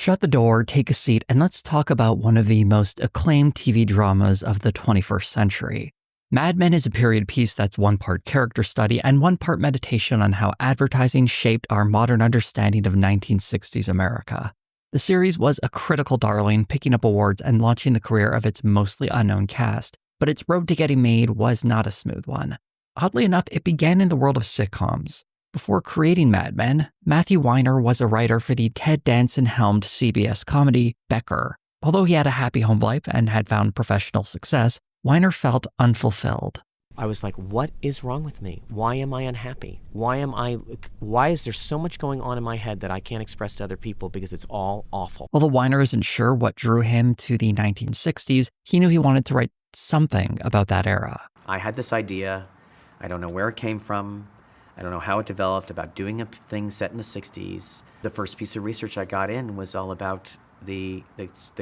Shut the door, take a seat, and let's talk about one of the most acclaimed TV dramas of the 21st century. Mad Men is a period piece that's one part character study and one part meditation on how advertising shaped our modern understanding of 1960s America. The series was a critical darling, picking up awards and launching the career of its mostly unknown cast, but its road to getting made was not a smooth one. Oddly enough, it began in the world of sitcoms. Before creating Mad Men, Matthew Weiner was a writer for the Ted Danson-helmed CBS comedy Becker. Although he had a happy home life and had found professional success, Weiner felt unfulfilled. I was like, what is wrong with me? Why am I unhappy? Why is there so much going on in my head that I can't express to other people because it's all awful? Although Weiner isn't sure what drew him to the 1960s, he knew he wanted to write something about that era. I had this idea. I don't know where it came from. I don't know how it developed, about doing a thing set in the 60s. The first piece of research I got in was all about the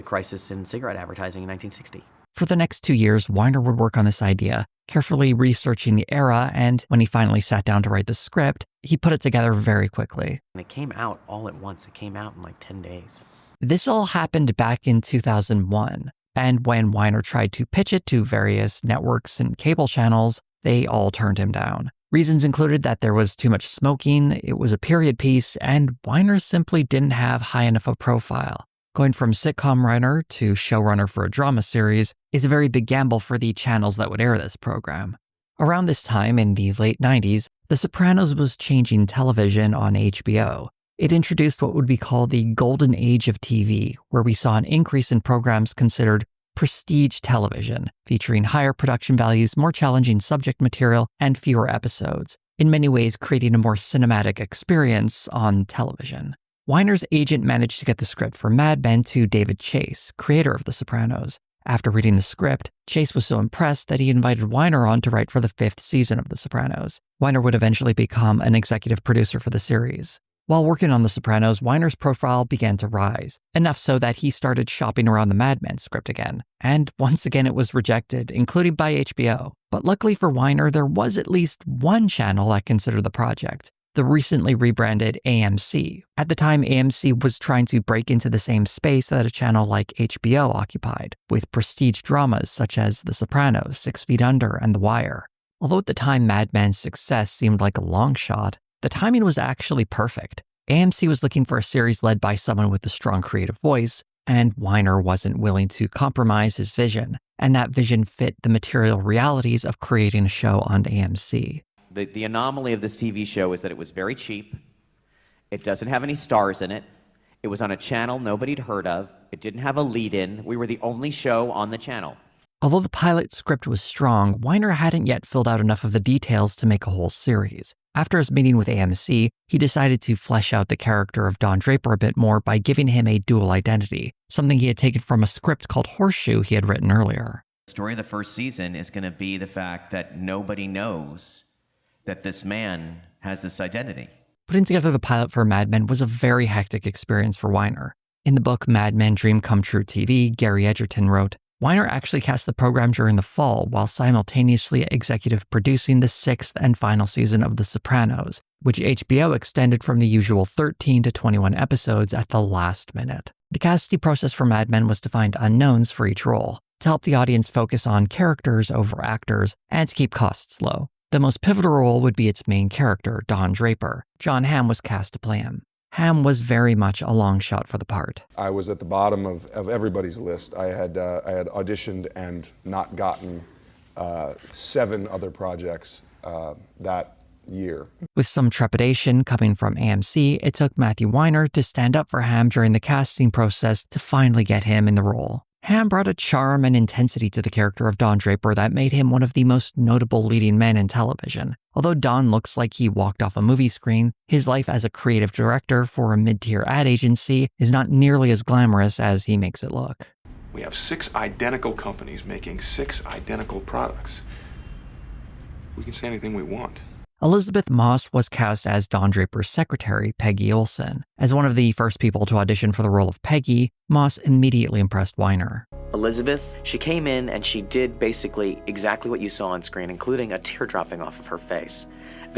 crisis in cigarette advertising in 1960. For the next 2 years, Weiner would work on this idea, carefully researching the era, and when he finally sat down to write the script, he put it together very quickly. And it came out all at once. It came out in like 10 days. This all happened back in 2001, and when Weiner tried to pitch it to various networks and cable channels, they all turned him down. Reasons included that there was too much smoking, it was a period piece, and Weiner simply didn't have high enough a profile. Going from sitcom writer to showrunner for a drama series is a very big gamble for the channels that would air this program. Around this time, in the late 90s, The Sopranos was changing television on HBO. It introduced what would be called the golden age of TV, where we saw an increase in programs considered prestige television, featuring higher production values, more challenging subject material, and fewer episodes, in many ways creating a more cinematic experience on television. Weiner's agent managed to get the script for Mad Men to David Chase, creator of The Sopranos. After reading the script, Chase was so impressed that he invited Weiner on to write for the 5th season of The Sopranos. Weiner would eventually become an executive producer for the series. While working on The Sopranos, Weiner's profile began to rise, enough so that he started shopping around the Mad Men script again. And once again it was rejected, including by HBO. But luckily for Weiner, there was at least one channel that considered the project, the recently rebranded AMC. At the time, AMC was trying to break into the same space that a channel like HBO occupied, with prestige dramas such as The Sopranos, 6 Feet Under, and The Wire. Although at the time Mad Men's success seemed like a long shot, the timing was actually perfect. AMC was looking for a series led by someone with a strong creative voice, and Weiner wasn't willing to compromise his vision, and that vision fit the material realities of creating a show on AMC. The anomaly of this TV show is that it was very cheap. It doesn't have any stars in it. It was on a channel nobody'd heard of. It didn't have a lead-in. We were the only show on the channel. Although the pilot script was strong, Weiner hadn't yet filled out enough of the details to make a whole series. After his meeting with AMC, he decided to flesh out the character of Don Draper a bit more by giving him a dual identity, something he had taken from a script called Horseshoe he had written earlier. The story of the first season is going to be the fact that nobody knows that this man has this identity. Putting together the pilot for Mad Men was a very hectic experience for Weiner. In the book Mad Men Dream Come True TV, Gary Edgerton wrote, Weiner actually cast the program during the fall while simultaneously executive producing the 6th and final season of The Sopranos, which HBO extended from the usual 13 to 21 episodes at the last minute. The casting process for Mad Men was to find unknowns for each role, to help the audience focus on characters over actors, and to keep costs low. The most pivotal role would be its main character, Don Draper. John Hamm was cast to play him. Hamm was very much a long shot for the part. I was at the bottom of everybody's list. I had auditioned and not gotten 7 other projects that year. With some trepidation coming from AMC, it took Matthew Weiner to stand up for Hamm during the casting process to finally get him in the role. Hamm brought a charm and intensity to the character of Don Draper that made him one of the most notable leading men in television. Although Don looks like he walked off a movie screen, his life as a creative director for a mid-tier ad agency is not nearly as glamorous as he makes it look. We have 6 identical companies making 6 identical products. We can say anything we want. Elizabeth Moss was cast as Don Draper's secretary, Peggy Olson. As one of the first people to audition for the role of Peggy, Moss immediately impressed Weiner. Elizabeth, she came in and she did basically exactly what you saw on screen, including a tear dropping off of her face.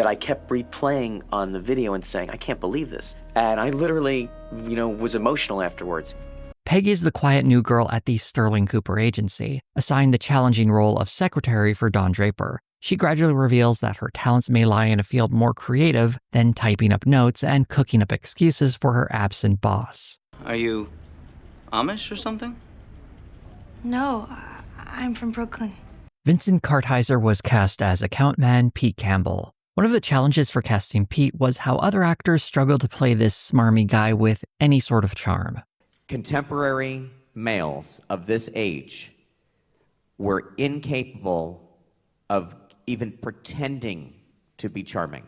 that I kept replaying on the video and saying, I can't believe this. And I literally, was emotional afterwards. Peggy is the quiet new girl at the Sterling Cooper agency, assigned the challenging role of secretary for Don Draper. She gradually reveals that her talents may lie in a field more creative than typing up notes and cooking up excuses for her absent boss. Are you Amish or something? No, I'm from Brooklyn. Vincent Kartheiser was cast as account man Pete Campbell. One of the challenges for casting Pete was how other actors struggled to play this smarmy guy with any sort of charm. Contemporary males of this age were incapable of even pretending to be charming.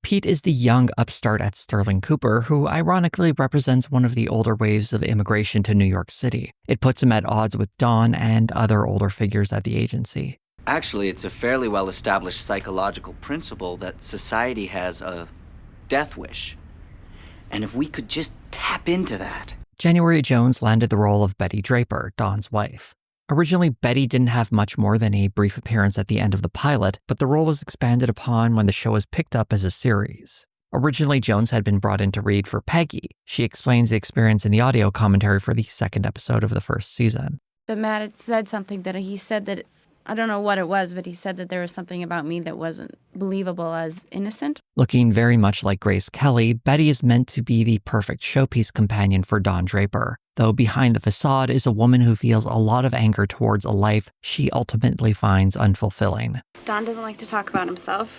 Pete is the young upstart at Sterling Cooper, who ironically represents one of the older waves of immigration to New York City. It puts him at odds with Don and other older figures at the agency. Actually, it's a fairly well-established psychological principle that society has a death wish. And if we could just tap into that. January Jones landed the role of Betty Draper, Don's wife. Originally, Betty didn't have much more than a brief appearance at the end of the pilot, but the role was expanded upon when the show was picked up as a series. Originally, Jones had been brought in to read for Peggy. She explains the experience in the audio commentary for the second episode of the first season. But Matt had said something that he said that, I don't know what it was, but he said that there was something about me that wasn't believable as innocent. Looking very much like Grace Kelly, Betty is meant to be the perfect showpiece companion for Don Draper, though behind the facade is a woman who feels a lot of anger towards a life she ultimately finds unfulfilling. Don doesn't like to talk about himself.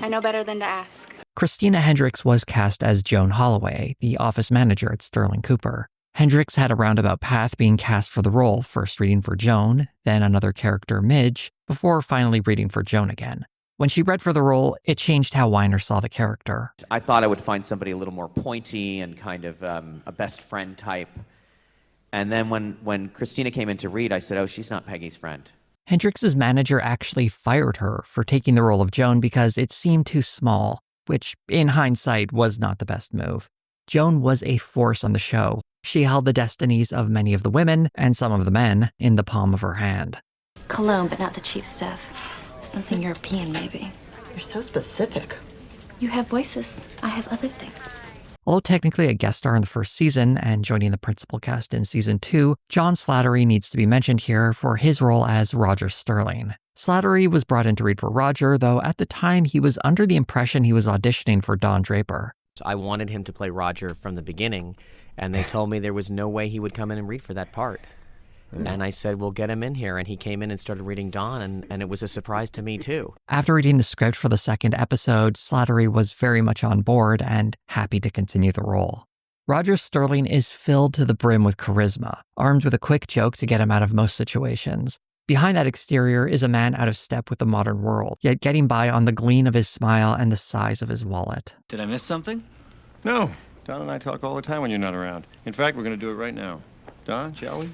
I know better than to ask. Christina Hendricks was cast as Joan Holloway, the office manager at Sterling Cooper. Hendricks had a roundabout path being cast for the role, first reading for Joan, then another character, Midge, before finally reading for Joan again. When she read for the role, it changed how Weiner saw the character. I thought I would find somebody a little more pointy and kind of a best friend type. And then when Christina came in to read, I said, oh, she's not Peggy's friend. Hendricks' manager actually fired her for taking the role of Joan because it seemed too small, which, in hindsight, was not the best move. Joan was a force on the show. She held the destinies of many of the women, and some of the men, in the palm of her hand. Cologne, but not the cheap stuff. Something European, maybe. You're so specific. You have voices. I have other things. Although technically a guest star in the first season and joining the principal cast in season 2, John Slattery needs to be mentioned here for his role as Roger Sterling. Slattery was brought in to read for Roger, though at the time he was under the impression he was auditioning for Don Draper. I wanted him to play Roger from the beginning, and they told me there was no way he would come in and read for that part. And I said, we'll get him in here. And he came in and started reading Don, and it was a surprise to me, too. After reading the script for the second episode, Slattery was very much on board and happy to continue the role. Roger Sterling is filled to the brim with charisma, armed with a quick joke to get him out of most situations. Behind that exterior is a man out of step with the modern world, yet getting by on the gleam of his smile and the size of his wallet. Did I miss something? No. Don and I talk all the time when you're not around. In fact, we're going to do it right now. Don, shall we?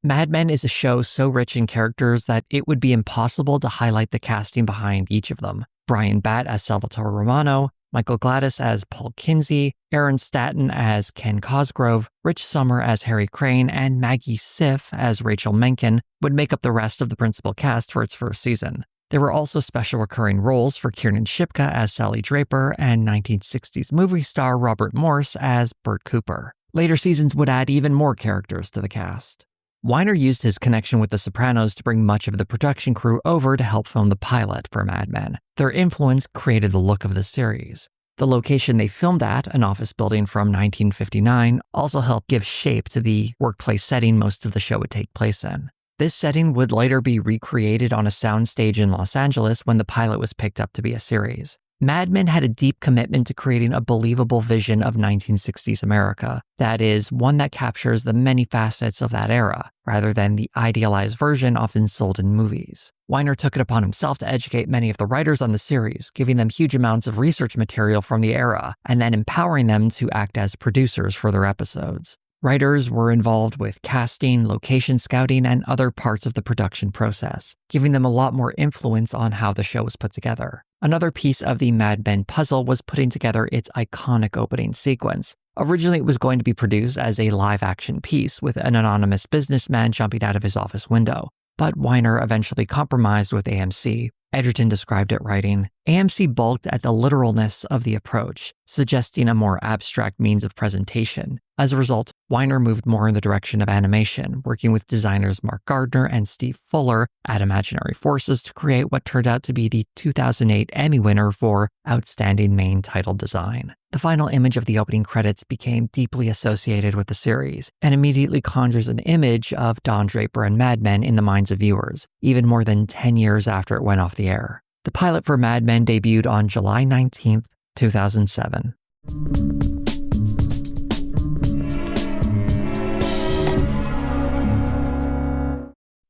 Mad Men is a show so rich in characters that it would be impossible to highlight the casting behind each of them. Brian Batt as Salvatore Romano, Michael Gladys as Paul Kinsey, Aaron Staton as Ken Cosgrove, Rich Sommer as Harry Crane, and Maggie Siff as Rachel Menken would make up the rest of the principal cast for its first season. There were also special recurring roles for Kiernan Shipka as Sally Draper and 1960s movie star Robert Morse as Bert Cooper. Later seasons would add even more characters to the cast. Weiner used his connection with The Sopranos to bring much of the production crew over to help film the pilot for Mad Men. Their influence created the look of the series. The location they filmed at, an office building from 1959, also helped give shape to the workplace setting most of the show would take place in. This setting would later be recreated on a soundstage in Los Angeles when the pilot was picked up to be a series. Mad Men had a deep commitment to creating a believable vision of 1960s America. That is, one that captures the many facets of that era, rather than the idealized version often sold in movies. Weiner took it upon himself to educate many of the writers on the series, giving them huge amounts of research material from the era, and then empowering them to act as producers for their episodes. Writers were involved with casting, location scouting, and other parts of the production process, giving them a lot more influence on how the show was put together. Another piece of the Mad Men puzzle was putting together its iconic opening sequence. Originally, it was going to be produced as a live-action piece with an anonymous businessman jumping out of his office window. But Weiner eventually compromised with AMC, Edgerton described it writing, AMC balked at the literalness of the approach, suggesting a more abstract means of presentation. As a result, Weiner moved more in the direction of animation, working with designers Mark Gardner and Steve Fuller at Imaginary Forces to create what turned out to be the 2008 Emmy winner for Outstanding Main Title Design. The final image of the opening credits became deeply associated with the series, and immediately conjures an image of Don Draper and Mad Men in the minds of viewers, even more than 10 years after it went off the air. The pilot for Mad Men debuted on July 19th, 2007.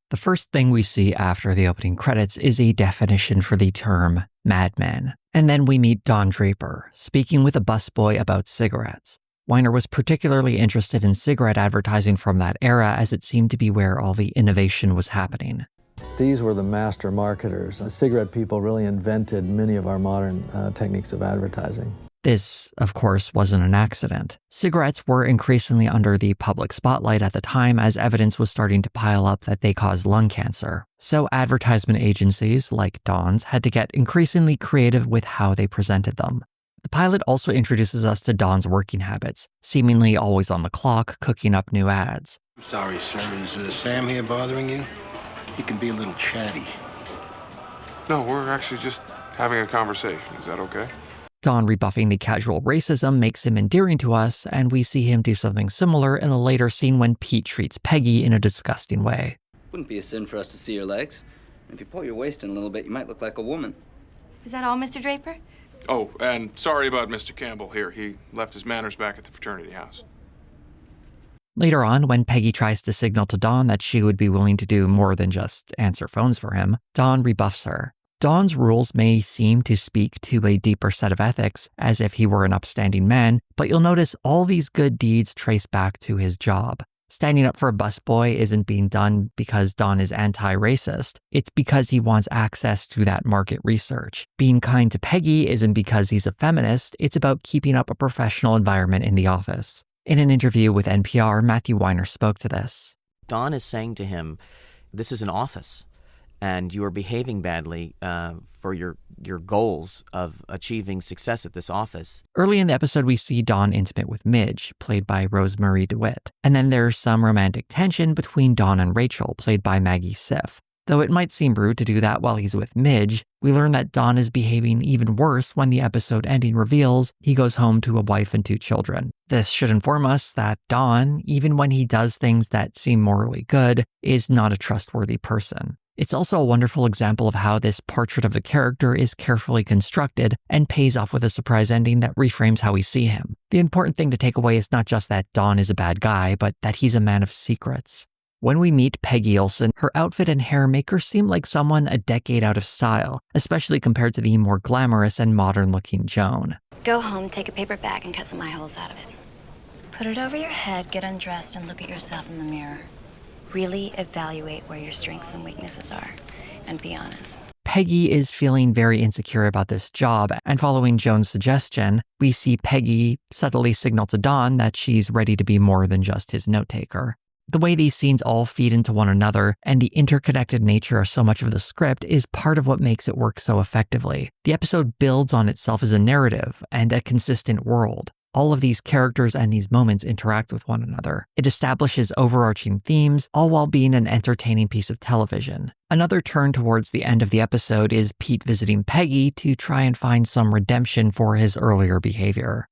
The first thing we see after the opening credits is a definition for the term Mad Men. And then we meet Don Draper, speaking with a busboy about cigarettes. Weiner was particularly interested in cigarette advertising from that era, as it seemed to be where all the innovation was happening. These were the master marketers. The cigarette people really invented many of our modern techniques of advertising. This, of course, wasn't an accident. Cigarettes were increasingly under the public spotlight at the time, as evidence was starting to pile up that they cause lung cancer. So advertisement agencies, like Don's, had to get increasingly creative with how they presented them. The pilot also introduces us to Don's working habits, seemingly always on the clock, cooking up new ads. I'm sorry, sir. Is Sam here bothering you? He can be a little chatty. No, we're actually just having a conversation. Is that okay? Don rebuffing the casual racism makes him endearing to us, and we see him do something similar in a later scene when Pete treats Peggy in a disgusting way. Wouldn't be a sin for us to see your legs. If you pull your waist in a little bit, you might look like a woman. Is that all, Mr. Draper? Oh, and sorry about Mr. Campbell here. He left his manners back at the fraternity house. Later on, when Peggy tries to signal to Don that she would be willing to do more than just answer phones for him, Don rebuffs her. Don's rules may seem to speak to a deeper set of ethics, as if he were an upstanding man, but you'll notice all these good deeds trace back to his job. Standing up for a busboy isn't being done because Don is anti-racist. It's because he wants access to that market research. Being kind to Peggy isn't because he's a feminist. It's about keeping up a professional environment in the office. In an interview with NPR, Matthew Weiner spoke to this. Don is saying to him, this is an office, and you are behaving badly for your goals of achieving success at this office. Early in the episode, we see Don intimate with Midge, played by Rosemarie DeWitt. And then there's some romantic tension between Don and Rachel, played by Maggie Siff. Though it might seem rude to do that while he's with Midge, we learn that Don is behaving even worse when the episode ending reveals he goes home to a wife and 2 children. This should inform us that Don, even when he does things that seem morally good, is not a trustworthy person. It's also a wonderful example of how this portrait of the character is carefully constructed and pays off with a surprise ending that reframes how we see him. The important thing to take away is not just that Don is a bad guy, but that he's a man of secrets. When we meet Peggy Olson, her outfit and hair make her seem like someone a decade out of style, especially compared to the more glamorous and modern-looking Joan. Go home, take a paper bag, and cut some eye holes out of it. Put it over your head, get undressed, and look at yourself in the mirror. Really evaluate where your strengths and weaknesses are, and be honest. Peggy is feeling very insecure about this job, and following Joan's suggestion, we see Peggy subtly signal to Don that she's ready to be more than just his note-taker. The way these scenes all feed into one another and the interconnected nature of so much of the script is part of what makes it work so effectively. The episode builds on itself as a narrative and a consistent world. All of these characters and these moments interact with one another. It establishes overarching themes, all while being an entertaining piece of television. Another turn towards the end of the episode is Pete visiting Peggy to try and find some redemption for his earlier behavior.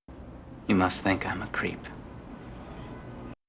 You must think I'm a creep.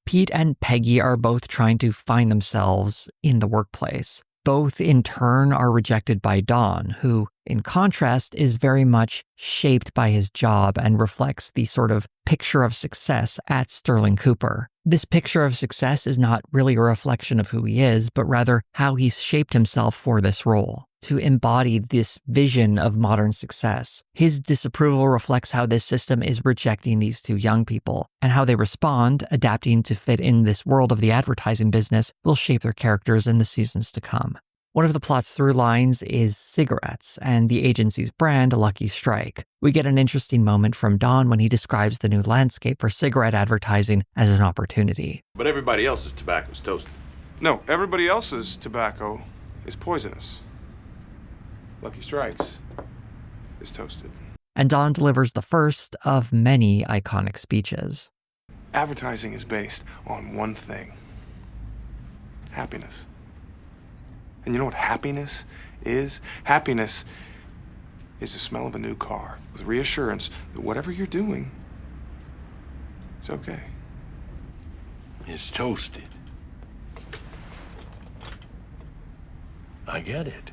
Pete and Peggy are both trying to find themselves in the workplace. Both, in turn, are rejected by Don, who, in contrast, is very much shaped by his job and reflects the sort of picture of success at Sterling Cooper. This picture of success is not really a reflection of who he is, but rather how he's shaped himself for this role, to embody this vision of modern success. His disapproval reflects how this system is rejecting these 2 young people, and how they respond, adapting to fit in this world of the advertising business, will shape their characters in the seasons to come. One of the plot's through lines is cigarettes and the agency's brand, Lucky Strike. We get an interesting moment from Don when he describes the new landscape for cigarette advertising as an opportunity. But everybody else's tobacco is toasted. No, everybody else's tobacco is poisonous. Lucky Strikes is toasted. And Don delivers the first of many iconic speeches. Advertising is based on one thing: happiness. And you know what happiness is? Happiness is the smell of a new car with reassurance that whatever you're doing, it's okay. It's toasted. I get it.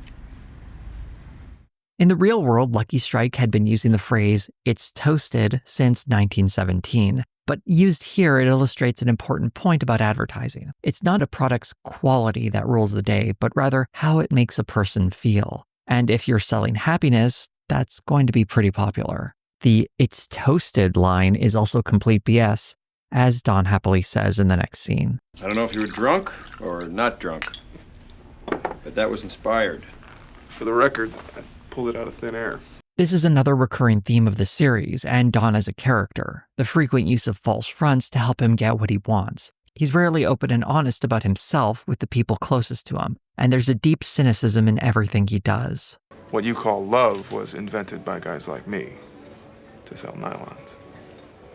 In the real world, Lucky Strike had been using the phrase, "it's toasted," since 1917. But used here, it illustrates an important point about advertising. It's not a product's quality that rules the day, but rather how it makes a person feel. And if you're selling happiness, that's going to be pretty popular. The "it's toasted" line is also complete BS, as Don happily says in the next scene. I don't know if you were drunk or not drunk, but that was inspired. For the record, I pulled it out of thin air. This is another recurring theme of the series and Don as a character, the frequent use of false fronts to help him get what he wants. He's rarely open and honest about himself with the people closest to him, and there's a deep cynicism in everything he does. What you call love was invented by guys like me to sell nylons.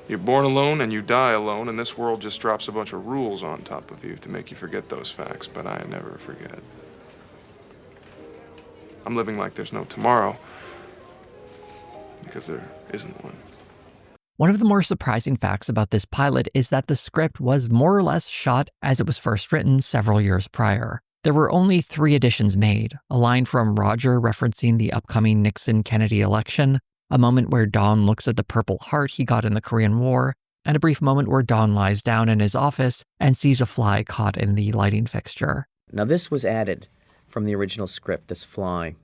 You're born alone and you die alone, and this world just drops a bunch of rules on top of you to make you forget those facts, but I never forget. I'm living like there's no tomorrow, because there isn't one. One of the more surprising facts about this pilot is that the script was more or less shot as it was first written several years prior. There were only 3 editions made: a line from Roger referencing the upcoming Nixon-Kennedy election, a moment where Don looks at the Purple Heart he got in the Korean War, and a brief moment where Don lies down in his office and sees a fly caught in the lighting fixture. Now this was added from the original script, this fly,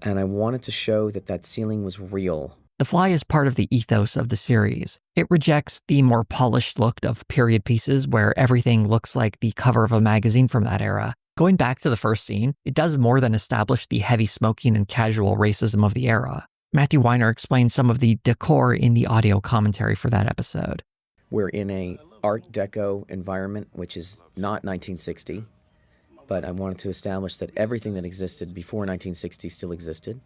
and I wanted to show that that ceiling was real. The fly is part of the ethos of the series. It rejects the more polished look of period pieces where everything looks like the cover of a magazine from that era. Going back to the first scene, it does more than establish the heavy smoking and casual racism of the era. Matthew Weiner explains some of the decor in the audio commentary for that episode. We're in a Art Deco environment, which is not 1960, but I wanted to establish that everything that existed before 1960 still existed.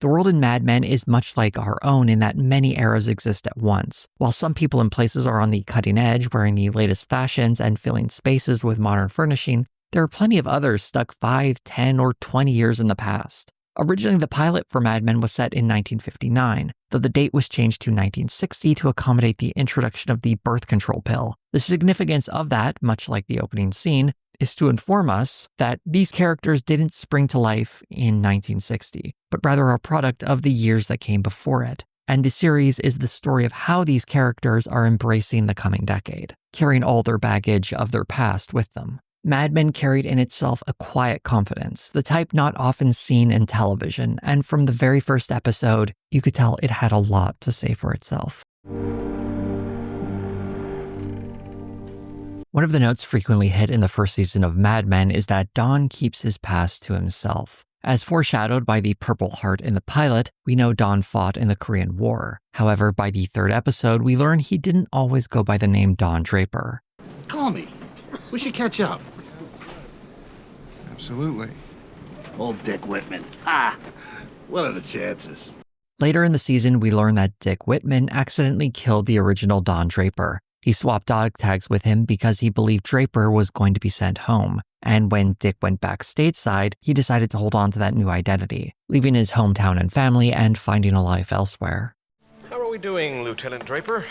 The world in Mad Men is much like our own in that many eras exist at once. While some people and places are on the cutting edge, wearing the latest fashions and filling spaces with modern furnishing, there are plenty of others stuck 5, 10, or 20 years in the past. Originally, the pilot for Mad Men was set in 1959, though the date was changed to 1960 to accommodate the introduction of the birth control pill. The significance of that, much like the opening scene, is to inform us that these characters didn't spring to life in 1960, but rather are a product of the years that came before it. And the series is the story of how these characters are embracing the coming decade, carrying all their baggage of their past with them. Mad Men carried in itself a quiet confidence, the type not often seen in television, and from the very first episode, you could tell it had a lot to say for itself. One of the notes frequently hit in the first season of Mad Men is that Don keeps his past to himself. As foreshadowed by the Purple Heart in the pilot, we know Don fought in the Korean War. However, by the 3rd episode, we learn he didn't always go by the name Don Draper. Call me. We should catch up. Absolutely. Old Dick Whitman. Ah, what are the chances? Later in the season, we learn that Dick Whitman accidentally killed the original Don Draper. He swapped dog tags with him because he believed Draper was going to be sent home. And when Dick went back stateside, he decided to hold on to that new identity, leaving his hometown and family and finding a life elsewhere. How are we doing, Lieutenant Draper?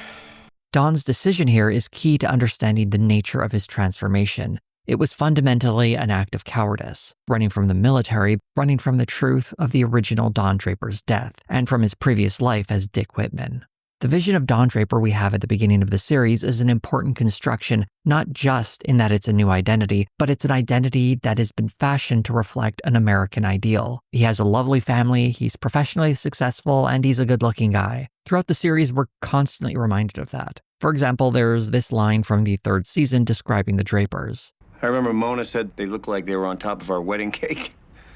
Don's decision here is key to understanding the nature of his transformation. It was fundamentally an act of cowardice, running from the military, running from the truth of the original Don Draper's death, and from his previous life as Dick Whitman. The vision of Don Draper we have at the beginning of the series is an important construction, not just in that it's a new identity, but it's an identity that has been fashioned to reflect an American ideal. He has a lovely family, he's professionally successful, and he's a good-looking guy. Throughout the series, we're constantly reminded of that. For example, there's this line from the 3rd season describing the Drapers. I remember Mona said they looked like they were on top of our wedding cake.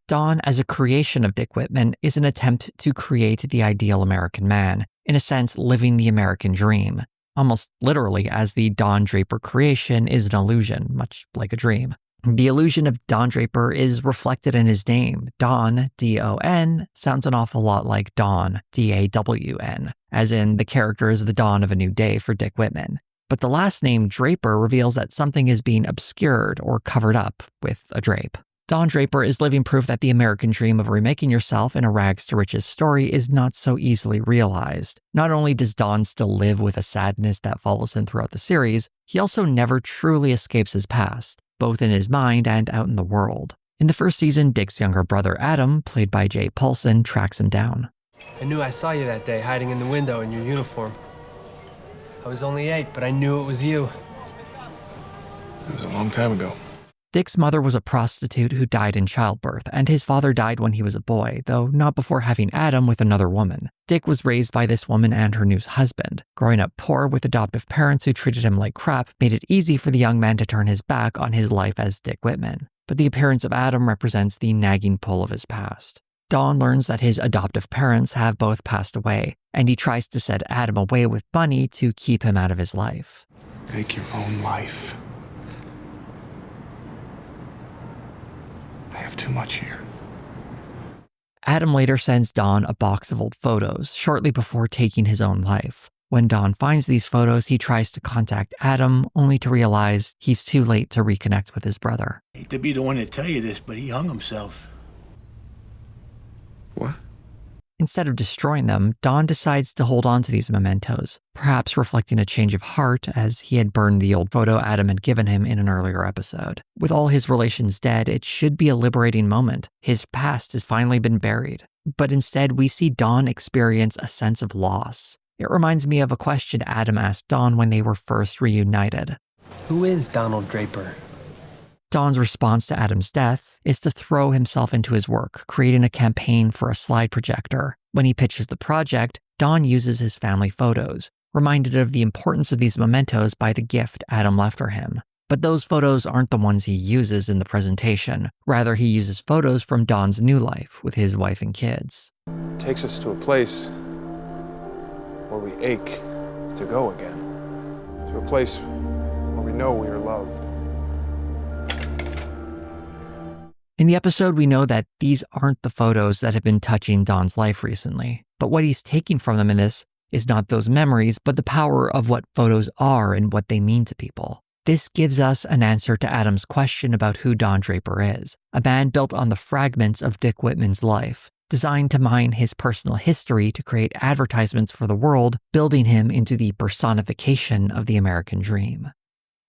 Don, as a creation of Dick Whitman, is an attempt to create the ideal American man, in a sense, living the American dream, almost literally, as the Don Draper creation is an illusion, much like a dream. The illusion of Don Draper is reflected in his name. Don, D-O-N, sounds an awful lot like Dawn, D-A-W-N, as in the character is the dawn of a new day for Dick Whitman. But the last name Draper reveals that something is being obscured or covered up with a drape. Don Draper is living proof that the American dream of remaking yourself in a rags to riches story is not so easily realized. Not only does Don still live with a sadness that follows him throughout the series, he also never truly escapes his past, both in his mind and out in the world. In the first season, Dick's younger brother Adam, played by Jay Paulson, tracks him down. I knew I saw you that day hiding in the window in your uniform. I was only 8, but I knew it was you. It was a long time ago. Dick's mother was a prostitute who died in childbirth, and his father died when he was a boy, though not before having Adam with another woman. Dick was raised by this woman and her new husband. Growing up poor with adoptive parents who treated him like crap made it easy for the young man to turn his back on his life as Dick Whitman. But the appearance of Adam represents the nagging pull of his past. Don learns that his adoptive parents have both passed away, and he tries to set Adam away with Bunny to keep him out of his life. Take your own life. I have too much here. Adam later sends Don a box of old photos shortly before taking his own life. When Don finds these photos, he tries to contact Adam, only to realize he's too late to reconnect with his brother. I hate to be the one to tell you this, but he hung himself. What? Instead of destroying them, Don decides to hold on to these mementos, perhaps reflecting a change of heart as he had burned the old photo Adam had given him in an earlier episode. With all his relations dead, it should be a liberating moment. His past has finally been buried. But instead, we see Don experience a sense of loss. It reminds me of a question Adam asked Don when they were first reunited. Who is Donald Draper? Don's response to Adam's death is to throw himself into his work, creating a campaign for a slide projector. When he pitches the project, Don uses his family photos, reminded of the importance of these mementos by the gift Adam left for him. But those photos aren't the ones he uses in the presentation. Rather, he uses photos from Don's new life with his wife and kids. It takes us to a place where we ache to go again. To a place where we know we are loved. In the episode, we know that these aren't the photos that have been touching Don's life recently. But what he's taking from them in this is not those memories, but the power of what photos are and what they mean to people. This gives us an answer to Adam's question about who Don Draper is, a man built on the fragments of Dick Whitman's life, designed to mine his personal history to create advertisements for the world, building him into the personification of the American dream.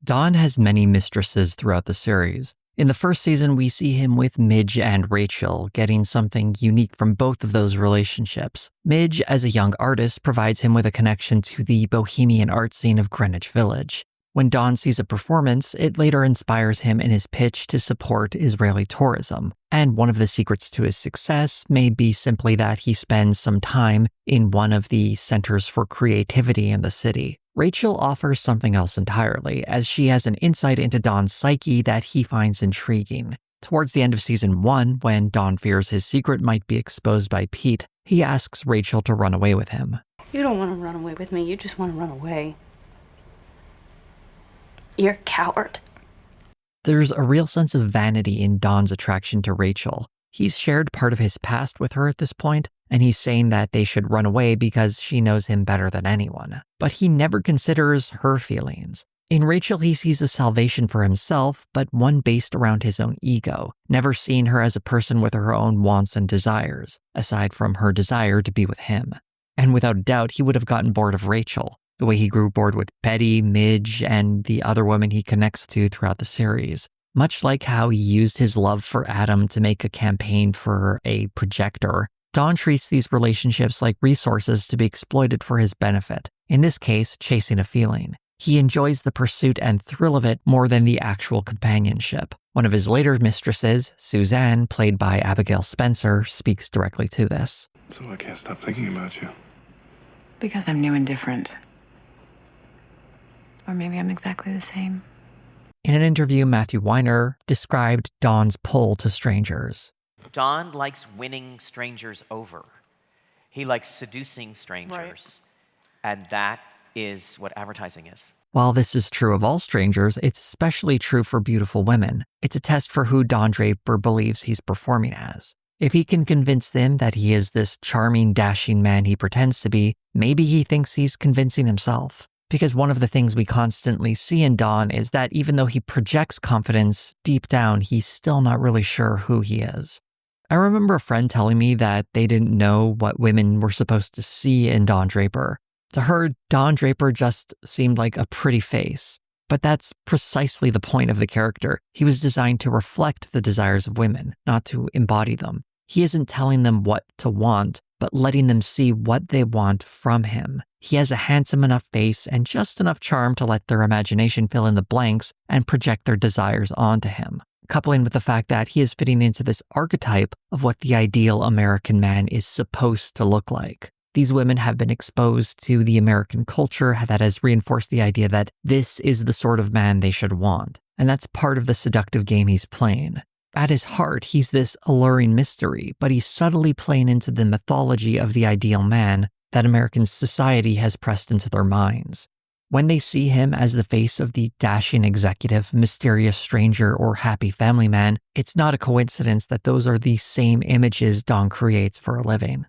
Don has many mistresses throughout the series. In the first season, we see him with Midge and Rachel, getting something unique from both of those relationships. Midge, as a young artist, provides him with a connection to the bohemian art scene of Greenwich Village. When Don sees a performance, it later inspires him in his pitch to support Israeli tourism. And one of the secrets to his success may be simply that he spends some time in one of the centers for creativity in the city. Rachel offers something else entirely, as she has an insight into Don's psyche that he finds intriguing. Towards the end of season 1, when Don fears his secret might be exposed by Pete, he asks Rachel to run away with him. You don't want to run away with me, you just want to run away. You're a coward. There's a real sense of vanity in Don's attraction to Rachel. He's shared part of his past with her at this point, and he's saying that they should run away because she knows him better than anyone. But he never considers her feelings. In Rachel, he sees a salvation for himself, but one based around his own ego, never seeing her as a person with her own wants and desires, aside from her desire to be with him. And without a doubt, he would have gotten bored of Rachel, the way he grew bored with Betty, Midge, and the other women he connects to throughout the series. Much like how he used his love for Adam to make a campaign for a projector, Don treats these relationships like resources to be exploited for his benefit, in this case, chasing a feeling. He enjoys the pursuit and thrill of it more than the actual companionship. One of his later mistresses, Suzanne, played by Abigail Spencer, speaks directly to this. So I can't stop thinking about you. Because I'm new and different. Or maybe I'm exactly the same. In an interview, Matthew Weiner described Don's pull to strangers. Don likes winning strangers over. He likes seducing strangers. Right. And that is what advertising is. While this is true of all strangers, it's especially true for beautiful women. It's a test for who Don Draper believes he's performing as. If he can convince them that he is this charming, dashing man he pretends to be, maybe he thinks he's convincing himself. Because one of the things we constantly see in Don is that even though he projects confidence, deep down, he's still not really sure who he is. I remember a friend telling me that they didn't know what women were supposed to see in Don Draper. To her, Don Draper just seemed like a pretty face. But that's precisely the point of the character. He was designed to reflect the desires of women, not to embody them. He isn't telling them what to want, but letting them see what they want from him. He has a handsome enough face and just enough charm to let their imagination fill in the blanks and project their desires onto him, coupling with the fact that he is fitting into this archetype of what the ideal American man is supposed to look like. These women have been exposed to the American culture that has reinforced the idea that this is the sort of man they should want, and that's part of the seductive game he's playing. At his heart, he's this alluring mystery, but he's subtly playing into the mythology of the ideal man that American society has pressed into their minds. When they see him as the face of the dashing executive, mysterious stranger, or happy family man, it's not a coincidence that those are the same images Don creates for a living.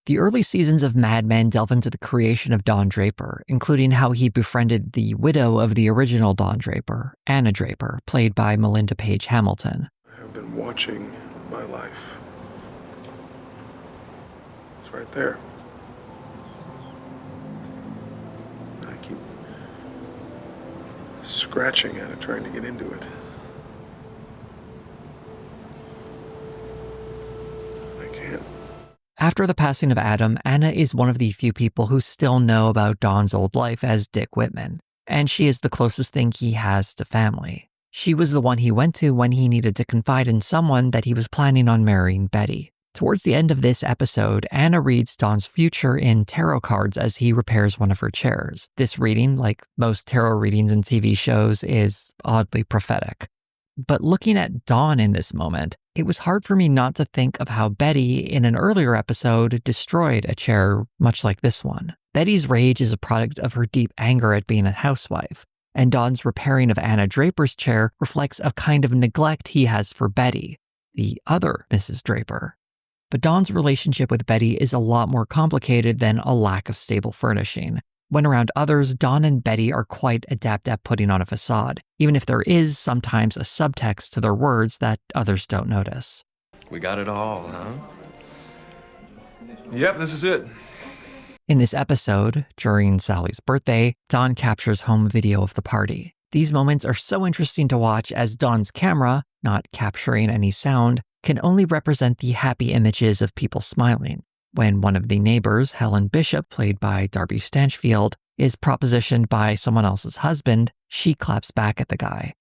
The early seasons of Mad Men delve into the creation of Don Draper, including how he befriended the widow of the original Don Draper, Anna Draper, played by Melinda Page Hamilton. I have been watching my life. It's right there. I keep scratching at it, trying to get into it. I can't. After the passing of Adam, Anna is one of the few people who still know about Don's old life as Dick Whitman, and she is the closest thing he has to family. She was the one he went to when he needed to confide in someone that he was planning on marrying Betty. Towards the end of this episode, Anna reads Don's future in tarot cards as he repairs one of her chairs. This reading, like most tarot readings in TV shows, is oddly prophetic. But looking at Don in this moment, it was hard for me not to think of how Betty, in an earlier episode, destroyed a chair much like this one. Betty's rage is a product of her deep anger at being a housewife, and Don's repairing of Anna Draper's chair reflects a kind of neglect he has for Betty, the other Mrs. Draper. But Don's relationship with Betty is a lot more complicated than a lack of stable furnishing. When around others, Don and Betty are quite adept at putting on a facade, even if there is sometimes a subtext to their words that others don't notice. We got it all, huh? Yep, this is it. In this episode, during Sally's birthday, Don captures home video of the party. These moments are so interesting to watch as Don's camera, not capturing any sound, can only represent the happy images of people smiling. When one of the neighbors, Helen Bishop, played by Darby Stanchfield, is propositioned by someone else's husband, she claps back at the guy.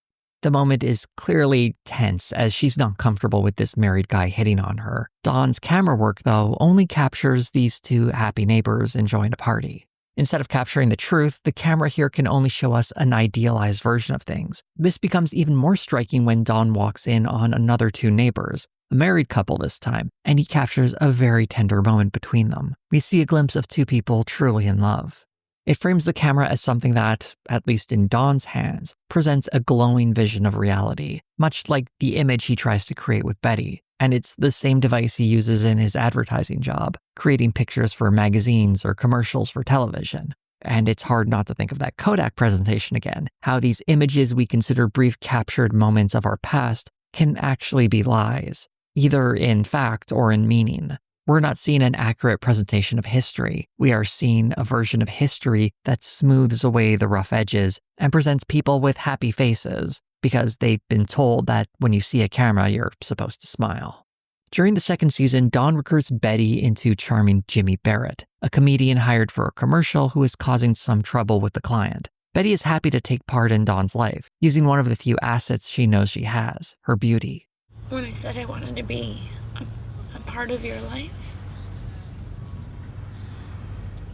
The moment is clearly tense as she's not comfortable with this married guy hitting on her. Don's camera work, though, only captures these two happy neighbors enjoying a party. Instead of capturing the truth, the camera here can only show us an idealized version of things. This becomes even more striking when Don walks in on another two neighbors, a married couple this time, and he captures a very tender moment between them. We see a glimpse of two people truly in love. It frames the camera as something that, at least in Don's hands, presents a glowing vision of reality, much like the image he tries to create with Betty. And it's the same device he uses in his advertising job, creating pictures for magazines or commercials for television. And it's hard not to think of that Kodak presentation again, how these images we consider brief captured moments of our past can actually be lies, either in fact or in meaning. We're not seeing an accurate presentation of history. We are seeing a version of history that smooths away the rough edges and presents people with happy faces because they've been told that when you see a camera, you're supposed to smile. During the second season, Don recruits Betty into charming Jimmy Barrett, a comedian hired for a commercial who is causing some trouble with the client. Betty is happy to take part in Don's life, using one of the few assets she knows she has, her beauty. When I said I wanted to be a part of your life,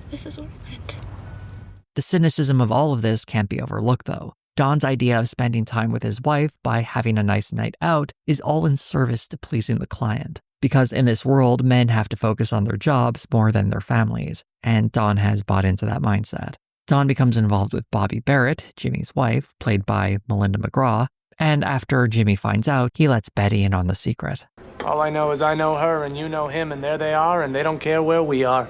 this is what I meant. The cynicism of all of this can't be overlooked, though. Don's idea of spending time with his wife by having a nice night out is all in service to pleasing the client. Because in this world, men have to focus on their jobs more than their families, and Don has bought into that mindset. Don becomes involved with Bobby Barrett, Jimmy's wife, played by Melinda McGraw, and after Jimmy finds out, he lets Betty in on the secret. All I know is I know her and you know him, and there they are, and they don't care where we are.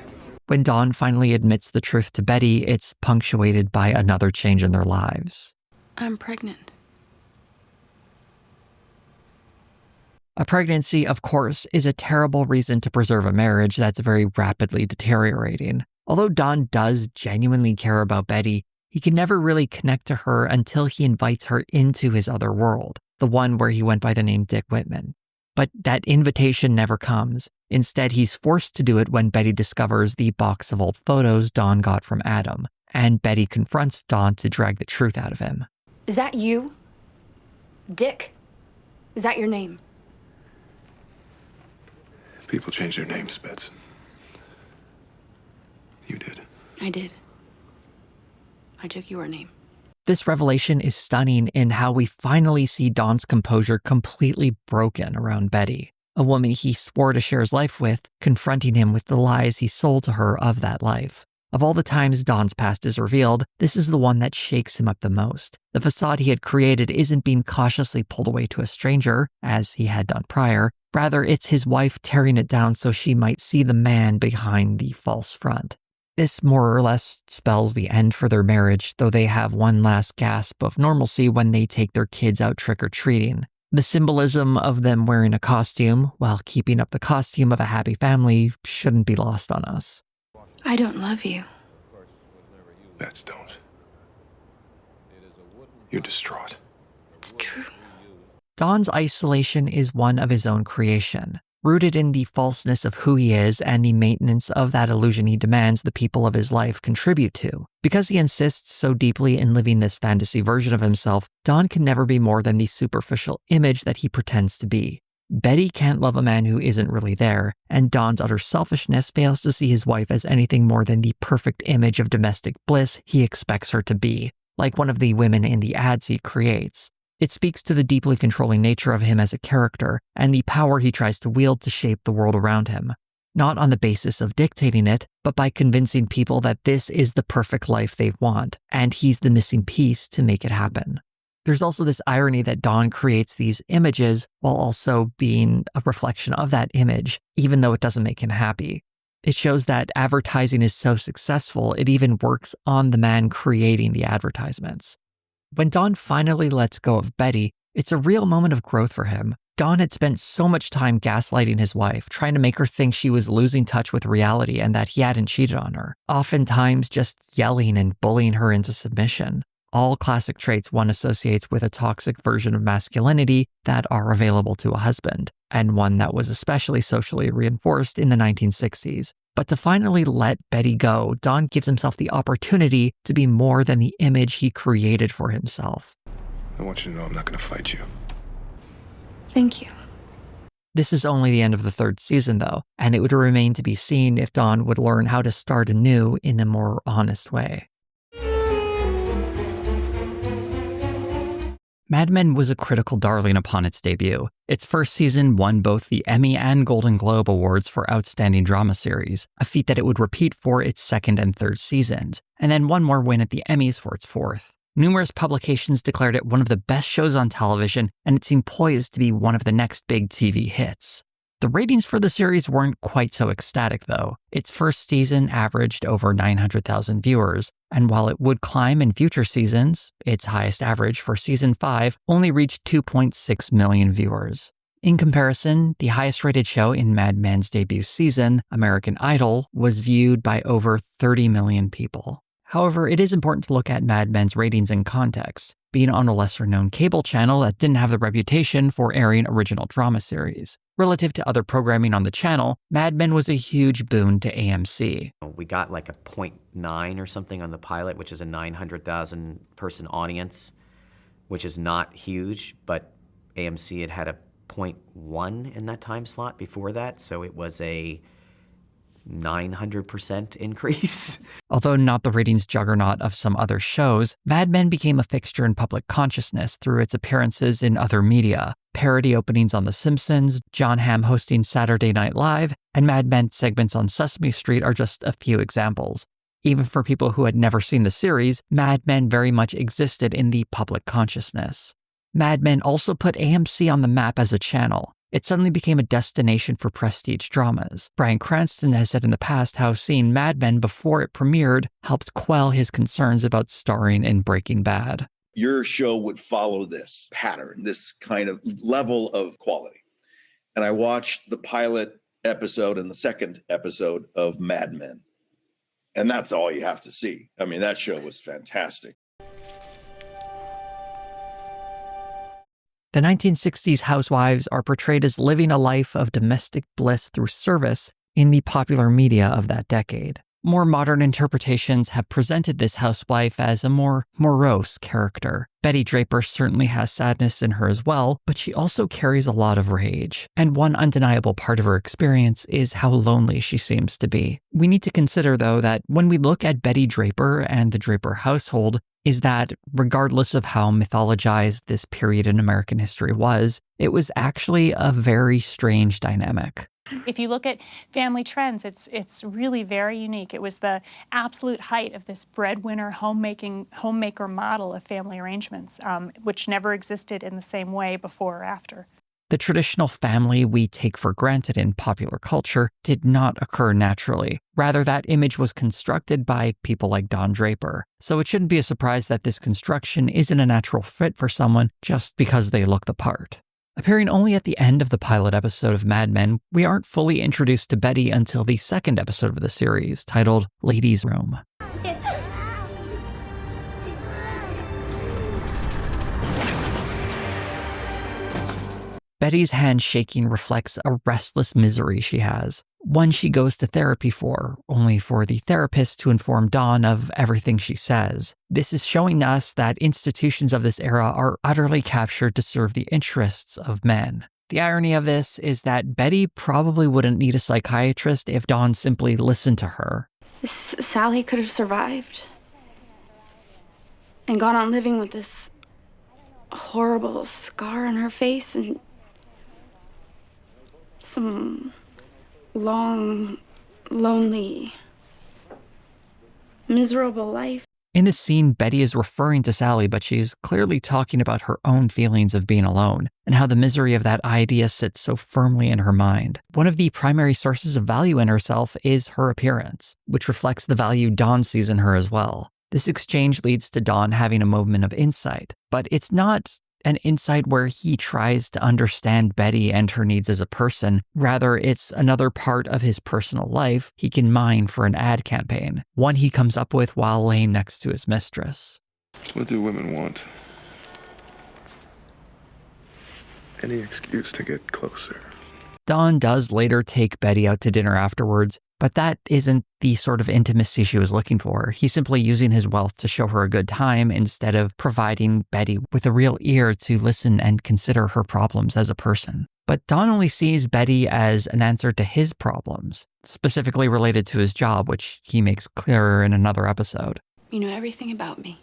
When Don finally admits the truth to Betty, it's punctuated by another change in their lives. I'm pregnant. A pregnancy, of course, is a terrible reason to preserve a marriage that's very rapidly deteriorating. Although Don does genuinely care about Betty, he can never really connect to her until he invites her into his other world, the one where he went by the name Dick Whitman. But that invitation never comes. Instead, he's forced to do it when Betty discovers the box of old photos Don got from Adam, and Betty confronts Don to drag the truth out of him. Is that you? Dick? Is that your name? People change their names, Betsy. You did. I did. I took your name. This revelation is stunning in how we finally see Don's composure completely broken around Betty, a woman he swore to share his life with, confronting him with the lies he sold to her of that life. Of all the times Don's past is revealed, this is the one that shakes him up the most. The facade he had created isn't being cautiously pulled away to a stranger, as he had done prior. Rather, it's his wife tearing it down so she might see the man behind the false front. This more or less spells the end for their marriage, though they have one last gasp of normalcy when they take their kids out trick-or-treating. The symbolism of them wearing a costume while keeping up the costume of a happy family shouldn't be lost on us. I don't love you. Bets don't. You're distraught. It's true. Don's isolation is one of his own creation, rooted in the falseness of who he is and the maintenance of that illusion he demands the people of his life contribute to. Because he insists so deeply in living this fantasy version of himself, Don can never be more than the superficial image that he pretends to be. Betty can't love a man who isn't really there, and Don's utter selfishness fails to see his wife as anything more than the perfect image of domestic bliss he expects her to be, like one of the women in the ads he creates. It speaks to the deeply controlling nature of him as a character and the power he tries to wield to shape the world around him, not on the basis of dictating it, but by convincing people that this is the perfect life they want, and he's the missing piece to make it happen. There's also this irony that Don creates these images while also being a reflection of that image, even though it doesn't make him happy. It shows that advertising is so successful, it even works on the man creating the advertisements. When Don finally lets go of Betty, it's a real moment of growth for him. Don had spent so much time gaslighting his wife, trying to make her think she was losing touch with reality and that he hadn't cheated on her, oftentimes just yelling and bullying her into submission. All classic traits one associates with a toxic version of masculinity that are available to a husband, and one that was especially socially reinforced in the 1960s. But to finally let Betty go, Don gives himself the opportunity to be more than the image he created for himself. I want you to know I'm not going to fight you. Thank you. This is only the end of the third season, though, and it would remain to be seen if Don would learn how to start anew in a more honest way. Mad Men was a critical darling upon its debut. Its first season won both the Emmy and Golden Globe Awards for Outstanding Drama Series, a feat that it would repeat for its second and third seasons, and then one more win at the Emmys for its fourth. Numerous publications declared it one of the best shows on television, and it seemed poised to be one of the next big TV hits. The ratings for the series weren't quite so ecstatic, though. Its first season averaged over 900,000 viewers, and while it would climb in future seasons, its highest average for season 5 only reached 2.6 million viewers. In comparison, the highest-rated show in Mad Men's debut season, American Idol, was viewed by over 30 million people. However, it is important to look at Mad Men's ratings in context, being on a lesser-known cable channel that didn't have the reputation for airing original drama series. Relative to other programming on the channel, Mad Men was a huge boon to AMC. We got like a 0.9 or something on the pilot, which is a 900,000 person audience, which is not huge, but AMC had a 0.1 in that time slot before that, so it was a 900% increase. Although not the ratings juggernaut of some other shows, Mad Men became a fixture in public consciousness through its appearances in other media. Parody openings on The Simpsons, Jon Hamm hosting Saturday Night Live, and Mad Men segments on Sesame Street are just a few examples. Even for people who had never seen the series, Mad Men very much existed in the public consciousness. Mad Men also put AMC on the map as a channel. It suddenly became a destination for prestige dramas. Bryan Cranston has said in the past how seeing Mad Men before it premiered helped quell his concerns about starring in Breaking Bad. Your show would follow this pattern, this kind of level of quality. And I watched the pilot episode and the second episode of Mad Men. And that's all you have to see. I mean, that show was fantastic. The 1960s housewives are portrayed as living a life of domestic bliss through service in the popular media of that decade. More modern interpretations have presented this housewife as a more morose character. Betty Draper certainly has sadness in her as well, but she also carries a lot of rage. And one undeniable part of her experience is how lonely she seems to be. We need to consider, though, that when we look at Betty Draper and the Draper household, is that regardless of how mythologized this period in American history was, it was actually a very strange dynamic. If you look at family trends, it's really very unique. It was the absolute height of this breadwinner homemaker model of family arrangements, which never existed in the same way before or after. The traditional family we take for granted in popular culture did not occur naturally. Rather, that image was constructed by people like Don Draper. So it shouldn't be a surprise that this construction isn't a natural fit for someone just because they look the part. Appearing only at the end of the pilot episode of Mad Men, we aren't fully introduced to Betty until the second episode of the series, titled Ladies' Room. Betty's hand shaking reflects a restless misery she has, one she goes to therapy for, only for the therapist to inform Dawn of everything she says. This is showing us that institutions of this era are utterly captured to serve the interests of men. The irony of this is that Betty probably wouldn't need a psychiatrist if Dawn simply listened to her. Sally could have survived and gone on living with this horrible scar on her face and some long, lonely, miserable life. In this scene, Betty is referring to Sally, but she's clearly talking about her own feelings of being alone and how the misery of that idea sits so firmly in her mind. One of the primary sources of value in herself is her appearance, which reflects the value Dawn sees in her as well. This exchange leads to Dawn having a moment of insight, but it's not an insight where he tries to understand Betty and her needs as a person. Rather, it's another part of his personal life he can mine for an ad campaign, one he comes up with while laying next to his mistress. What do women want? Any excuse to get closer. Dawn does later take Betty out to dinner afterwards, but that isn't the sort of intimacy she was looking for. He's simply using his wealth to show her a good time instead of providing Betty with a real ear to listen and consider her problems as a person. But Dawn only sees Betty as an answer to his problems, specifically related to his job, which he makes clearer in another episode. You know everything about me.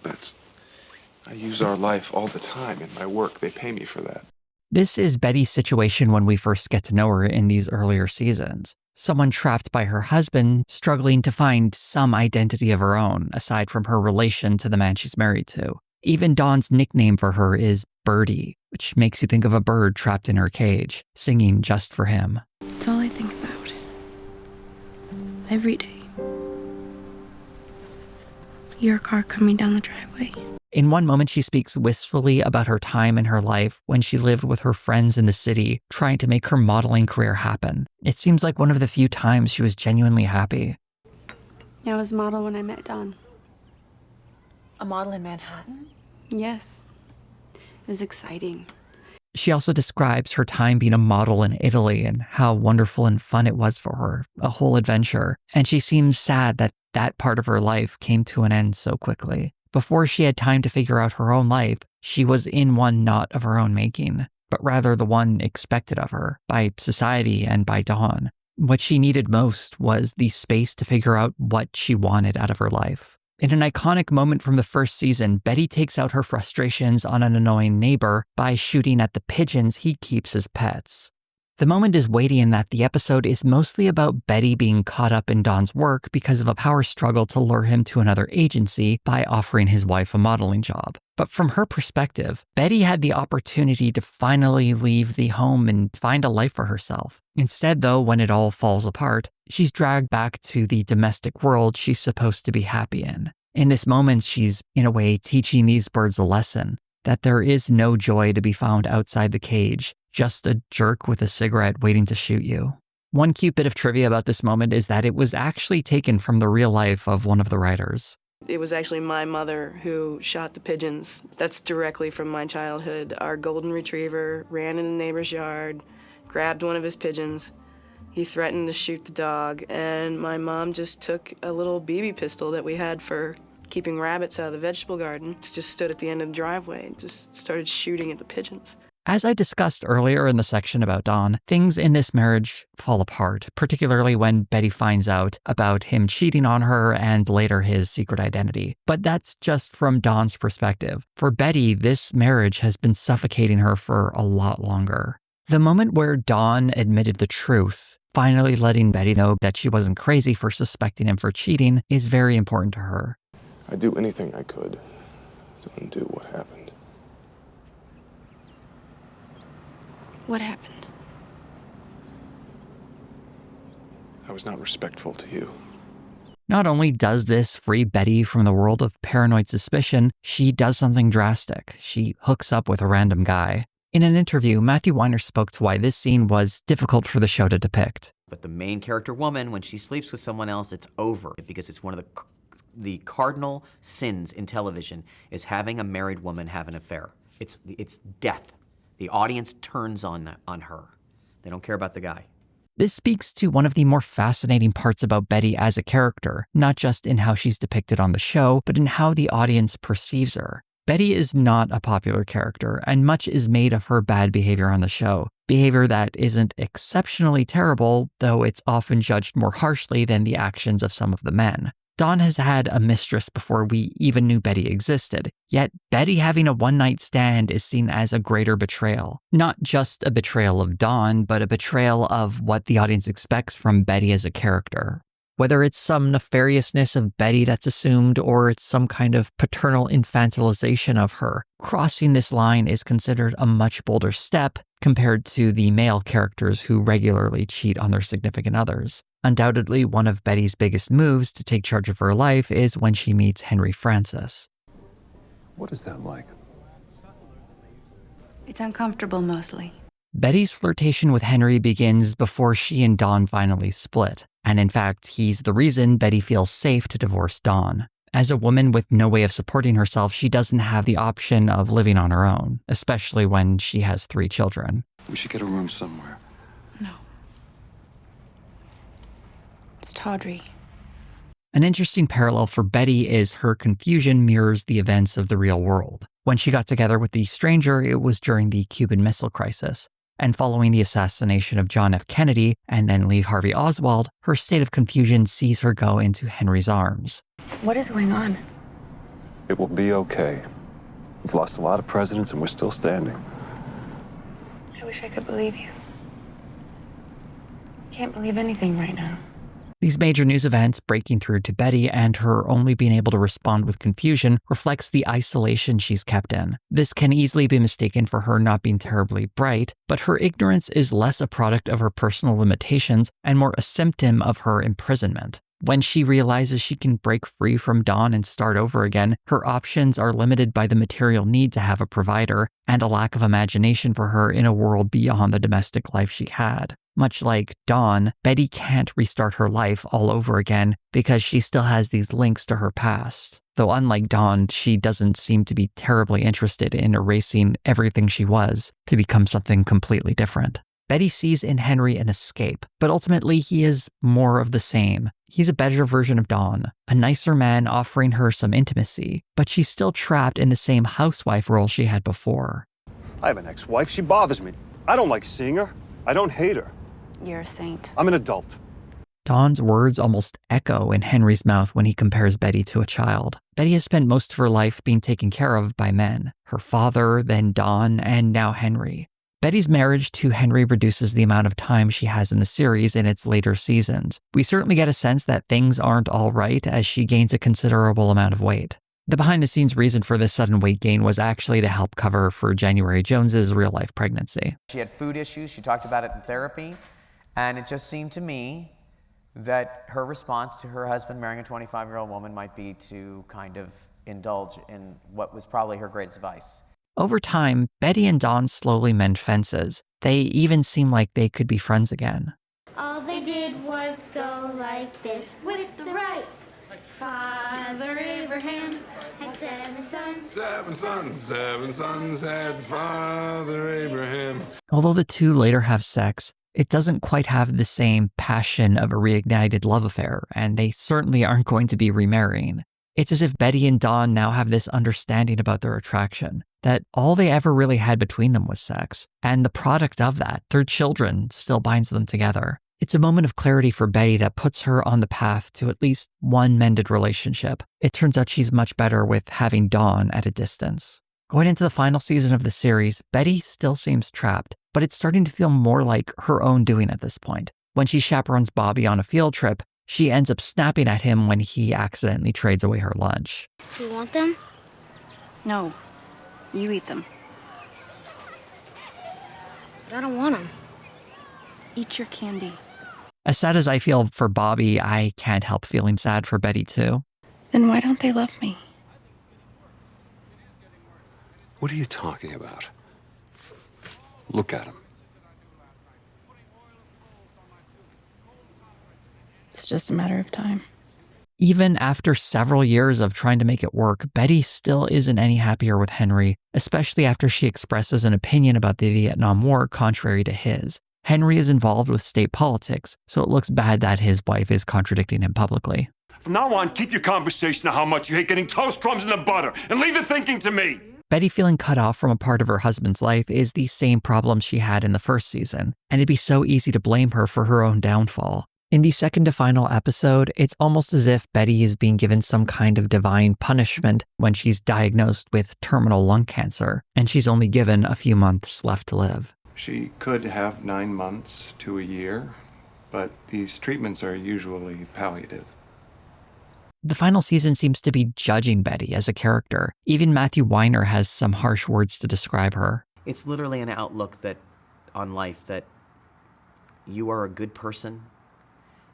I use our life all the time in my work. They pay me for that. This is Betty's situation when we first get to know her in these earlier seasons. Someone trapped by her husband, struggling to find some identity of her own, aside from her relation to the man she's married to. Even Dawn's nickname for her is Birdie, which makes you think of a bird trapped in her cage, singing just for him. It's all I think about. Every day. Your car coming down the driveway. In one moment, she speaks wistfully about her time in her life when she lived with her friends in the city, trying to make her modeling career happen. It seems like one of the few times she was genuinely happy. I was a model when I met Don. A model in Manhattan? Yes. It was exciting. She also describes her time being a model in Italy and how wonderful and fun it was for her, a whole adventure. And she seems sad that that part of her life came to an end so quickly. Before she had time to figure out her own life, she was in one not of her own making, but rather the one expected of her by society and by Dawn. What she needed most was the space to figure out what she wanted out of her life. In an iconic moment from the first season, Betty takes out her frustrations on an annoying neighbor by shooting at the pigeons he keeps as pets. The moment is weighty in that the episode is mostly about Betty being caught up in Don's work because of a power struggle to lure him to another agency by offering his wife a modeling job. But from her perspective, Betty had the opportunity to finally leave the home and find a life for herself. Instead, though, when it all falls apart, she's dragged back to the domestic world she's supposed to be happy in. In this moment, she's, in a way, teaching these birds a lesson that there is no joy to be found outside the cage, just a jerk with a cigarette waiting to shoot you. One cute bit of trivia about this moment is that it was actually taken from the real life of one of the writers. It was actually my mother who shot the pigeons. That's directly from my childhood. Our golden retriever ran in a neighbor's yard, grabbed one of his pigeons. He threatened to shoot the dog, and my mom just took a little BB pistol that we had for keeping rabbits out of the vegetable garden, just stood at the end of the driveway and just started shooting at the pigeons. As I discussed earlier in the section about Don, things in this marriage fall apart, particularly when Betty finds out about him cheating on her and later his secret identity. But that's just from Don's perspective. For Betty, this marriage has been suffocating her for a lot longer. The moment where Don admitted the truth, finally letting Betty know that she wasn't crazy for suspecting him for cheating, is very important to her. I'd do anything I could to undo what happened. What happened? I was not respectful to you. Not only does this free Betty from the world of paranoid suspicion, she does something drastic. She hooks up with a random guy. In an interview, Matthew Weiner spoke to why this scene was difficult for the show to depict. But the main character woman, when she sleeps with someone else, it's over, because it's one of the cardinal sins in television is having a married woman have an affair. It's death. The audience turns on her. They don't care about the guy. This speaks to one of the more fascinating parts about Betty as a character, not just in how she's depicted on the show, but in how the audience perceives her. Betty is not a popular character, and much is made of her bad behavior on the show. Behavior that isn't exceptionally terrible, though it's often judged more harshly than the actions of some of the men. Don has had a mistress before we even knew Betty existed, yet Betty having a one-night stand is seen as a greater betrayal. Not just a betrayal of Don, but a betrayal of what the audience expects from Betty as a character. Whether it's some nefariousness of Betty that's assumed, or it's some kind of paternal infantilization of her, crossing this line is considered a much bolder step compared to the male characters who regularly cheat on their significant others. Undoubtedly, one of Betty's biggest moves to take charge of her life is when she meets Henry Francis. What is that like? It's uncomfortable mostly. Betty's flirtation with Henry begins before she and Don finally split. And in fact, he's the reason Betty feels safe to divorce Don. As a woman with no way of supporting herself, she doesn't have the option of living on her own, especially when she has 3 children. We should get a room somewhere. No. It's tawdry. An interesting parallel for Betty is her confusion mirrors the events of the real world. When she got together with the stranger, it was during the Cuban Missile Crisis. And following the assassination of John F. Kennedy and then Lee Harvey Oswald, her state of confusion sees her go into Henry's arms. What is going on? It will be okay. We've lost a lot of presidents and we're still standing. I wish I could believe you. Can't believe anything right now. These major news events breaking through to Betty and her only being able to respond with confusion reflects the isolation she's kept in. This can easily be mistaken for her not being terribly bright, but her ignorance is less a product of her personal limitations and more a symptom of her imprisonment. When she realizes she can break free from Don and start over again, her options are limited by the material need to have a provider and a lack of imagination for her in a world beyond the domestic life she had. Much like Dawn, Betty can't restart her life all over again because she still has these links to her past. Though unlike Dawn, she doesn't seem to be terribly interested in erasing everything she was to become something completely different. Betty sees in Henry an escape, but ultimately he is more of the same. He's a better version of Dawn, a nicer man offering her some intimacy, but she's still trapped in the same housewife role she had before. I have an ex-wife. She bothers me. I don't like seeing her. I don't hate her. You're a saint. I'm an adult. Dawn's words almost echo in Henry's mouth when he compares Betty to a child. Betty has spent most of her life being taken care of by men. Her father, then Dawn, and now Henry. Betty's marriage to Henry reduces the amount of time she has in the series in its later seasons. We certainly get a sense that things aren't all right as she gains a considerable amount of weight. The behind-the-scenes reason for this sudden weight gain was actually to help cover for January Jones's real-life pregnancy. She had food issues. She talked about it in therapy. And it just seemed to me that her response to her husband marrying a 25-year-old woman might be to kind of indulge in what was probably her greatest vice. Over time, Betty and Don slowly mend fences. They even seem like they could be friends again. All they did was go like this with the right. Father Abraham had 7 sons. 7 sons had Father Abraham. Although the two later have sex, it doesn't quite have the same passion of a reignited love affair, and they certainly aren't going to be remarrying. It's as if Betty and Don now have this understanding about their attraction, that all they ever really had between them was sex, and the product of that, their children, still binds them together. It's a moment of clarity for Betty that puts her on the path to at least one mended relationship. It turns out she's much better with having Dawn at a distance. Going into the final season of the series, Betty still seems trapped, but it's starting to feel more like her own doing at this point. When she chaperones Bobby on a field trip, she ends up snapping at him when he accidentally trades away her lunch. Do you want them? No, you eat them. But I don't want them. Eat your candy. As sad as I feel for Bobby, I can't help feeling sad for Betty too. Then why don't they love me? What are you talking about? Look at him. It's just a matter of time. Even after several years of trying to make it work, Betty still isn't any happier with Henry, especially after she expresses an opinion about the Vietnam War contrary to his. Henry is involved with state politics, so it looks bad that his wife is contradicting him publicly. From now on, keep your conversation to how much you hate getting toast crumbs in the butter, and leave the thinking to me. Betty feeling cut off from a part of her husband's life is the same problem she had in the first season, and it'd be so easy to blame her for her own downfall. In the second to final episode, it's almost as if Betty is being given some kind of divine punishment when she's diagnosed with terminal lung cancer, and she's only given a few months left to live. She could have 9 months to a year, but these treatments are usually palliative. The final season seems to be judging Betty as a character. Even Matthew Weiner has some harsh words to describe her. It's literally an outlook on life that you are a good person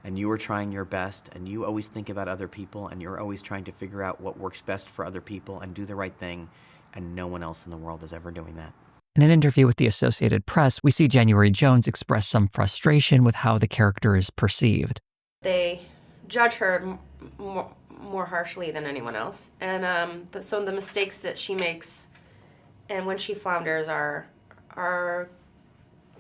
and you are trying your best and you always think about other people and you're always trying to figure out what works best for other people and do the right thing, and no one else in the world is ever doing that. In an interview with the Associated Press, we see January Jones express some frustration with how the character is perceived. They judge her more harshly than anyone else, and so the mistakes that she makes and when she flounders are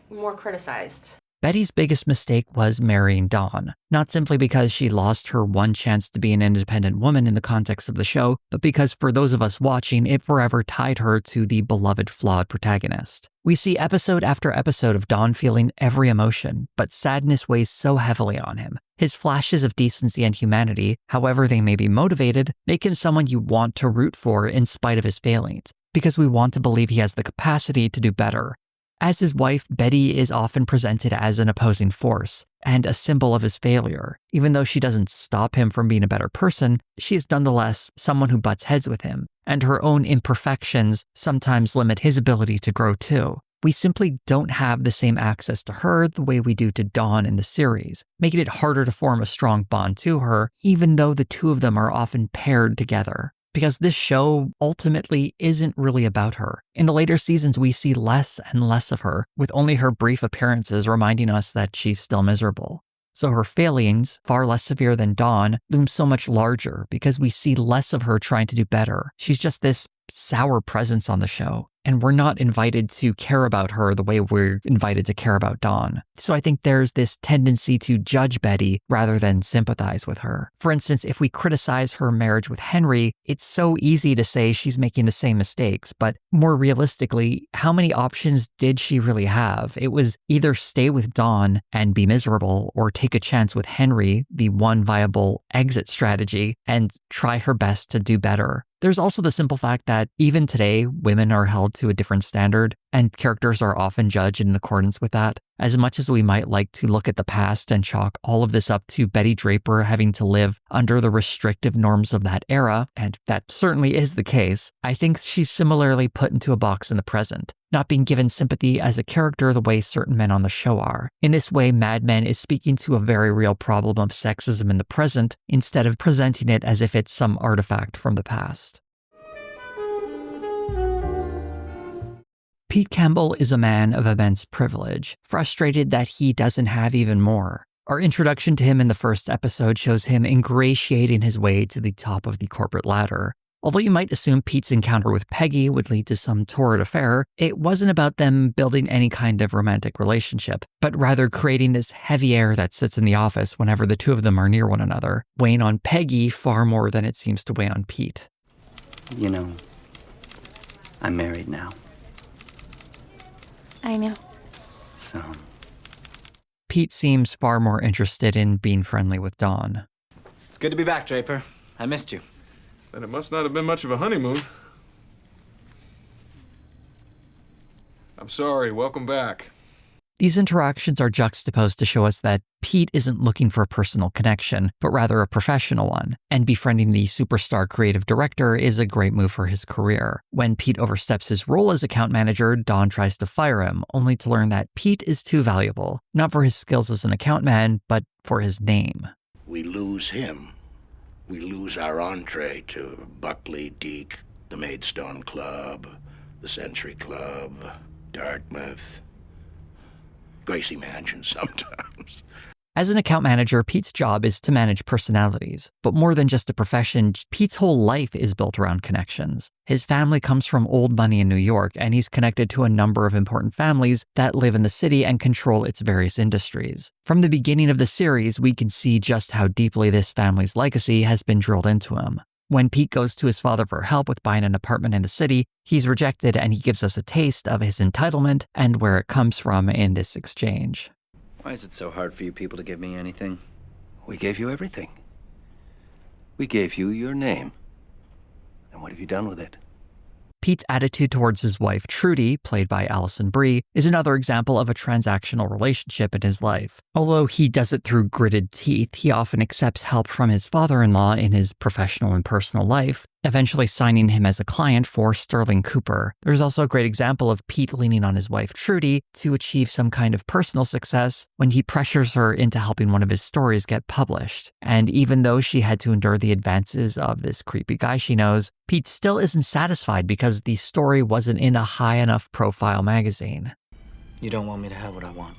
more criticized. Betty's biggest mistake was marrying Dawn, not simply because she lost her one chance to be an independent woman in the context of the show, but because for those of us watching, it forever tied her to the beloved flawed protagonist. We see episode after episode of Don feeling every emotion, but sadness weighs so heavily on him. His flashes of decency and humanity, however they may be motivated, make him someone you want to root for in spite of his failings, because we want to believe he has the capacity to do better. As his wife, Betty is often presented as an opposing force and a symbol of his failure. Even though she doesn't stop him from being a better person, she is nonetheless someone who butts heads with him, and her own imperfections sometimes limit his ability to grow too. We simply don't have the same access to her the way we do to Dawn in the series, making it harder to form a strong bond to her, even though the two of them are often paired together. Because this show ultimately isn't really about her. In the later seasons, we see less and less of her, with only her brief appearances reminding us that she's still miserable. So her failings, far less severe than Dawn, loom so much larger because we see less of her trying to do better. She's just this sour presence on the show, and we're not invited to care about her the way we're invited to care about Dawn. So I think there's this tendency to judge Betty rather than sympathize with her. For instance, if we criticize her marriage with Henry, it's so easy to say she's making the same mistakes, but more realistically, how many options did she really have? It was either stay with Dawn and be miserable, or take a chance with Henry, the one viable exit strategy, and try her best to do better. There's also the simple fact that even today, women are held to a different standard, and characters are often judged in accordance with that. As much as we might like to look at the past and chalk all of this up to Betty Draper having to live under the restrictive norms of that era, and that certainly is the case, I think she's similarly put into a box in the present, not being given sympathy as a character the way certain men on the show are. In this way, Mad Men is speaking to a very real problem of sexism in the present, instead of presenting it as if it's some artifact from the past. Pete Campbell is a man of immense privilege, frustrated that he doesn't have even more. Our introduction to him in the first episode shows him ingratiating his way to the top of the corporate ladder. Although you might assume Pete's encounter with Peggy would lead to some torrid affair, it wasn't about them building any kind of romantic relationship, but rather creating this heavy air that sits in the office whenever the two of them are near one another, weighing on Peggy far more than it seems to weigh on Pete. You know, I'm married now. I know. So, Pete seems far more interested in being friendly with Dawn. It's good to be back, Draper. I missed you. Then it must not have been much of a honeymoon. I'm sorry, welcome back. These interactions are juxtaposed to show us that Pete isn't looking for a personal connection, but rather a professional one, and befriending the superstar creative director is a great move for his career. When Pete oversteps his role as account manager, Dawn tries to fire him, only to learn that Pete is too valuable, not for his skills as an account man, but for his name. We lose him. We lose our entree to Buckley, Deke, the Maidstone Club, the Century Club, Dartmouth, Gracie Mansion sometimes. As an account manager, Pete's job is to manage personalities. But more than just a profession, Pete's whole life is built around connections. His family comes from old money in New York, and he's connected to a number of important families that live in the city and control its various industries. From the beginning of the series, we can see just how deeply this family's legacy has been drilled into him. When Pete goes to his father for help with buying an apartment in the city, he's rejected, and he gives us a taste of his entitlement and where it comes from in this exchange. why is it so hard for you people to give me anything? We gave you everything. We gave you your name. And what have you done with it? Pete's attitude towards his wife, Trudy, played by Alison Brie, is another example of a transactional relationship in his life. Although he does it through gritted teeth, he often accepts help from his father-in-law in his professional and personal life, eventually signing him as a client for Sterling Cooper. There's also a great example of Pete leaning on his wife, Trudy, to achieve some kind of personal success when he pressures her into helping one of his stories get published. And even though she had to endure the advances of this creepy guy she knows, Pete still isn't satisfied because the story wasn't in a high enough profile magazine. You don't want me to have what I want.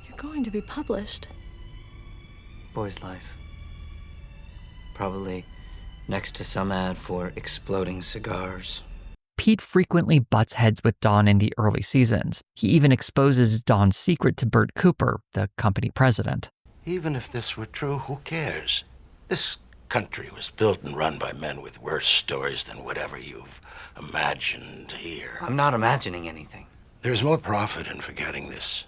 You're going to be published. Boy's life. Probably next to some ad for exploding cigars. Pete frequently butts heads with Dawn in the early seasons. He even exposes Dawn's secret to Bert Cooper, the company president. Even if this were true, who cares? This country was built and run by men with worse stories than whatever you've imagined here. I'm not imagining anything. There's more profit in forgetting this.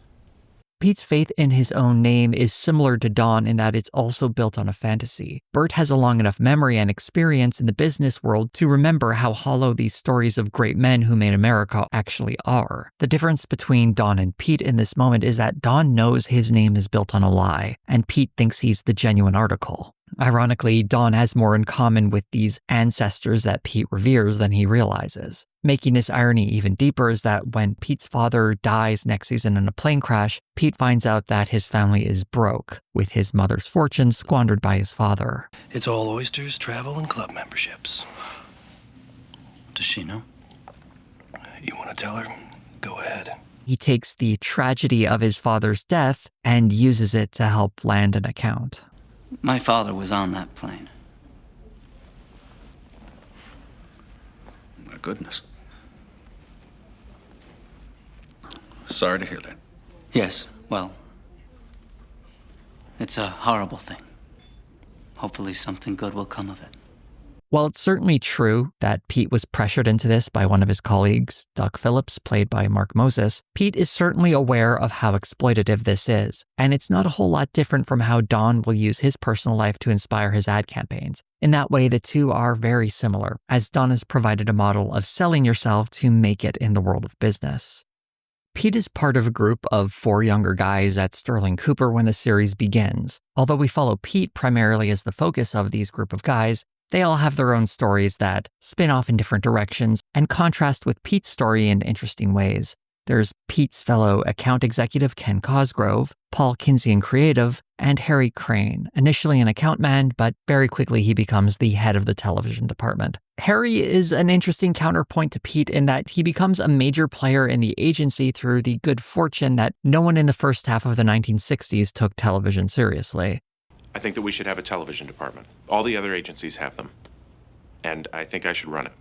Pete's faith in his own name is similar to Dawn in that it's also built on a fantasy. Bert has a long enough memory and experience in the business world to remember how hollow these stories of great men who made America actually are. The difference between Dawn and Pete in this moment is that Dawn knows his name is built on a lie, and Pete thinks he's the genuine article. Ironically, Dawn has more in common with these ancestors that Pete reveres than he realizes. Making this irony even deeper is that when Pete's father dies next season in a plane crash, Pete finds out that his family is broke, with his mother's fortune squandered by his father. It's all oysters, travel, and club memberships. Does she know? You want to tell her? Go ahead. He takes the tragedy of his father's death and uses it to help land an account. My father was on that plane. My goodness. Sorry to hear that. Yes, well, it's a horrible thing. Hopefully something good will come of it. While it's certainly true that Pete was pressured into this by one of his colleagues, Doug Phillips, played by Mark Moses, Pete is certainly aware of how exploitative this is, and it's not a whole lot different from how Don will use his personal life to inspire his ad campaigns. In that way, the two are very similar, as Don has provided a model of selling yourself to make it in the world of business. Pete is part of a group of 4 younger guys at Sterling Cooper when the series begins. Although we follow Pete primarily as the focus of these group of guys, they all have their own stories that spin off in different directions and contrast with Pete's story in interesting ways. There's Pete's fellow account executive Ken Cosgrove, Paul Kinsey in creative, and Harry Crane, initially an account man, but very quickly he becomes the head of the television department. Harry is an interesting counterpoint to Pete in that he becomes a major player in the agency through the good fortune that no one in the first half of the 1960s took television seriously. I think that we should have a television department. All the other agencies have them. And I think I should run it.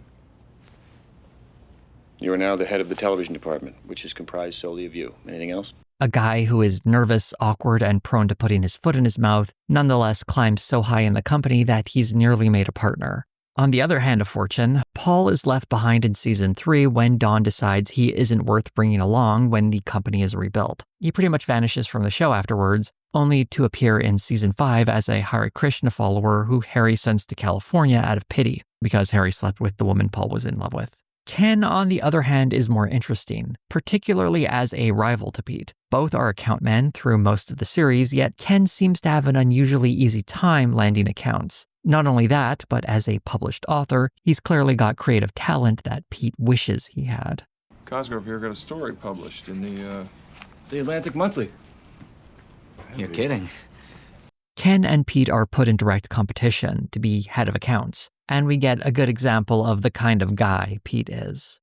You are now the head of the television department, which is comprised solely of you. Anything else? A guy who is nervous, awkward, and prone to putting his foot in his mouth, nonetheless climbs so high in the company that he's nearly made a partner. On the other hand of fortune, Paul is left behind in season 3 when Don decides he isn't worth bringing along when the company is rebuilt. He pretty much vanishes from the show afterwards, only to appear in season 5 as a Hare Krishna follower who Harry sends to California out of pity because Harry slept with the woman Paul was in love with. Ken, on the other hand, is more interesting, particularly as a rival to Pete. Both are account men through most of the series, yet Ken seems to have an unusually easy time landing accounts. Not only that, but as a published author, he's clearly got creative talent that Pete wishes he had. Cosgrove here got a story published in the Atlantic Monthly. You're kidding. Ken and Pete are put in direct competition to be head of accounts, and we get a good example of the kind of guy Pete is.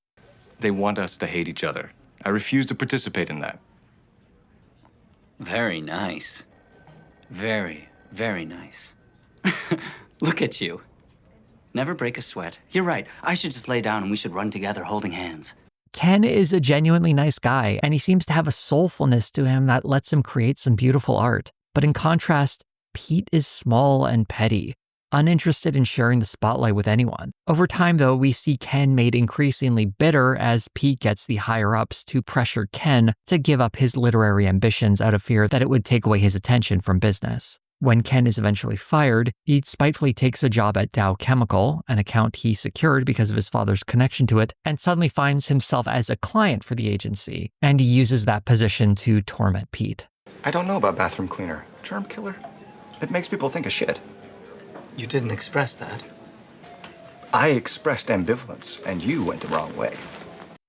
They want us to hate each other. I refuse to participate in that. Very nice. Very, very nice. Look at you. Never break a sweat. You're right. I should just lay down and we should run together holding hands. Ken is a genuinely nice guy, and he seems to have a soulfulness to him that lets him create some beautiful art. But in contrast, Pete is small and petty, uninterested in sharing the spotlight with anyone. Over time, though, we see Ken made increasingly bitter as Pete gets the higher-ups to pressure Ken to give up his literary ambitions out of fear that it would take away his attention from business. When Ken is eventually fired, he spitefully takes a job at Dow Chemical, an account he secured because of his father's connection to it, and suddenly finds himself as a client for the agency, and he uses that position to torment Pete. I don't know about bathroom cleaner. Germ killer? It makes people think of shit. You didn't express that. I expressed ambivalence, and you went the wrong way.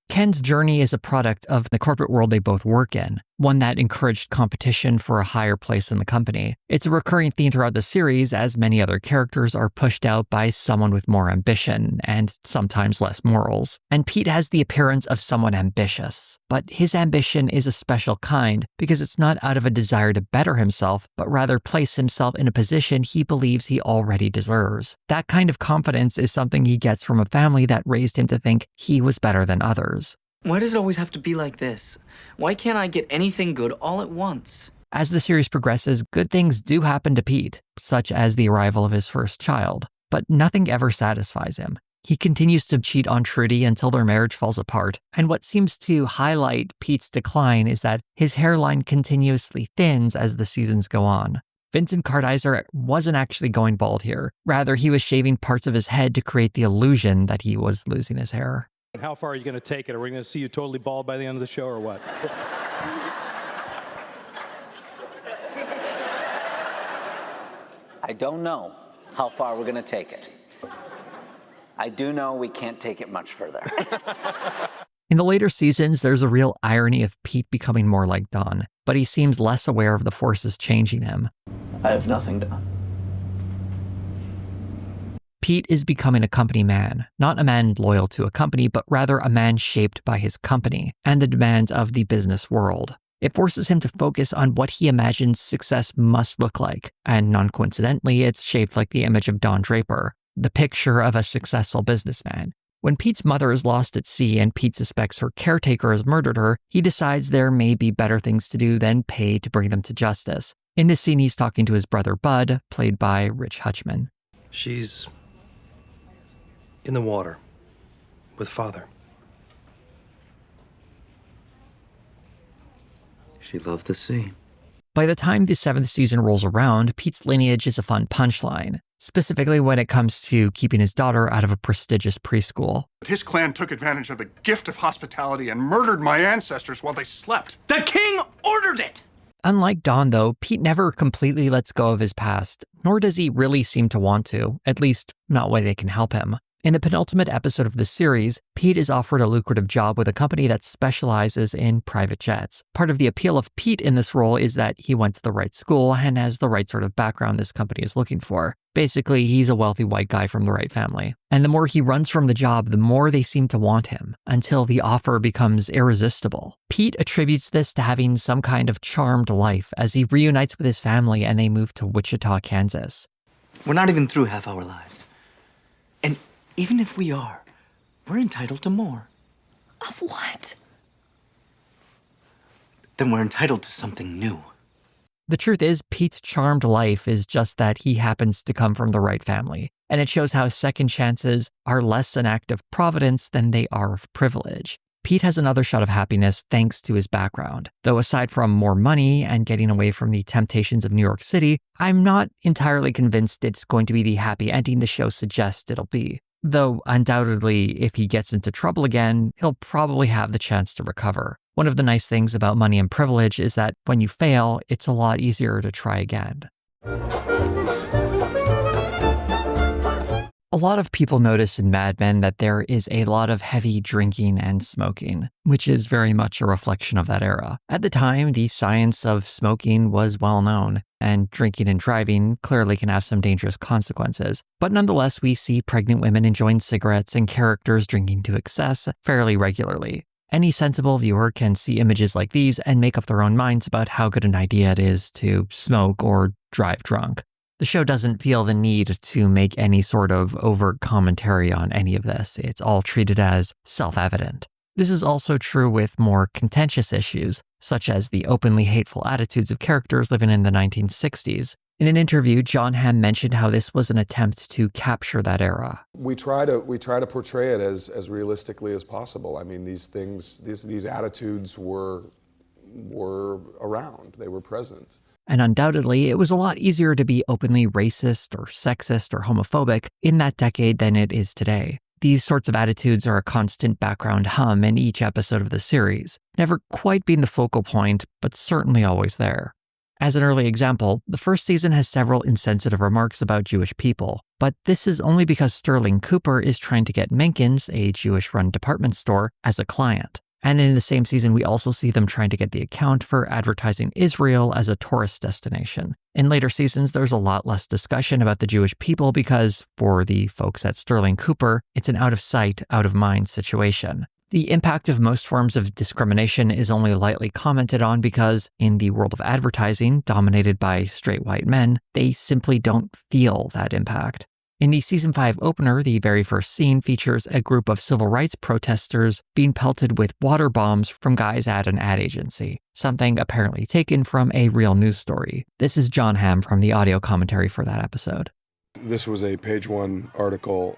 Ken's journey is a product of the corporate world they both work in, one that encouraged competition for a higher place in the company. It's a recurring theme throughout the series, as many other characters are pushed out by someone with more ambition and sometimes less morals. And Pete has the appearance of someone ambitious, but his ambition is a special kind because it's not out of a desire to better himself, but rather place himself in a position he believes he already deserves. That kind of confidence is something he gets from a family that raised him to think he was better than others. Why does it always have to be like this? Why can't I get anything good all at once? As the series progresses, good things do happen to Pete, such as the arrival of his first child, but nothing ever satisfies him. He continues to cheat on Trudy until their marriage falls apart, and what seems to highlight Pete's decline is that his hairline continuously thins as the seasons go on. Vincent Kartheiser wasn't actually going bald here. Rather, he was shaving parts of his head to create the illusion that he was losing his hair. And how far are you going to take it? Are we going to see you totally bald by the end of the show or what? I don't know how far we're going to take it. I do know we can't take it much further. In the later seasons, there's a real irony of Pete becoming more like Don, but he seems less aware of the forces changing him. I have nothing done. Pete is becoming a company man, not a man loyal to a company, but rather a man shaped by his company and the demands of the business world. It forces him to focus on what he imagines success must look like, and non-coincidentally, it's shaped like the image of Don Draper, the picture of a successful businessman. When Pete's mother is lost at sea and Pete suspects her caretaker has murdered her, he decides there may be better things to do than pay to bring them to justice. In this scene, he's talking to his brother Bud, played by Rich Hutchman. She's In the water. With Father. She loved the sea. By the time the 7th season rolls around, Pete's lineage is a fun punchline, specifically when it comes to keeping his daughter out of a prestigious preschool. His clan took advantage of the gift of hospitality and murdered my ancestors while they slept. The king ordered it! Unlike Don, though, Pete never completely lets go of his past, nor does he really seem to want to, at least not when they can help him. In the penultimate episode of the series, Pete is offered a lucrative job with a company that specializes in private jets. Part of the appeal of Pete in this role is that he went to the right school and has the right sort of background this company is looking for. Basically, he's a wealthy white guy from the right family. And the more he runs from the job, the more they seem to want him, until the offer becomes irresistible. Pete attributes this to having some kind of charmed life as he reunites with his family and they move to Wichita, Kansas. We're not even through half our lives. And even if we are, we're entitled to more. Of what? Then we're entitled to something new. The truth is, Pete's charmed life is just that he happens to come from the right family, and it shows how second chances are less an act of providence than they are of privilege. Pete has another shot of happiness thanks to his background, though aside from more money and getting away from the temptations of New York City, I'm not entirely convinced it's going to be the happy ending the show suggests it'll be. Though undoubtedly, if he gets into trouble again, he'll probably have the chance to recover. One of the nice things about money and privilege is that when you fail, it's a lot easier to try again. A lot of people notice in Mad Men that there is a lot of heavy drinking and smoking, which is very much a reflection of that era. At the time, the science of smoking was well known, and drinking and driving clearly can have some dangerous consequences. But nonetheless, we see pregnant women enjoying cigarettes and characters drinking to excess fairly regularly. Any sensible viewer can see images like these and make up their own minds about how good an idea it is to smoke or drive drunk. The show doesn't feel the need to make any sort of overt commentary on any of this. It's all treated as self-evident. This is also true with more contentious issues, such as the openly hateful attitudes of characters living in the 1960s. In an interview, John Hamm mentioned how this was an attempt to capture that era. We try to portray it as realistically as possible. I mean, these things, these attitudes were around. They were present. And undoubtedly, it was a lot easier to be openly racist or sexist or homophobic in that decade than it is today. These sorts of attitudes are a constant background hum in each episode of the series, never quite being the focal point, but certainly always there. As an early example, the first season has several insensitive remarks about Jewish people, but this is only because Sterling Cooper is trying to get Menken's, a Jewish-run department store, as a client. And in the same season, we also see them trying to get the account for advertising Israel as a tourist destination. In later seasons, there's a lot less discussion about the Jewish people because, for the folks at Sterling Cooper, it's an out-of-sight, out-of-mind situation. The impact of most forms of discrimination is only lightly commented on because, in the world of advertising, dominated by straight white men, they simply don't feel that impact. In the season 5 opener, the very first scene features a group of civil rights protesters being pelted with water bombs from guys at an ad agency, something apparently taken from a real news story. This is John Hamm from the audio commentary for that episode. This was a page 1 article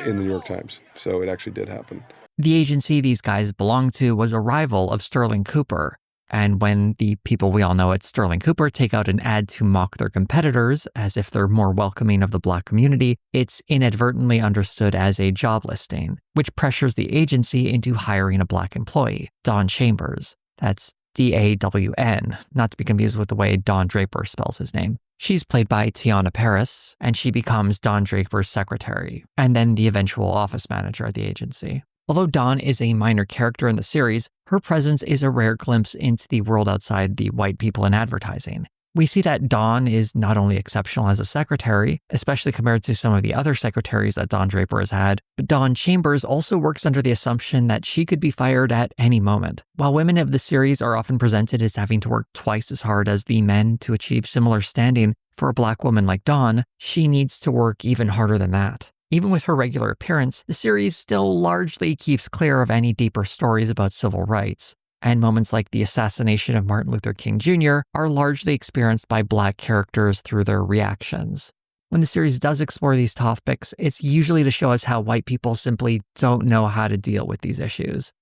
in the New York Times, so it actually did happen. The agency these guys belonged to was a rival of Sterling Cooper. And when the people we all know at Sterling Cooper take out an ad to mock their competitors as if they're more welcoming of the Black community, it's inadvertently understood as a job listing, which pressures the agency into hiring a Black employee, Dawn Chambers. That's D-A-W-N, not to be confused with the way Don Draper spells his name. She's played by Tiana Paris, and she becomes Don Draper's secretary, and then the eventual office manager at the agency. Although Dawn is a minor character in the series, her presence is a rare glimpse into the world outside the white people in advertising. We see that Dawn is not only exceptional as a secretary, especially compared to some of the other secretaries that Don Draper has had, but Dawn Chambers also works under the assumption that she could be fired at any moment. While women of the series are often presented as having to work twice as hard as the men to achieve similar standing, for a Black woman like Dawn, she needs to work even harder than that. Even with her regular appearance, the series still largely keeps clear of any deeper stories about civil rights, and moments like the assassination of Martin Luther King Jr. are largely experienced by Black characters through their reactions. When the series does explore these topics, it's usually to show us how white people simply don't know how to deal with these issues.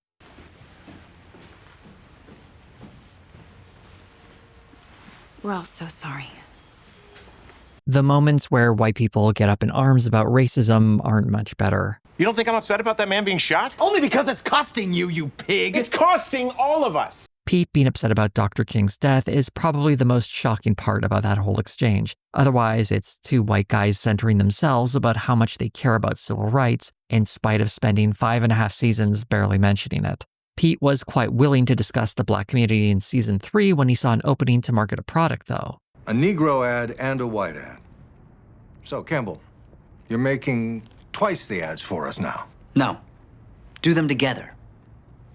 We're all so sorry. The moments where white people get up in arms about racism aren't much better. You don't think I'm upset about that man being shot? Only because it's costing you, you pig! It's costing all of us! Pete being upset about Dr. King's death is probably the most shocking part about that whole exchange. Otherwise, it's two white guys centering themselves about how much they care about civil rights, in spite of spending 5.5 seasons barely mentioning it. Pete was quite willing to discuss the black community in season 3 when he saw an opening to market a product, though. A Negro ad and a white ad. So, Campbell, you're making twice the ads for us now. No. Do them together.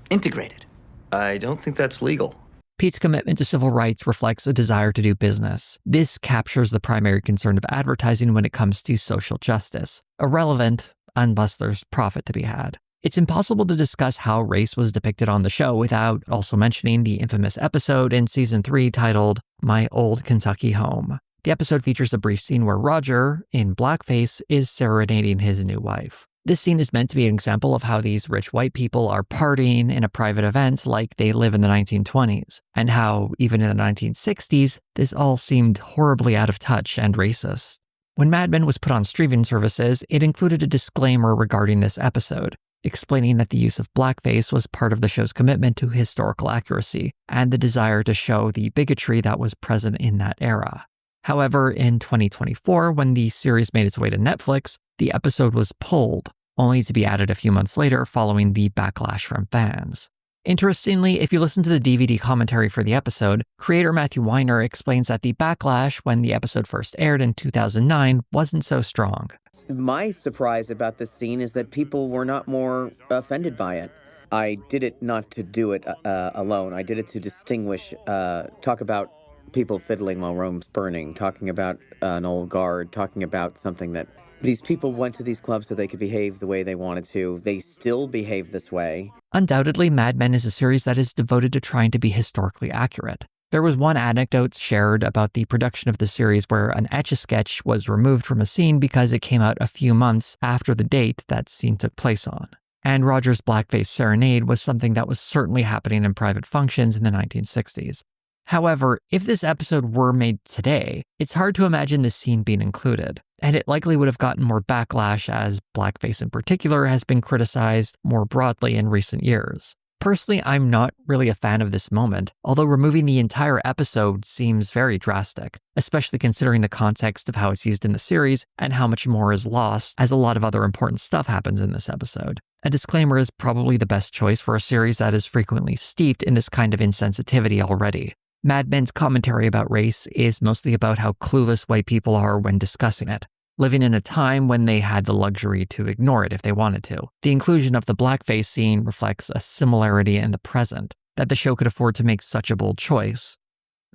Integrated. I don't think that's legal. Pete's commitment to civil rights reflects a desire to do business. This captures the primary concern of advertising when it comes to social justice. Irrelevant unless there's profit to be had. It's impossible to discuss how race was depicted on the show without also mentioning the infamous episode in season 3 titled My Old Kentucky Home. The episode features a brief scene where Roger, in blackface, is serenading his new wife. This scene is meant to be an example of how these rich white people are partying in a private event like they live in the 1920s, and how, even in the 1960s, this all seemed horribly out of touch and racist. When Mad Men was put on streaming services, it included a disclaimer regarding this episode, explaining that the use of blackface was part of the show's commitment to historical accuracy and the desire to show the bigotry that was present in that era. However, in 2024, when the series made its way to Netflix, the episode was pulled, only to be added a few months later following the backlash from fans. Interestingly, if you listen to the DVD commentary for the episode, creator Matthew Weiner explains that the backlash when the episode first aired in 2009 wasn't so strong. My surprise about this scene is that people were not more offended by it. I did it not to do it alone. I did it to distinguish, talk about people fiddling while Rome's burning, talking about an old guard, talking about something that these people went to these clubs so they could behave the way they wanted to. They still behave this way. Undoubtedly, Mad Men is a series that is devoted to trying to be historically accurate. There was one anecdote shared about the production of the series where an Etch-a-Sketch was removed from a scene because it came out a few months after the date that scene took place on. And Roger's blackface serenade was something that was certainly happening in private functions in the 1960s. However, if this episode were made today, it's hard to imagine this scene being included, and it likely would have gotten more backlash as blackface in particular has been criticized more broadly in recent years. Personally, I'm not really a fan of this moment, although removing the entire episode seems very drastic, especially considering the context of how it's used in the series and how much more is lost as a lot of other important stuff happens in this episode. A disclaimer is probably the best choice for a series that is frequently steeped in this kind of insensitivity already. Mad Men's commentary about race is mostly about how clueless white people are when discussing it, living in a time when they had the luxury to ignore it if they wanted to. The inclusion of the blackface scene reflects a similarity in the present, that the show could afford to make such a bold choice.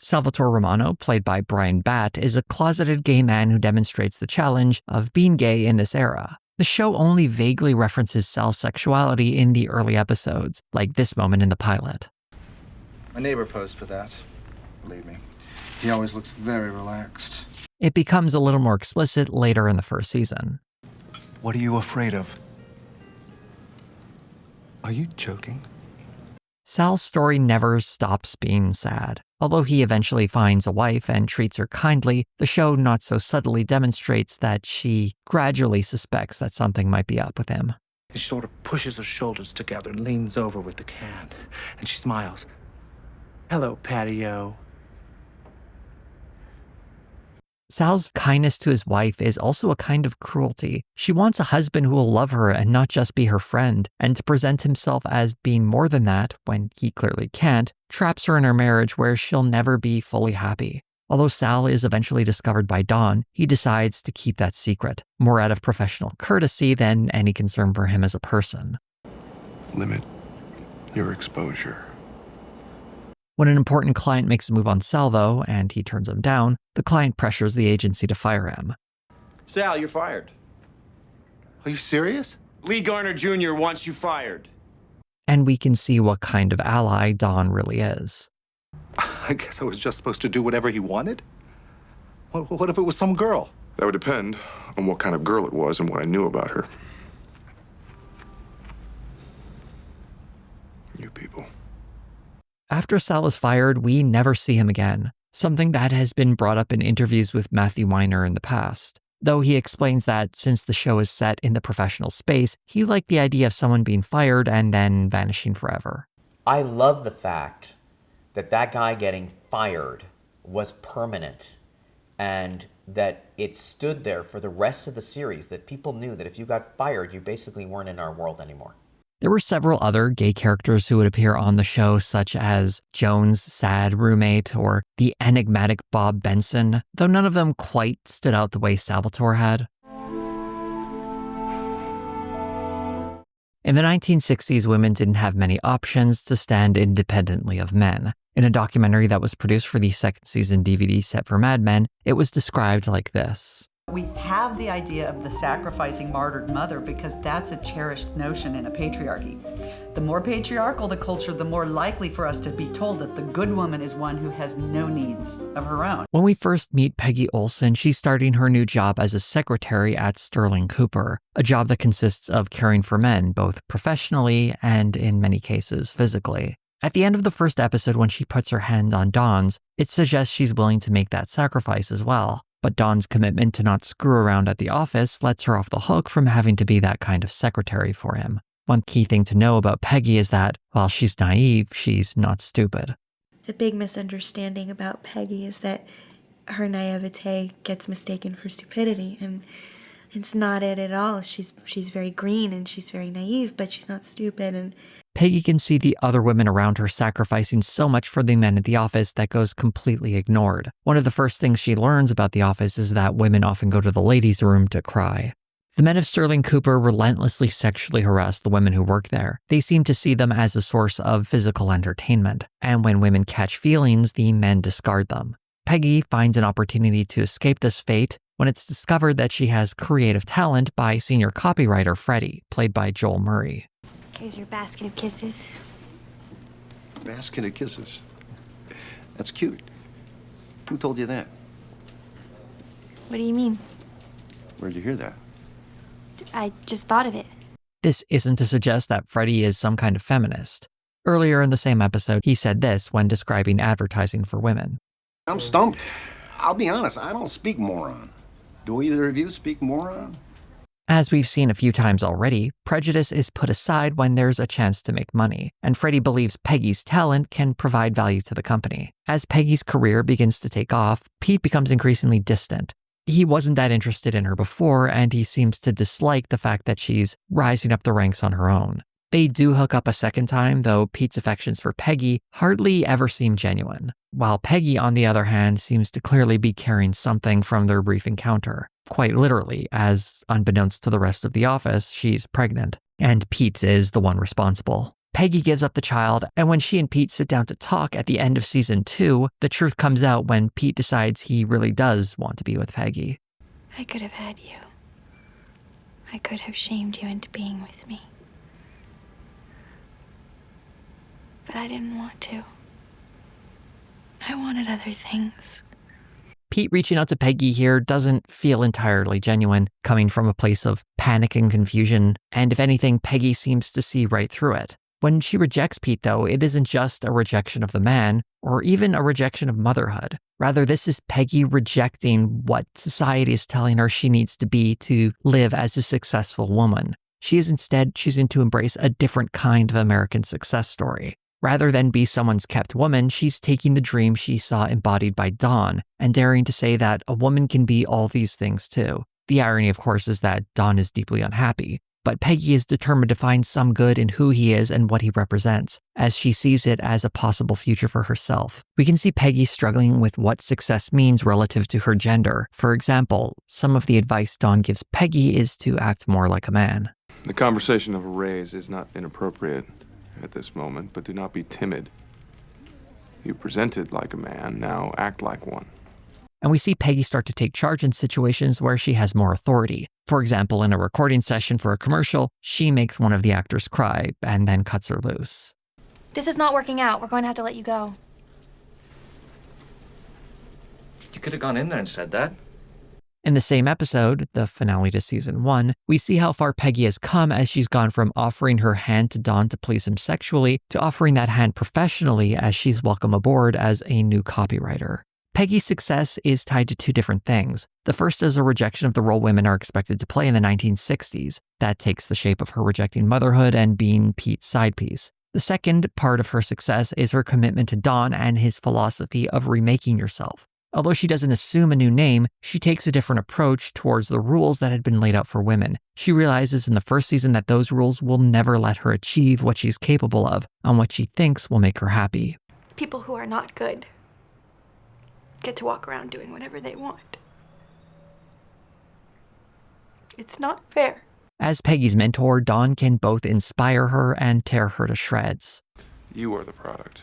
Salvatore Romano, played by Brian Batt, is a closeted gay man who demonstrates the challenge of being gay in this era. The show only vaguely references Sal's sexuality in the early episodes, like this moment in the pilot. My neighbor posed for that. Believe me, he always looks very relaxed. It becomes a little more explicit later in the first season. What are you afraid of? Are you joking? Sal's story never stops being sad. Although he eventually finds a wife and treats her kindly, the show not so subtly demonstrates that she gradually suspects that something might be up with him. He sort of pushes her shoulders together and leans over with the can, and she smiles. Hello, patio. Sal's kindness to his wife is also a kind of cruelty. She wants a husband who will love her and not just be her friend, and to present himself as being more than that, when he clearly can't, traps her in her marriage where she'll never be fully happy. Although Sal is eventually discovered by Dawn, he decides to keep that secret, more out of professional courtesy than any concern for him as a person. Limit your exposure. When an important client makes a move on Sal, though, and he turns him down, the client pressures the agency to fire him. Sal, you're fired. Are you serious? Lee Garner Jr. wants you fired. And we can see what kind of ally Dawn really is. I guess I was just supposed to do whatever he wanted? What if it was some girl? That would depend on what kind of girl it was and what I knew about her. You people. After Sal is fired, we never see him again, something that has been brought up in interviews with Matthew Weiner in the past. Though he explains that since the show is set in the professional space, he liked the idea of someone being fired and then vanishing forever. I love the fact that that guy getting fired was permanent and that it stood there for the rest of the series, that people knew that if you got fired, you basically weren't in our world anymore. There were several other gay characters who would appear on the show, such as Joan's sad roommate or the enigmatic Bob Benson, though none of them quite stood out the way Salvatore had. In the 1960s, women didn't have many options to stand independently of men. In a documentary that was produced for the second season DVD set for Mad Men, it was described like this. We have the idea of the sacrificing martyred mother because that's a cherished notion in a patriarchy. The more patriarchal the culture, the more likely for us to be told that the good woman is one who has no needs of her own. When we first meet Peggy Olson, she's starting her new job as a secretary at Sterling Cooper, a job that consists of caring for men, both professionally and in many cases physically. At the end of the first episode, when she puts her hand on Dawn's, it suggests she's willing to make that sacrifice as well. But Dawn's commitment to not screw around at the office lets her off the hook from having to be that kind of secretary for him. One key thing to know about Peggy is that, while she's naive, she's not stupid. The big misunderstanding about Peggy is that her naivete gets mistaken for stupidity, and it's not it at all. She's very green and she's very naive, but she's not stupid. And Peggy can see the other women around her sacrificing so much for the men at the office that goes completely ignored. One of the first things she learns about the office is that women often go to the ladies' room to cry. The men of Sterling Cooper relentlessly sexually harass the women who work there. They seem to see them as a source of physical entertainment, and when women catch feelings, the men discard them. Peggy finds an opportunity to escape this fate when it's discovered that she has creative talent by senior copywriter Freddie, played by Joel Murray. here's your basket of kisses. Basket of kisses. That's cute. Who told you that? What do you mean? Where'd you hear that? I just thought of it. This isn't to suggest that Freddie is some kind of feminist. Earlier in the same episode, he said this when describing advertising for women. I'm stumped. I'll be honest, I don't speak moron. Do either of you speak moron? As we've seen a few times already, prejudice is put aside when there's a chance to make money, and Freddie believes Peggy's talent can provide value to the company. As Peggy's career begins to take off, Pete becomes increasingly distant. He wasn't that interested in her before, and he seems to dislike the fact that she's rising up the ranks on her own. They do hook up a second time, though Pete's affections for Peggy hardly ever seem genuine, while Peggy, on the other hand, seems to clearly be carrying something from their brief encounter. Quite literally, as unbeknownst to the rest of the office, she's pregnant, and Pete is the one responsible. Peggy gives up the child, and when she and Pete sit down to talk at the end of season 2, the truth comes out when Pete decides he really does want to be with Peggy. I could have had you. I could have shamed you into being with me. But I didn't want to. I wanted other things. Pete reaching out to Peggy here doesn't feel entirely genuine, coming from a place of panic and confusion, and if anything, Peggy seems to see right through it. When she rejects Pete, though, it isn't just a rejection of the man, or even a rejection of motherhood. Rather, this is Peggy rejecting what society is telling her she needs to be to live as a successful woman. She is instead choosing to embrace a different kind of American success story. Rather than be someone's kept woman, she's taking the dream she saw embodied by Dawn and daring to say that a woman can be all these things too. The irony, of course, is that Dawn is deeply unhappy, but Peggy is determined to find some good in who he is and what he represents, as she sees it as a possible future for herself. We can see Peggy struggling with what success means relative to her gender. For example, some of the advice Dawn gives Peggy is to act more like a man. The conversation of a raise is not inappropriate at this moment, but do not be timid. You presented like a man, now act like one. And we see Peggy start to take charge in situations where she has more authority. For example, in a recording session for a commercial, she makes one of the actors cry and then cuts her loose. This is not working out. We're going to have to let you go. You could have gone in there and said that. In the same episode, the finale to season 1, we see how far Peggy has come as she's gone from offering her hand to Don to please him sexually to offering that hand professionally as she's welcome aboard as a new copywriter. Peggy's success is tied to two different things. The first is a rejection of the role women are expected to play in the 1960s. That takes the shape of her rejecting motherhood and being Pete's side piece. The second part of her success is her commitment to Don and his philosophy of remaking yourself. Although she doesn't assume a new name, she takes a different approach towards the rules that had been laid out for women. She realizes in the first season that those rules will never let her achieve what she's capable of and what she thinks will make her happy. People who are not good get to walk around doing whatever they want. It's not fair. As Peggy's mentor, Don can both inspire her and tear her to shreds. You are the product.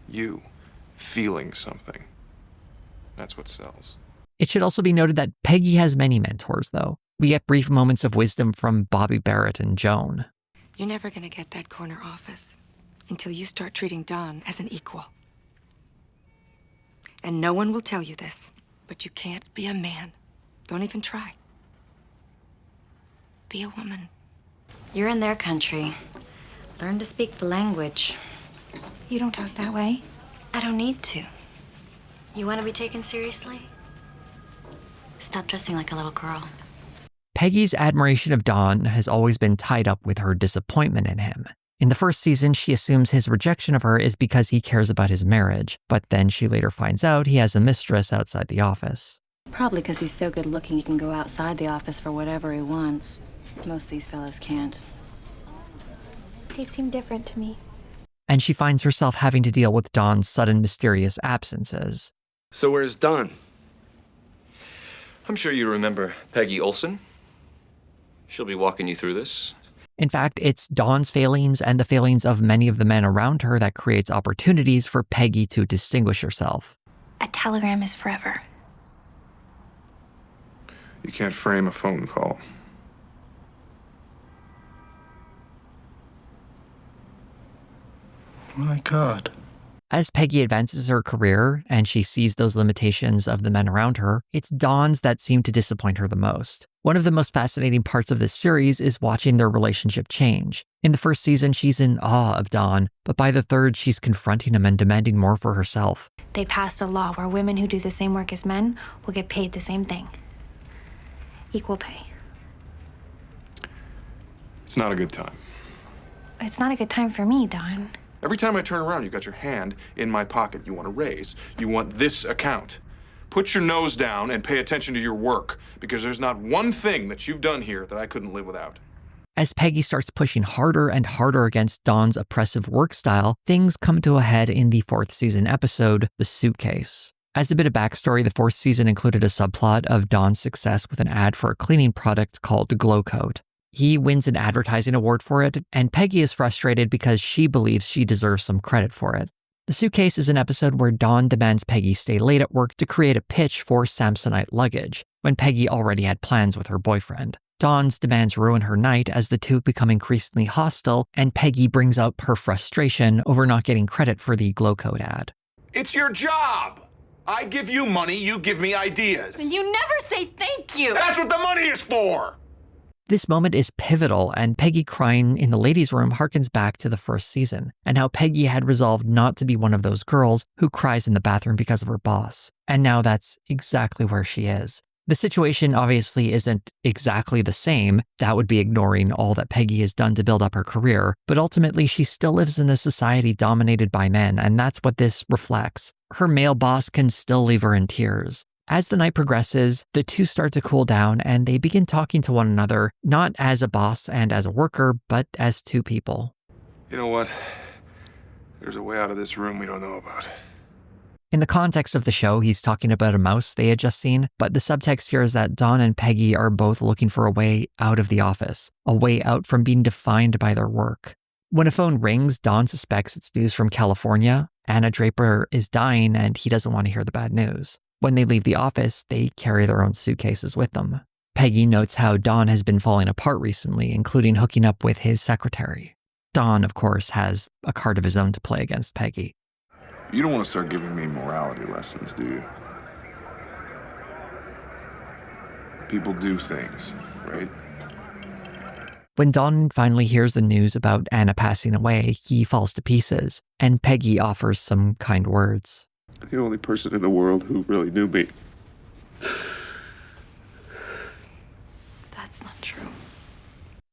You feeling something. That's what sells. It should also be noted that Peggy has many mentors, though. We get brief moments of wisdom from Bobby Barrett and Joan. You're never going to get that corner office until you start treating Don as an equal. And no one will tell you this, but you can't be a man. Don't even try. Be a woman. You're in their country. Learn to speak the language. You don't talk that way. I don't need to. You want to be taken seriously? Stop dressing like a little girl. Peggy's admiration of Don has always been tied up with her disappointment in him. In the first season, she assumes his rejection of her is because he cares about his marriage, but then she later finds out he has a mistress outside the office. Probably because he's so good looking he can go outside the office for whatever he wants. Most of these fellas can't. They seem different to me. And she finds herself having to deal with Don's sudden mysterious absences. So where's Don? I'm sure you remember Peggy Olson. She'll be walking you through this. In fact, it's Dawn's failings and the failings of many of the men around her that creates opportunities for Peggy to distinguish herself. A telegram is forever. You can't frame a phone call. My God. As Peggy advances her career and she sees those limitations of the men around her, it's Dawn's that seem to disappoint her the most. One of the most fascinating parts of this series is watching their relationship change. In the first season, she's in awe of Don, but by the third, she's confronting him and demanding more for herself. They passed a law where women who do the same work as men will get paid the same thing. Equal pay. It's not a good time. It's not a good time for me, Don. Every time I turn around, you got your hand in my pocket. You want a raise. You want this account. Put your nose down and pay attention to your work, because there's not one thing that you've done here that I couldn't live without. As Peggy starts pushing harder and harder against Dawn's oppressive work style, things come to a head in the fourth season episode, The Suitcase. As a bit of backstory, the fourth season included a subplot of Dawn's success with an ad for a cleaning product called Glow Coat. He wins an advertising award for it, and Peggy is frustrated because she believes she deserves some credit for it. The Suitcase is an episode where Dawn demands Peggy stay late at work to create a pitch for Samsonite luggage, when Peggy already had plans with her boyfriend. Dawn's demands ruin her night as the two become increasingly hostile, and Peggy brings up her frustration over not getting credit for the Glow Coat ad. It's your job. I give you money, you give me ideas. And you never say thank you. That's what the money is for. This moment is pivotal, and Peggy crying in the ladies' room harkens back to the first season, and how Peggy had resolved not to be one of those girls who cries in the bathroom because of her boss. And now that's exactly where she is. The situation obviously isn't exactly the same. That would be ignoring all that Peggy has done to build up her career, but ultimately she still lives in a society dominated by men, and that's what this reflects. Her male boss can still leave her in tears. As the night progresses, the two start to cool down and they begin talking to one another, not as a boss and as a worker, but as two people. You know what? There's a way out of this room we don't know about. In the context of the show, he's talking about a mouse they had just seen, but the subtext here is that Dawn and Peggy are both looking for a way out of the office, a way out from being defined by their work. When a phone rings, Dawn suspects it's news from California. Anna Draper is dying and he doesn't want to hear the bad news. When they leave the office, they carry their own suitcases with them. Peggy notes how Don has been falling apart recently, including hooking up with his secretary. Don, of course, has a card of his own to play against Peggy. You don't want to start giving me morality lessons, do you? People do things, right? When Don finally hears the news about Anna passing away, he falls to pieces, and Peggy offers some kind words. The only person in the world who really knew me. That's not true.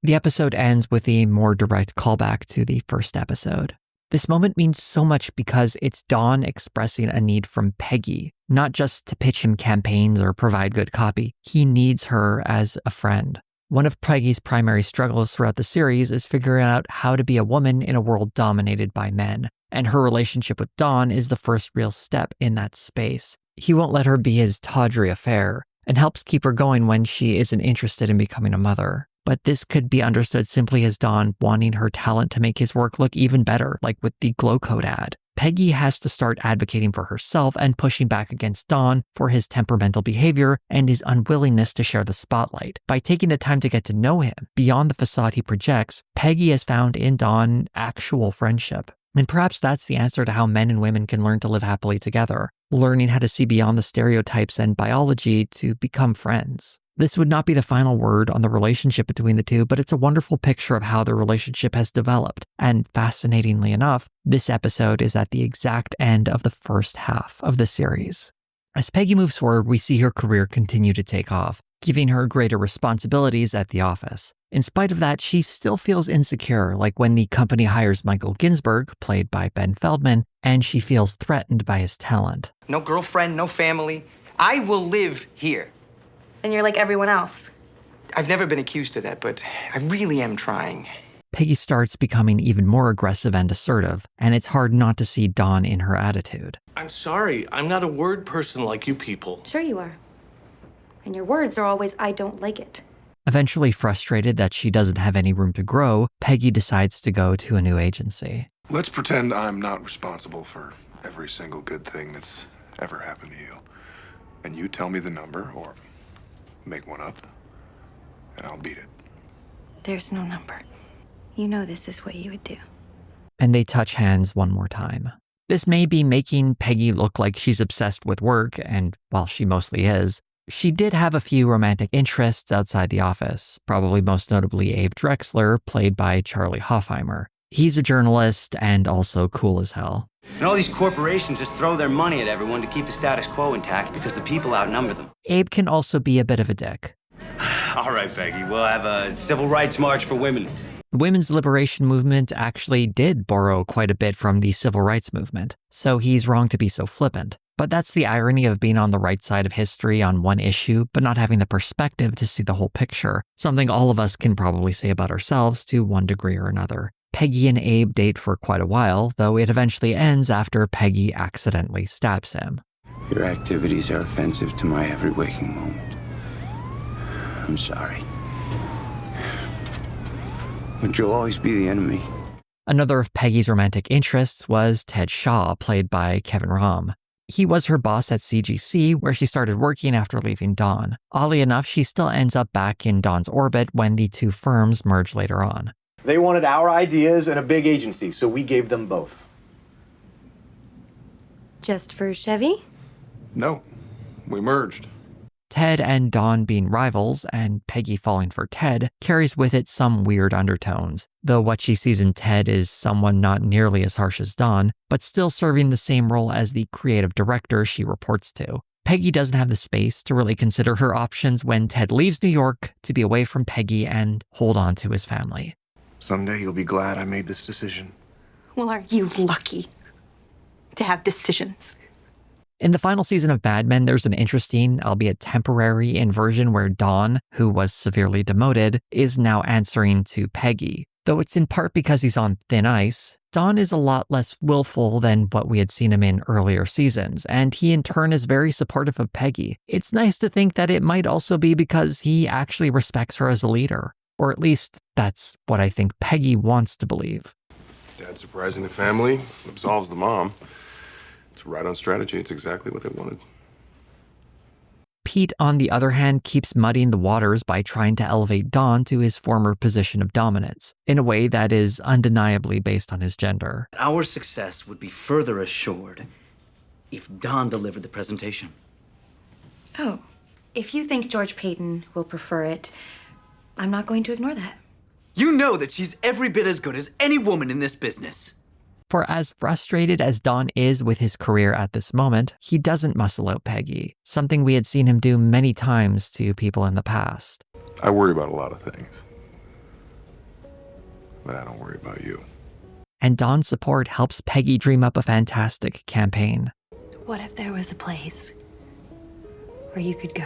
The episode ends with a more direct callback to the first episode. This moment means so much because it's Don expressing a need from Peggy, not just to pitch him campaigns or provide good copy. He needs her as a friend. One of Peggy's primary struggles throughout the series is figuring out how to be a woman in a world dominated by men, and her relationship with Don is the first real step in that space. He won't let her be his tawdry affair, and helps keep her going when she isn't interested in becoming a mother. But this could be understood simply as Don wanting her talent to make his work look even better, like with the Glow Code ad. Peggy has to start advocating for herself and pushing back against Don for his temperamental behavior and his unwillingness to share the spotlight. By taking the time to get to know him beyond the facade he projects, Peggy has found in Don actual friendship. And perhaps that's the answer to how men and women can learn to live happily together, learning how to see beyond the stereotypes and biology to become friends. This would not be the final word on the relationship between the two, but it's a wonderful picture of how their relationship has developed. And fascinatingly enough, this episode is at the exact end of the first half of the series. As Peggy moves forward, we see her career continue to take off, giving her greater responsibilities at the office. In spite of that, she still feels insecure, like when the company hires Michael Ginsberg, played by Ben Feldman, and she feels threatened by his talent. No girlfriend, no family. I will live here. And you're like everyone else. I've never been accused of that, but I really am trying. Peggy starts becoming even more aggressive and assertive, and it's hard not to see Dawn in her attitude. I'm sorry, I'm not a word person like you people. Sure you are. And your words are always, I don't like it. Eventually frustrated that she doesn't have any room to grow, Peggy decides to go to a new agency. Let's pretend I'm not responsible for every single good thing that's ever happened to you. And you tell me the number, or make one up, and I'll beat it. There's no number. You know this is what you would do. And they touch hands one more time. This may be making Peggy look like she's obsessed with work, and while she mostly is, she did have a few romantic interests outside the office, probably most notably Abe Drexler, played by Charlie Hoffheimer. He's a journalist and also cool as hell. And all these corporations just throw their money at everyone to keep the status quo intact because the people outnumber them. Abe can also be a bit of a dick. All right, Peggy, we'll have a civil rights march for women. The women's liberation movement actually did borrow quite a bit from the civil rights movement, so he's wrong to be so flippant. But that's the irony of being on the right side of history on one issue, but not having the perspective to see the whole picture, something all of us can probably say about ourselves to one degree or another. Peggy and Abe date for quite a while, though it eventually ends after Peggy accidentally stabs him. Your activities are offensive to my every waking moment. I'm sorry. But you'll always be the enemy. Another of Peggy's romantic interests was Ted Shaw, played by Kevin Rahm. He was her boss at CGC, where she started working after leaving Dawn. Oddly enough, she still ends up back in Dawn's orbit when the two firms merge later on. They wanted our ideas and a big agency, so we gave them both. Just for Chevy? No, we merged. Ted and Dawn being rivals, and Peggy falling for Ted, carries with it some weird undertones, though what she sees in Ted is someone not nearly as harsh as Dawn, but still serving the same role as the creative director she reports to. Peggy doesn't have the space to really consider her options when Ted leaves New York to be away from Peggy and hold on to his family. Someday you'll be glad I made this decision. Well, aren't you lucky to have decisions? In the final season of Mad Men, there's an interesting, albeit temporary, inversion where Don, who was severely demoted, is now answering to Peggy. Though it's in part because he's on thin ice, Don is a lot less willful than what we had seen him in earlier seasons, and he in turn is very supportive of Peggy. It's nice to think that it might also be because he actually respects her as a leader. Or at least, that's what I think Peggy wants to believe. Dad surprising the family, absolves the mom. It's right on strategy. It's exactly what they wanted. Pete, on the other hand, keeps muddying the waters by trying to elevate Don to his former position of dominance, in a way that is undeniably based on his gender. Our success would be further assured if Don delivered the presentation. Oh, If you think George Payton will prefer it, I'm not going to ignore that. You know that she's every bit as good as any woman in this business. For as frustrated as Don is with his career at this moment, he doesn't muscle out Peggy, something we had seen him do many times to people in the past. I worry about a lot of things, but I don't worry about you. And Don's support helps Peggy dream up a fantastic campaign. What if there was a place where you could go,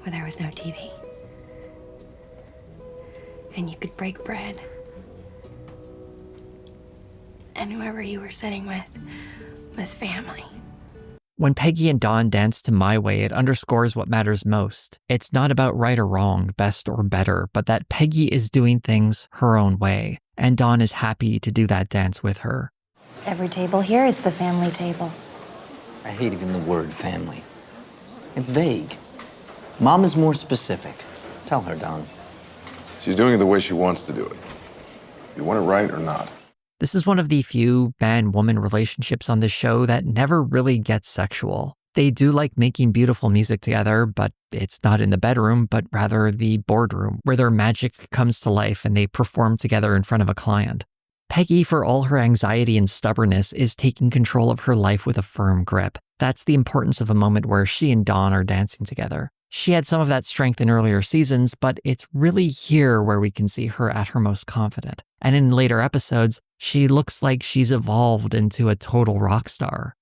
where there was no TV, and you could break bread, and whoever you were sitting with was family? When Peggy and Don dance to My Way, it underscores what matters most. It's not about right or wrong, best or better, but that Peggy is doing things her own way, and Don is happy to do that dance with her. Every table here is the family table. I hate even the word family. It's vague. Mom is more specific. Tell her, Don. She's doing it the way she wants to do it. You want it right or not? This is one of the few man-woman relationships on this show that never really gets sexual. They do like making beautiful music together, but it's not in the bedroom, but rather the boardroom, where their magic comes to life and they perform together in front of a client. Peggy, for all her anxiety and stubbornness, is taking control of her life with a firm grip. That's the importance of a moment where she and Don are dancing together. She had some of that strength in earlier seasons, but it's really here where we can see her at her most confident. And in later episodes, she looks like she's evolved into a total rock star.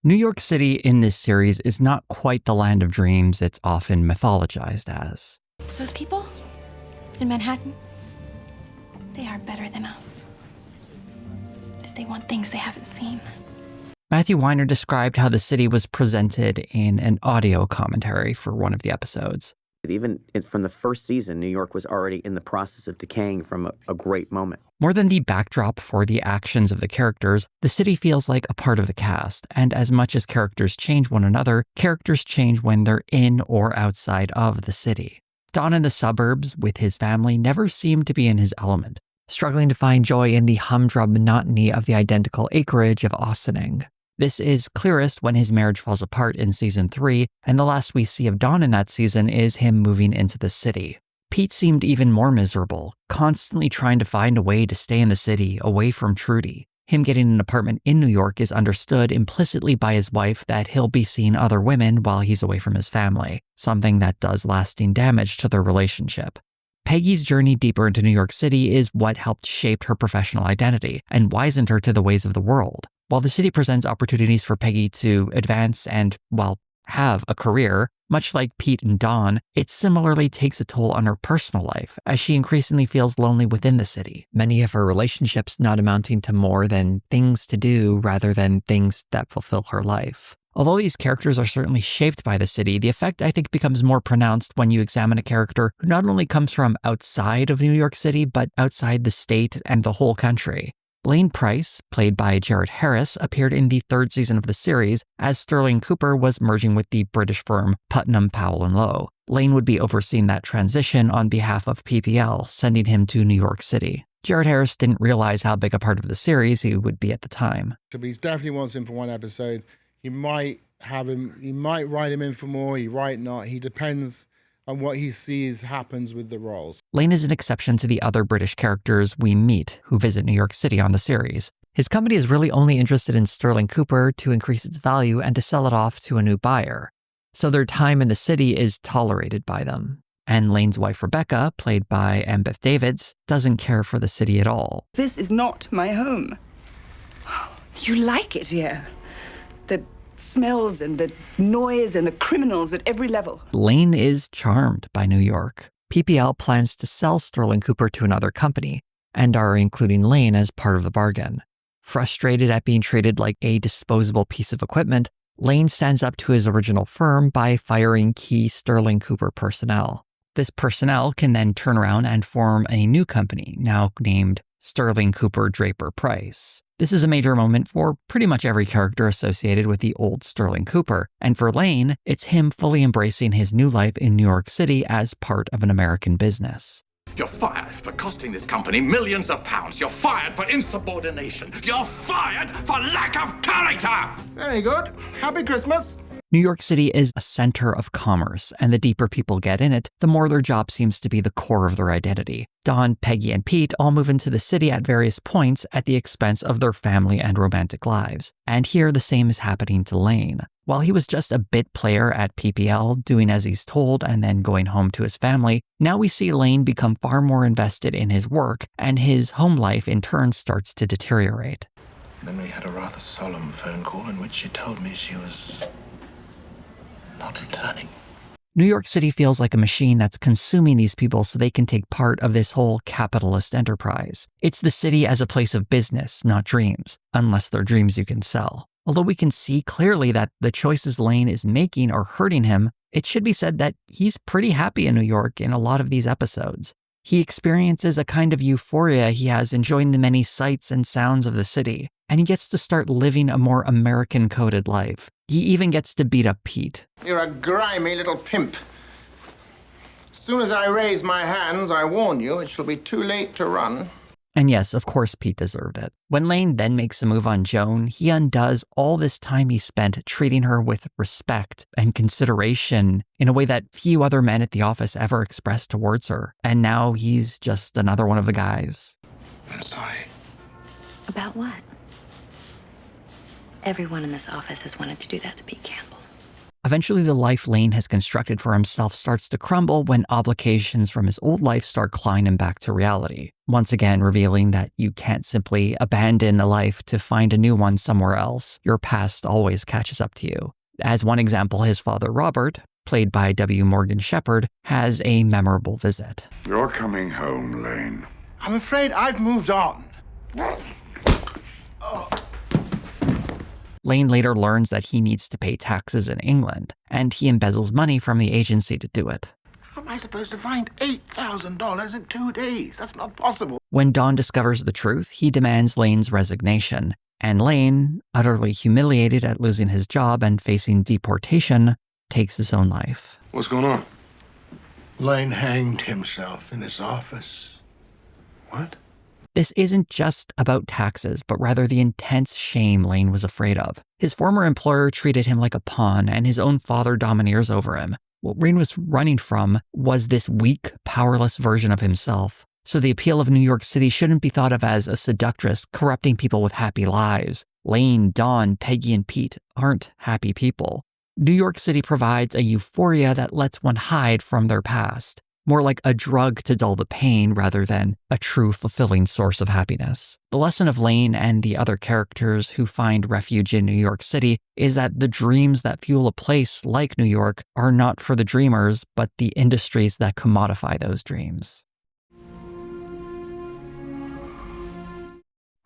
New York City in this series is not quite the land of dreams it's often mythologized as. Those people in Manhattan, they are better than us. Because they want things they haven't seen. Matthew Weiner described how the city was presented in an audio commentary for one of the episodes. Even from the first season, New York was already in the process of decaying from a great moment. More than the backdrop for the actions of the characters, the city feels like a part of the cast, and as much as characters change one another, characters change when they're in or outside of the city. Don in the suburbs with his family never seemed to be in his element, struggling to find joy in the humdrum monotony of the identical acreage of Ossining. This is clearest when his marriage falls apart in season 3, and the last we see of Don in that season is him moving into the city. Pete seemed even more miserable, constantly trying to find a way to stay in the city, away from Trudy. Him getting an apartment in New York is understood implicitly by his wife that he'll be seeing other women while he's away from his family, something that does lasting damage to their relationship. Peggy's journey deeper into New York City is what helped shape her professional identity and wizened her to the ways of the world. While the city presents opportunities for Peggy to advance and, well, have a career, much like Pete and Don, it similarly takes a toll on her personal life as she increasingly feels lonely within the city, many of her relationships not amounting to more than things to do rather than things that fulfill her life. Although these characters are certainly shaped by the city, the effect I think becomes more pronounced when you examine a character who not only comes from outside of New York City, but outside the state and the whole country. Lane Pryce, played by Jared Harris, appeared in the 3rd season of the series as Sterling Cooper was merging with the British firm Putnam, Powell & Lowe. Lane would be overseeing that transition on behalf of PPL, sending him to New York City. Jared Harris didn't realize how big a part of the series he would be at the time. But he definitely wants him for one episode. He might write him in for more, he might not. He depends on what he sees happens with the roles. Lane is an exception to the other British characters we meet who visit New York City on the series. His company is really only interested in Sterling Cooper to increase its value and to sell it off to a new buyer. So their time in the city is tolerated by them. And Lane's wife, Rebecca, played by Beth Davids, doesn't care for the city at all. This is not my home. You like it here. The smells and the noise and the criminals at every level. Lane is charmed by New York. PPL plans to sell Sterling Cooper to another company and are including Lane as part of the bargain. Frustrated at being treated like a disposable piece of equipment, Lane stands up to his original firm by firing key Sterling Cooper personnel. This personnel can then turn around and form a new company, now named Sterling Cooper Draper Pryce. This is a major moment for pretty much every character associated with the old Sterling Cooper, and for Lane, it's him fully embracing his new life in New York City as part of an American business. You're fired for costing this company millions of pounds. You're fired for insubordination. You're fired for lack of character! Very good. Happy Christmas. New York City is a center of commerce, and the deeper people get in it, the more their job seems to be the core of their identity. Dawn, Peggy, and Pete all move into the city at various points at the expense of their family and romantic lives. And here the same is happening to Lane. While he was just a bit player at PPL, doing as he's told and then going home to his family, now we see Lane become far more invested in his work, and his home life in turn starts to deteriorate. Then we had a rather solemn phone call in which she told me she was not returning. New York City feels like a machine that's consuming these people so they can take part of this whole capitalist enterprise. It's the city as a place of business, not dreams, unless they're dreams you can sell. Although we can see clearly that the choices Lane is making are hurting him, it should be said that he's pretty happy in New York in a lot of these episodes. He experiences a kind of euphoria he has enjoying the many sights and sounds of the city, and he gets to start living a more American-coded life. He even gets to beat up Pete. You're a grimy little pimp. As soon as I raise my hands, I warn you, it shall be too late to run. And yes, of course Pete deserved it. When Lane then makes a move on Joan, he undoes all this time he spent treating her with respect and consideration in a way that few other men at the office ever expressed towards her. And now he's just another one of the guys. I'm sorry. About what? Everyone in this office has wanted to do that to Pete Campbell. Eventually, the life Lane has constructed for himself starts to crumble when obligations from his old life start clawing him back to reality, once again revealing that you can't simply abandon a life to find a new one somewhere else. Your past always catches up to you. As one example, his father Robert, played by W. Morgan Shepherd, has a memorable visit. You're coming home, Lane. I'm afraid I've moved on. Lane later learns that he needs to pay taxes in England, and he embezzles money from the agency to do it. How am I supposed to find $8,000 in 2 days? That's not possible. When Don discovers the truth, he demands Lane's resignation, and Lane, utterly humiliated at losing his job and facing deportation, takes his own life. What's going on? Lane hanged himself in his office. What? This isn't just about taxes, but rather the intense shame Lane was afraid of. His former employer treated him like a pawn, and his own father domineers over him. What Lane was running from was this weak, powerless version of himself. So the appeal of New York City shouldn't be thought of as a seductress corrupting people with happy lives. Lane, Dawn, Peggy, and Pete aren't happy people. New York City provides a euphoria that lets one hide from their past. More like a drug to dull the pain rather than a true fulfilling source of happiness. The lesson of Lane and the other characters who find refuge in New York City is that the dreams that fuel a place like New York are not for the dreamers, but the industries that commodify those dreams.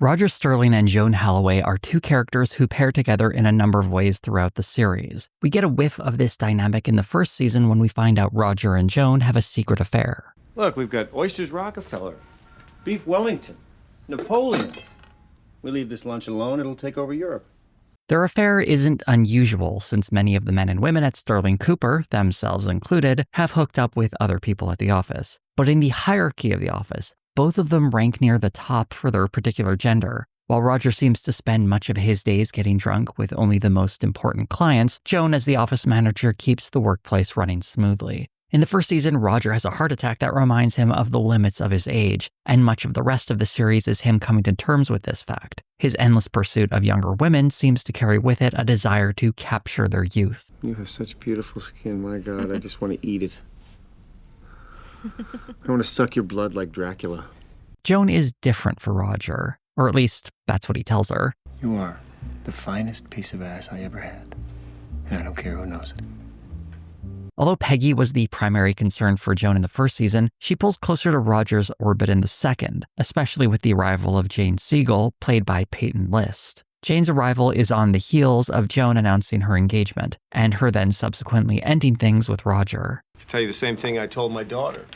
Roger Sterling and Joan Holloway are two characters who pair together in a number of ways throughout the series. We get a whiff of this dynamic in the first season when we find out Roger and Joan have a secret affair. Look, we've got Oysters Rockefeller, Beef Wellington, Napoleon. We leave this lunch alone, it'll take over Europe. Their affair isn't unusual since many of the men and women at Sterling Cooper, themselves included, have hooked up with other people at the office. But in the hierarchy of the office, both of them rank near the top for their particular gender. While Roger seems to spend much of his days getting drunk with only the most important clients, Joan, as the office manager, keeps the workplace running smoothly. In the first season, Roger has a heart attack that reminds him of the limits of his age, and much of the rest of the series is him coming to terms with this fact. His endless pursuit of younger women seems to carry with it a desire to capture their youth. You have such beautiful skin, my God, I just want to eat it. I want to suck your blood like Dracula. Joan is different for Roger, or at least that's what he tells her. You are the finest piece of ass I ever had, and I don't care who knows it. Although Peggy was the primary concern for Joan in the first season, she pulls closer to Roger's orbit in the second, especially with the arrival of Jane Siegel, played by Peyton List. Jane's arrival is on the heels of Joan announcing her engagement, and her then subsequently ending things with Roger. I'll tell you the same thing I told my daughter.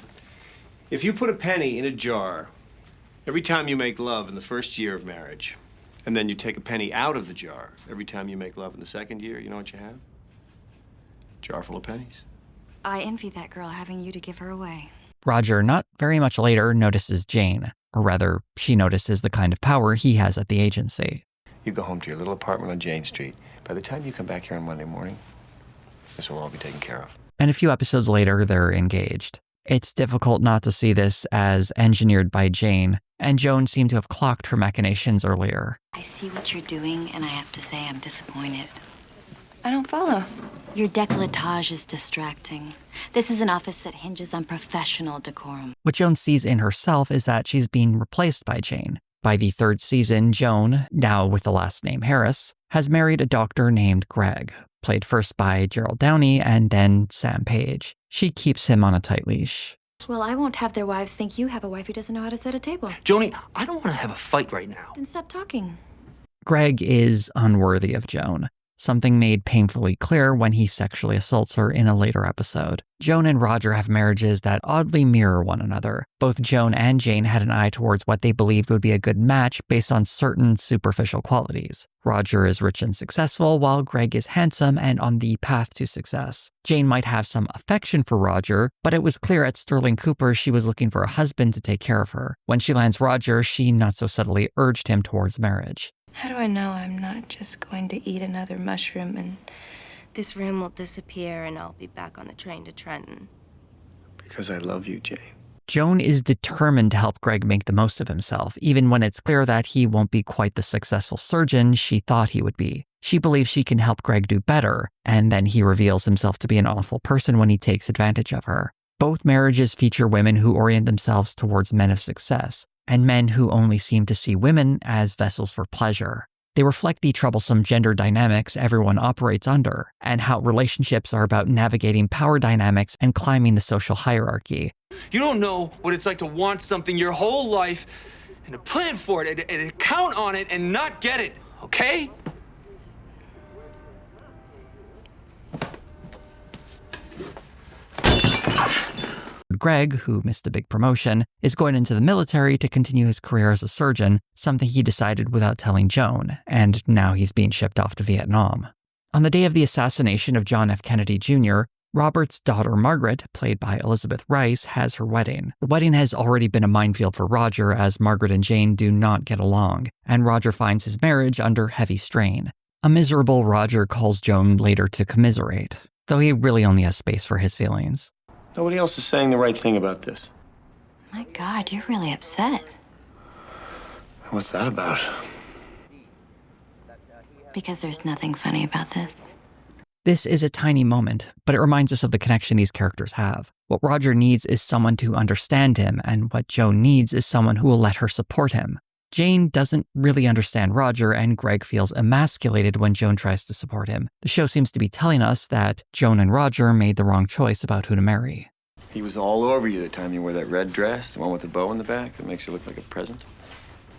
If you put a penny in a jar every time you make love in the first year of marriage, and then you take a penny out of the jar every time you make love in the second year, you know what you have? A jar full of pennies. I envy that girl having you to give her away. Roger, not very much later, notices Jane, or rather, she notices the kind of power he has at the agency. You go home to your little apartment on Jane Street. By the time you come back here on Monday morning, this will all be taken care of. And a few episodes later, they're engaged. It's difficult not to see this as engineered by Jane, and Joan seemed to have clocked her machinations earlier. I see what you're doing, and I have to say I'm disappointed. I don't follow. Your décolletage is distracting. This is an office that hinges on professional decorum. What Joan sees in herself is that she's being replaced by Jane. By the third season, Joan, now with the last name Harris, has married a doctor named Greg, played first by Gerald Downey and then Sam Page. She keeps him on a tight leash. Well, I won't have their wives think you have a wife who doesn't know how to set a table. Joni, I don't want to have a fight right now. Then stop talking. Greg is unworthy of Joan, something made painfully clear when he sexually assaults her in a later episode. Joan and Roger have marriages that oddly mirror one another. Both Joan and Jane had an eye towards what they believed would be a good match based on certain superficial qualities. Roger is rich and successful, while Greg is handsome and on the path to success. Jane might have some affection for Roger, but it was clear at Sterling Cooper she was looking for a husband to take care of her. When she lands Roger, she not so subtly urged him towards marriage. How do I know I'm not just going to eat another mushroom and this room will disappear and I'll be back on the train to Trenton? Because I love you, Jane. Joan is determined to help Greg make the most of himself, even when it's clear that he won't be quite the successful surgeon she thought he would be. She believes she can help Greg do better, and then he reveals himself to be an awful person when he takes advantage of her. Both marriages feature women who orient themselves towards men of success, and men who only seem to see women as vessels for pleasure. They reflect the troublesome gender dynamics everyone operates under, and how relationships are about navigating power dynamics and climbing the social hierarchy. You don't know what it's like to want something your whole life and to plan for it and to count on it and not get it, okay? Greg, who missed a big promotion, is going into the military to continue his career as a surgeon, something he decided without telling Joan, and now he's being shipped off to Vietnam. On the day of the assassination of John F. Kennedy Jr., Robert's daughter Margaret, played by Elizabeth Rice, has her wedding. The wedding has already been a minefield for Roger, as Margaret and Jane do not get along, and Roger finds his marriage under heavy strain. A miserable Roger calls Joan later to commiserate, though he really only has space for his feelings. Nobody else is saying the right thing about this. My God, you're really upset. What's that about? Because there's nothing funny about this. This is a tiny moment, but it reminds us of the connection these characters have. What Roger needs is someone to understand him, and what Joan needs is someone who will let her support him. Jane doesn't really understand Roger, and Greg feels emasculated when Joan tries to support him. The show seems to be telling us that Joan and Roger made the wrong choice about who to marry. He was all over you the time you wore that red dress, the one with the bow in the back that makes you look like a present.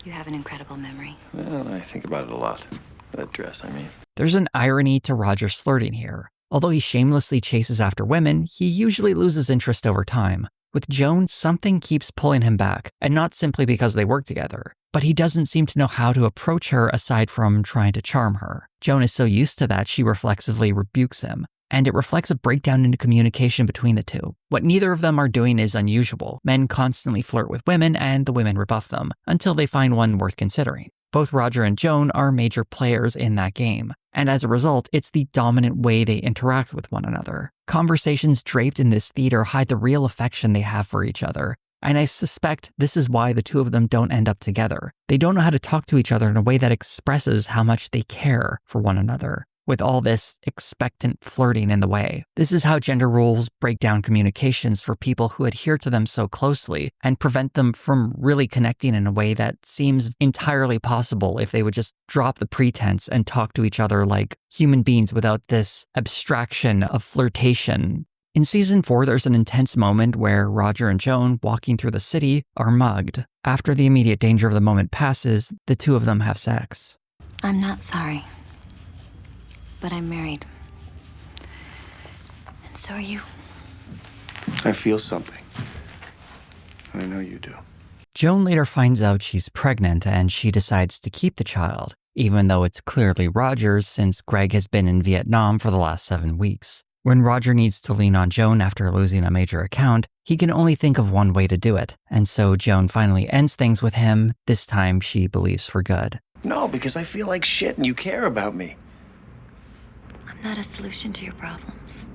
You have an incredible memory. Well, I think about it a lot. That dress, I mean. There's an irony to Roger's flirting here. Although he shamelessly chases after women, he usually loses interest over time. With Joan, something keeps pulling him back, and not simply because they work together, but he doesn't seem to know how to approach her aside from trying to charm her. Joan is so used to that she reflexively rebukes him, and it reflects a breakdown in communication between the two. What neither of them are doing is unusual. Men constantly flirt with women, and the women rebuff them, until they find one worth considering. Both Roger and Joan are major players in that game, and as a result, it's the dominant way they interact with one another. Conversations draped in this theater hide the real affection they have for each other, and I suspect this is why the two of them don't end up together. They don't know how to talk to each other in a way that expresses how much they care for one another. With all this expectant flirting in the way. This is how gender roles break down communications for people who adhere to them so closely and prevent them from really connecting in a way that seems entirely possible if they would just drop the pretense and talk to each other like human beings without this abstraction of flirtation. In season 4, there's an intense moment where Roger and Joan, walking through the city, are mugged. After the immediate danger of the moment passes, the two of them have sex. I'm not sorry. But I'm married. And so are you. I feel something. I know you do. Joan later finds out she's pregnant and she decides to keep the child, even though it's clearly Roger's since Greg has been in Vietnam for the last 7 weeks. When Roger needs to lean on Joan after losing a major account, he can only think of one way to do it, and so Joan finally ends things with him, this time she believes for good. No, because I feel like shit and you care about me. I'm not a solution to your problems.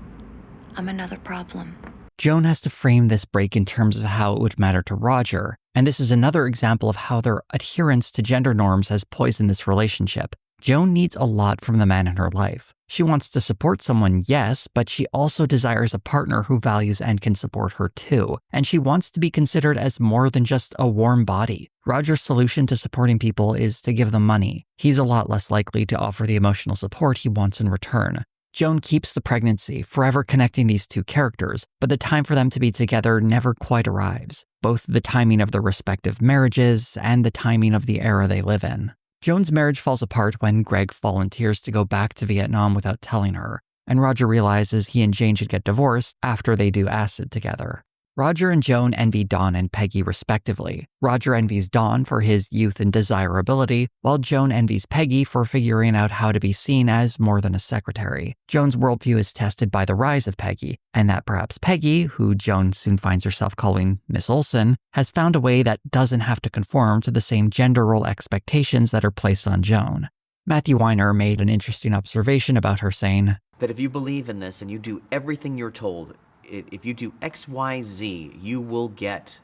I'm another problem. Joan has to frame this break in terms of how it would matter to Roger, and this is another example of how their adherence to gender norms has poisoned this relationship. Joan needs a lot from the man in her life. She wants to support someone, yes, but she also desires a partner who values and can support her too, and she wants to be considered as more than just a warm body. Roger's solution to supporting people is to give them money. He's a lot less likely to offer the emotional support he wants in return. Joan keeps the pregnancy, forever connecting these two characters, but the time for them to be together never quite arrives, both the timing of their respective marriages and the timing of the era they live in. Joan's marriage falls apart when Greg volunteers to go back to Vietnam without telling her, and Roger realizes he and Jane should get divorced after they do acid together. Roger and Joan envy Don and Peggy respectively. Roger envies Don for his youth and desirability, while Joan envies Peggy for figuring out how to be seen as more than a secretary. Joan's worldview is tested by the rise of Peggy, and that perhaps Peggy, who Joan soon finds herself calling Miss Olsen, has found a way that doesn't have to conform to the same gender role expectations that are placed on Joan. Matthew Weiner made an interesting observation about her, saying that if you believe in this and you do everything you're told, if you do X, Y, Z, you will get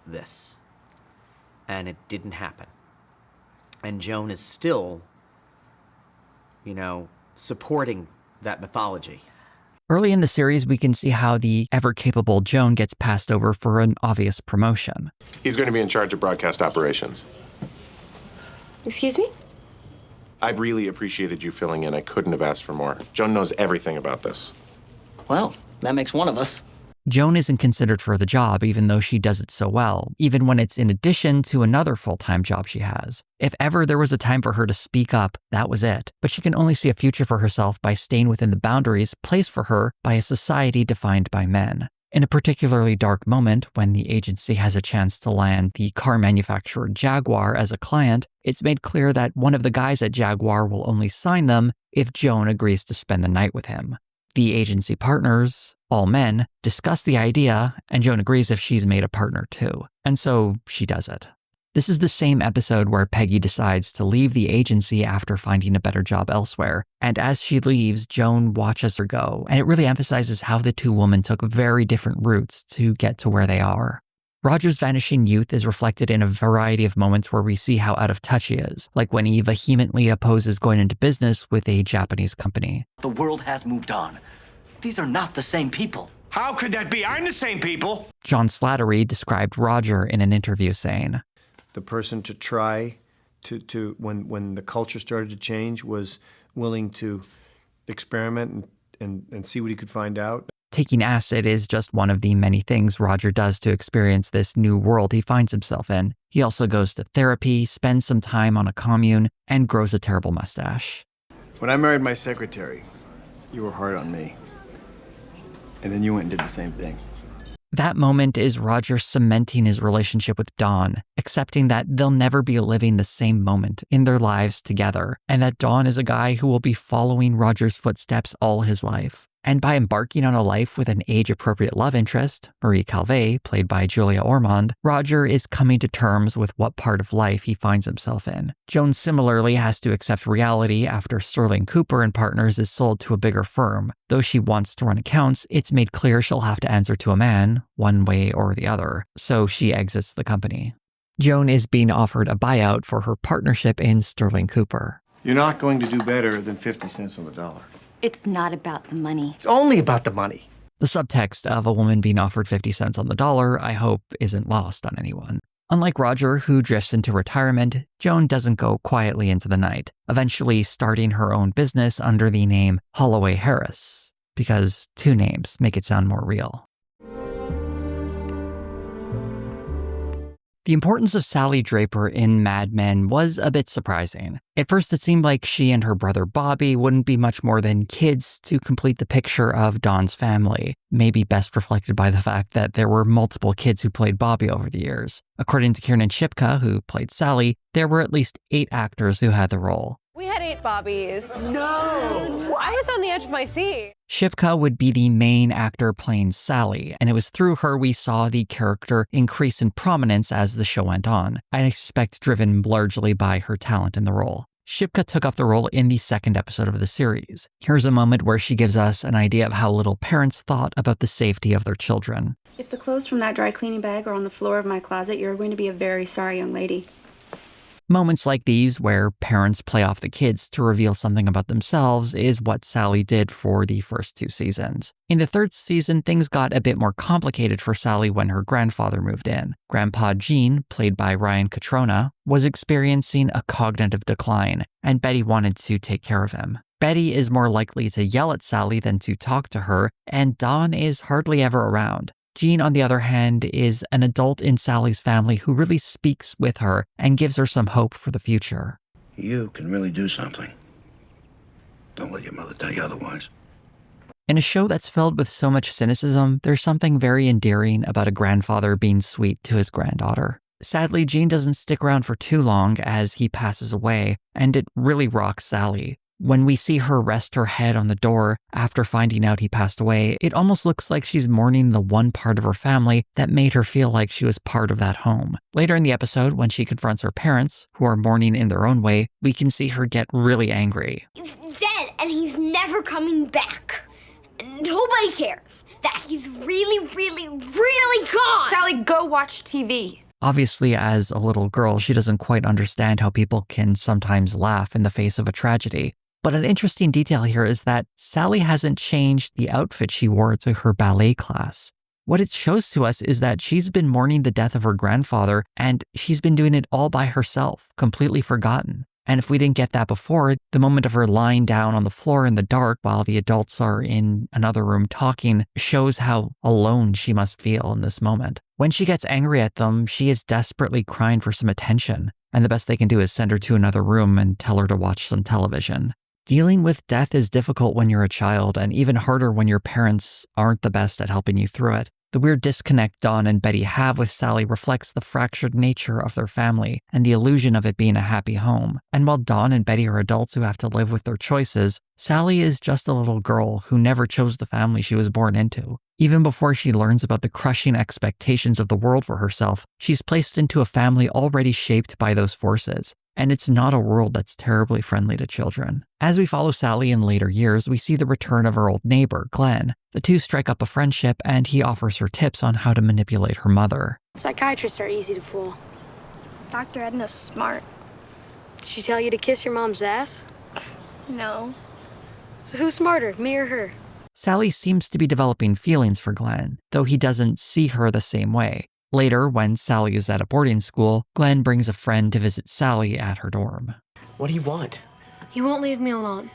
this. And it didn't happen. And Joan is still, supporting that mythology. Early in the series, we can see how the ever-capable Joan gets passed over for an obvious promotion. He's going to be in charge of broadcast operations. Excuse me? I've really appreciated you filling in. I couldn't have asked for more. Joan knows everything about this. Well, that makes one of us. Joan isn't considered for the job, even though she does it so well, even when it's in addition to another full-time job she has. If ever there was a time for her to speak up, that was it. But she can only see a future for herself by staying within the boundaries placed for her by a society defined by men. In a particularly dark moment, when the agency has a chance to land the car manufacturer Jaguar as a client, it's made clear that one of the guys at Jaguar will only sign them if Joan agrees to spend the night with him. The agency partners, all men, discuss the idea, and Joan agrees if she's made a partner too. And so she does it. This is the same episode where Peggy decides to leave the agency after finding a better job elsewhere. And as she leaves, Joan watches her go, and it really emphasizes how the two women took very different routes to get to where they are. Roger's vanishing youth is reflected in a variety of moments where we see how out of touch he is, like when he vehemently opposes going into business with a Japanese company. The world has moved on. These are not the same people. How could that be? I'm the same people. John Slattery described Roger in an interview saying, the person to try to when the culture started to change was willing to experiment and see what he could find out. Taking acid is just one of the many things Roger does to experience this new world he finds himself in. He also goes to therapy, spends some time on a commune, and grows a terrible mustache. When I married my secretary, you were hard on me. And then you went and did the same thing. That moment is Roger cementing his relationship with Dawn, accepting that they'll never be living the same moment in their lives together, and that Dawn is a guy who will be following Roger's footsteps all his life. And by embarking on a life with an age-appropriate love interest, Marie Calvé, played by Julia Ormond, Roger is coming to terms with what part of life he finds himself in. Joan similarly has to accept reality after Sterling Cooper and Partners is sold to a bigger firm. Though she wants to run accounts, it's made clear she'll have to answer to a man, one way or the other, so she exits the company. Joan is being offered a buyout for her partnership in Sterling Cooper. You're not going to do better than 50 cents on the dollar. It's not about the money. It's only about the money. The subtext of a woman being offered 50 cents on the dollar, I hope, isn't lost on anyone. Unlike Roger, who drifts into retirement, Joan doesn't go quietly into the night, eventually starting her own business under the name Holloway Harris, because two names make it sound more real. The importance of Sally Draper in Mad Men was a bit surprising. At first, it seemed like she and her brother Bobby wouldn't be much more than kids to complete the picture of Don's family, maybe best reflected by the fact that there were multiple kids who played Bobby over the years. According to Kiernan Shipka, who played Sally, there were at least 8 actors who had the role. We had 8 bobbies. No! I was on the edge of my seat. Shipka would be the main actor playing Sally, and it was through her we saw the character increase in prominence as the show went on, I expect driven largely by her talent in the role. Shipka took up the role in the second episode of the series. Here's a moment where she gives us an idea of how little parents thought about the safety of their children. If the clothes from that dry cleaning bag are on the floor of my closet, you're going to be a very sorry young lady. Moments like these, where parents play off the kids to reveal something about themselves, is what Sally did for the first 2 seasons. In the third season, things got a bit more complicated for Sally when her grandfather moved in. Grandpa Gene, played by Ryan Catrona, was experiencing a cognitive decline, and Betty wanted to take care of him. Betty is more likely to yell at Sally than to talk to her, and Dawn is hardly ever around. Gene, on the other hand, is an adult in Sally's family who really speaks with her and gives her some hope for the future. You can really do something. Don't let your mother tell you otherwise. In a show that's filled with so much cynicism, there's something very endearing about a grandfather being sweet to his granddaughter. Sadly, Gene doesn't stick around for too long as he passes away, and it really rocks Sally. When we see her rest her head on the door after finding out he passed away, it almost looks like she's mourning the one part of her family that made her feel like she was part of that home. Later in the episode, when she confronts her parents, who are mourning in their own way, we can see her get really angry. He's dead, and he's never coming back. And nobody cares that he's really, really, really gone. Sally, go watch TV. Obviously, as a little girl, she doesn't quite understand how people can sometimes laugh in the face of a tragedy. But an interesting detail here is that Sally hasn't changed the outfit she wore to her ballet class. What it shows to us is that she's been mourning the death of her grandfather, and she's been doing it all by herself, completely forgotten. And if we didn't get that before, the moment of her lying down on the floor in the dark while the adults are in another room talking shows how alone she must feel in this moment. When she gets angry at them, she is desperately crying for some attention, and the best they can do is send her to another room and tell her to watch some television. Dealing with death is difficult when you're a child, and even harder when your parents aren't the best at helping you through it. The weird disconnect Dawn and Betty have with Sally reflects the fractured nature of their family and the illusion of it being a happy home. And while Dawn and Betty are adults who have to live with their choices, Sally is just a little girl who never chose the family she was born into. Even before she learns about the crushing expectations of the world for herself, she's placed into a family already shaped by those forces. And it's not a world that's terribly friendly to children. As we follow Sally in later years, we see the return of her old neighbor, Glenn. The two strike up a friendship, and he offers her tips on how to manipulate her mother. Psychiatrists are easy to fool. Dr. Edna's smart. Did she tell you to kiss your mom's ass? No. So who's smarter, me or her? Sally seems to be developing feelings for Glenn, though he doesn't see her the same way. Later, when Sally is at a boarding school, Glenn brings a friend to visit Sally at her dorm. What do you want? He won't leave me alone.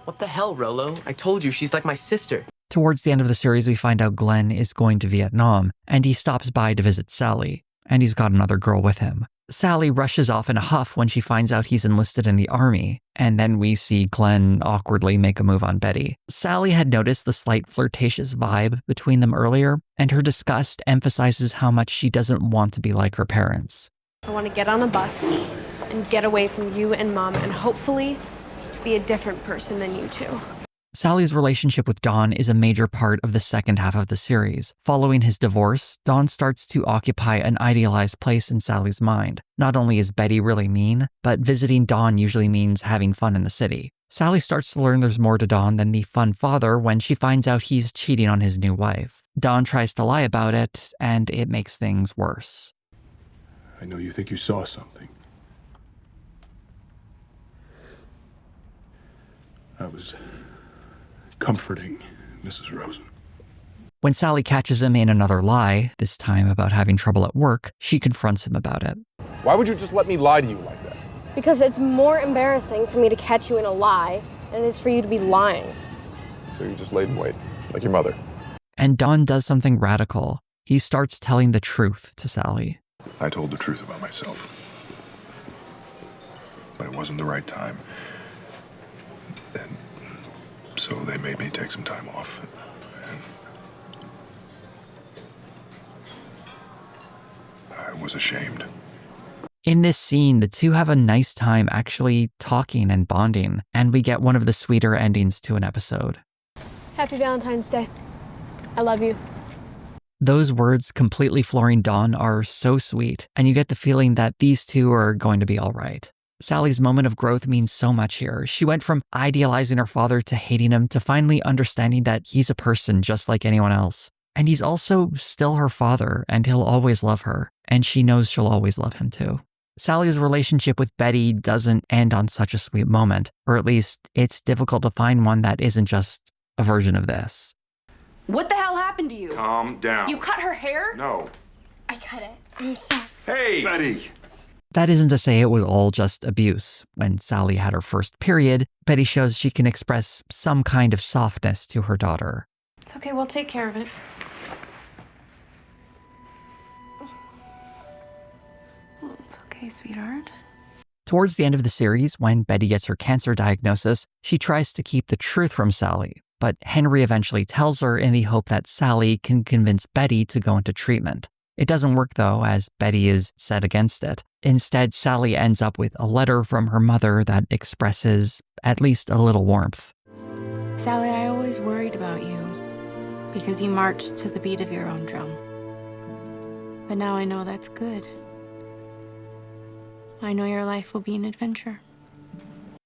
What the hell, Rolo? I told you, she's like my sister. Towards the end of the series, we find out Glenn is going to Vietnam, and he stops by to visit Sally, and he's got another girl with him. Sally rushes off in a huff when she finds out he's enlisted in the army, and then we see Glenn awkwardly make a move on Betty. Sally had noticed the slight flirtatious vibe between them earlier, and her disgust emphasizes how much she doesn't want to be like her parents. I want to get on a bus and get away from you and Mom and hopefully be a different person than you two. Sally's relationship with Don is a major part of the second half of the series. Following his divorce, Don starts to occupy an idealized place in Sally's mind. Not only is Betty really mean, but visiting Don usually means having fun in the city. Sally starts to learn there's more to Don than the fun father when she finds out he's cheating on his new wife. Don tries to lie about it, and it makes things worse. I know you think you saw something. I was comforting Mrs. Rosen. When Sally catches him in another lie, this time about having trouble at work, she confronts him about it. Why would you just let me lie to you like that? Because it's more embarrassing for me to catch you in a lie than it is for you to be lying. So you just laid in wait, like your mother. And Don does something radical. He starts telling the truth to Sally. I told the truth about myself. But it wasn't the right time. And so they made me take some time off. And I was ashamed. In this scene, the two have a nice time actually talking and bonding, and we get one of the sweeter endings to an episode. Happy Valentine's Day. I love you. Those words completely flooring Dawn are so sweet, and you get the feeling that these two are going to be all right. Sally's moment of growth means so much here. She went from idealizing her father to hating him to finally understanding that he's a person just like anyone else. And he's also still her father, and he'll always love her, and she knows she'll always love him too. Sally's relationship with Betty doesn't end on such a sweet moment, or at least it's difficult to find one that isn't just a version of this. What the hell happened to you? Calm down. You cut her hair? No. I cut it. I'm sorry. Hey! Betty! That isn't to say it was all just abuse. When Sally had her first period, Betty shows she can express some kind of softness to her daughter. It's okay, we'll take care of it. It's okay, sweetheart. Towards the end of the series, when Betty gets her cancer diagnosis, she tries to keep the truth from Sally, but Henry eventually tells her in the hope that Sally can convince Betty to go into treatment. It doesn't work though, as Betty is set against it. Instead, Sally ends up with a letter from her mother that expresses at least a little warmth. Sally, I always worried about you because you marched to the beat of your own drum. But now I know that's good. I know your life will be an adventure.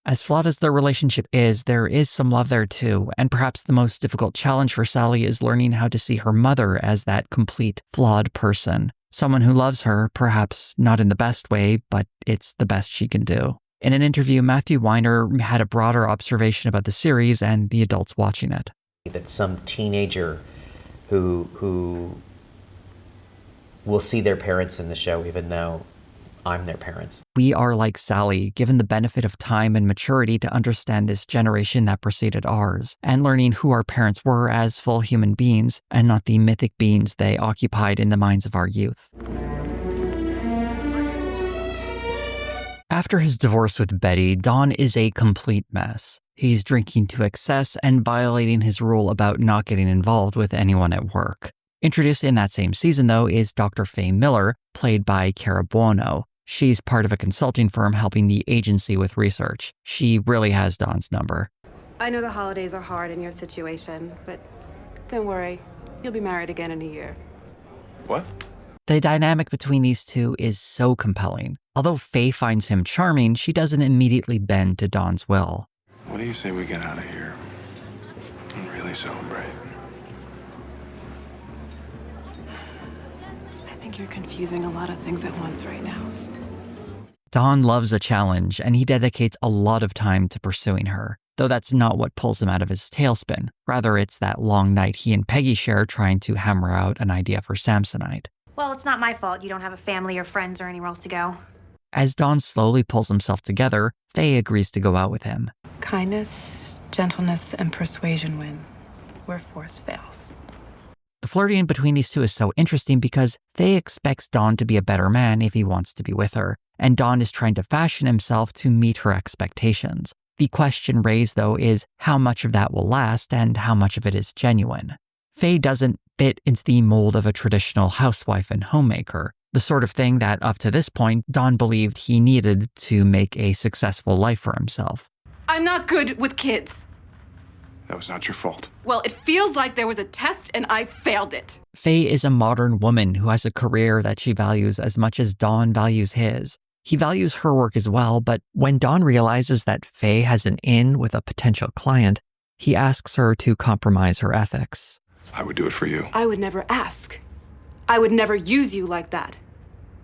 As flawed as their relationship is, there is some love there too, and perhaps the most difficult challenge for Sally is learning how to see her mother as that complete, flawed person. Someone who loves her, perhaps not in the best way, but it's the best she can do. In an interview, Matthew Weiner had a broader observation about the series and the adults watching it. That some teenager who will see their parents in the show, even though I'm their parents. We are like Sally, given the benefit of time and maturity to understand this generation that preceded ours, and learning who our parents were as full human beings and not the mythic beings they occupied in the minds of our youth. After his divorce with Betty, Don is a complete mess. He's drinking to excess and violating his rule about not getting involved with anyone at work. Introduced in that same season, though, is Dr. Faye Miller, played by Cara Buono. She's part of a consulting firm helping the agency with research. She really has Don's number. I know the holidays are hard in your situation, but don't worry. You'll be married again in a year. What? The dynamic between these two is so compelling. Although Faye finds him charming, she doesn't immediately bend to Don's will. What do you say we get out of here and really celebrate? I think you're confusing a lot of things at once right now. Don loves a challenge, and he dedicates a lot of time to pursuing her. Though that's not what pulls him out of his tailspin. Rather, it's that long night he and Peggy share trying to hammer out an idea for Samsonite. Well, it's not my fault you don't have a family or friends or anywhere else to go. As Don slowly pulls himself together, Faye agrees to go out with him. Kindness, gentleness, and persuasion win where force fails. The flirting between these two is so interesting because Faye expects Don to be a better man if he wants to be with her, and Don is trying to fashion himself to meet her expectations. The question raised, though, is how much of that will last and how much of it is genuine. Faye doesn't fit into the mold of a traditional housewife and homemaker, the sort of thing that up to this point Don believed he needed to make a successful life for himself. I'm not good with kids. That was not your fault. Well, it feels like there was a test and I failed it. Faye is a modern woman who has a career that she values as much as Don values his. He values her work as well, but when Don realizes that Faye has an in with a potential client, he asks her to compromise her ethics. I would do it for you. I would never ask. I would never use you like that.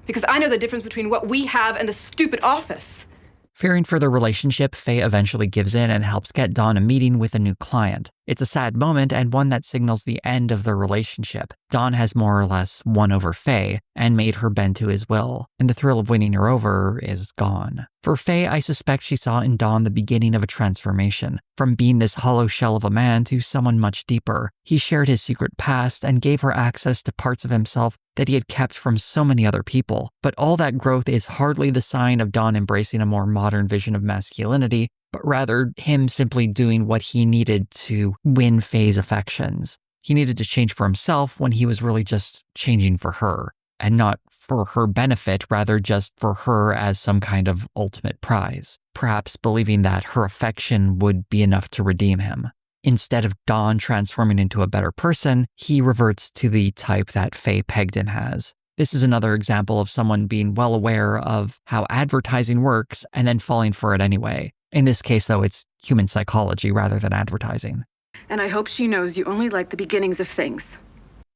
Because I know the difference between what we have and the stupid office. Fearing for their relationship, Faye eventually gives in and helps get Don a meeting with a new client. It's a sad moment and one that signals the end of their relationship. Don has more or less won over Faye and made her bend to his will, and the thrill of winning her over is gone. For Faye, I suspect she saw in Don the beginning of a transformation, from being this hollow shell of a man to someone much deeper. He shared his secret past and gave her access to parts of himself that he had kept from so many other people. But all that growth is hardly the sign of Don embracing a more modern vision of masculinity, but rather him simply doing what he needed to win Faye's affections. He needed to change for himself when he was really just changing for her. and not for her benefit, rather just for her as some kind of ultimate prize, perhaps believing that her affection would be enough to redeem him. Instead of Dawn transforming into a better person, he reverts to the type that Faye pegged him as. This is another example of someone being well aware of how advertising works and then falling for it anyway. In this case, though, it's human psychology rather than advertising. And I hope she knows you only like the beginnings of things.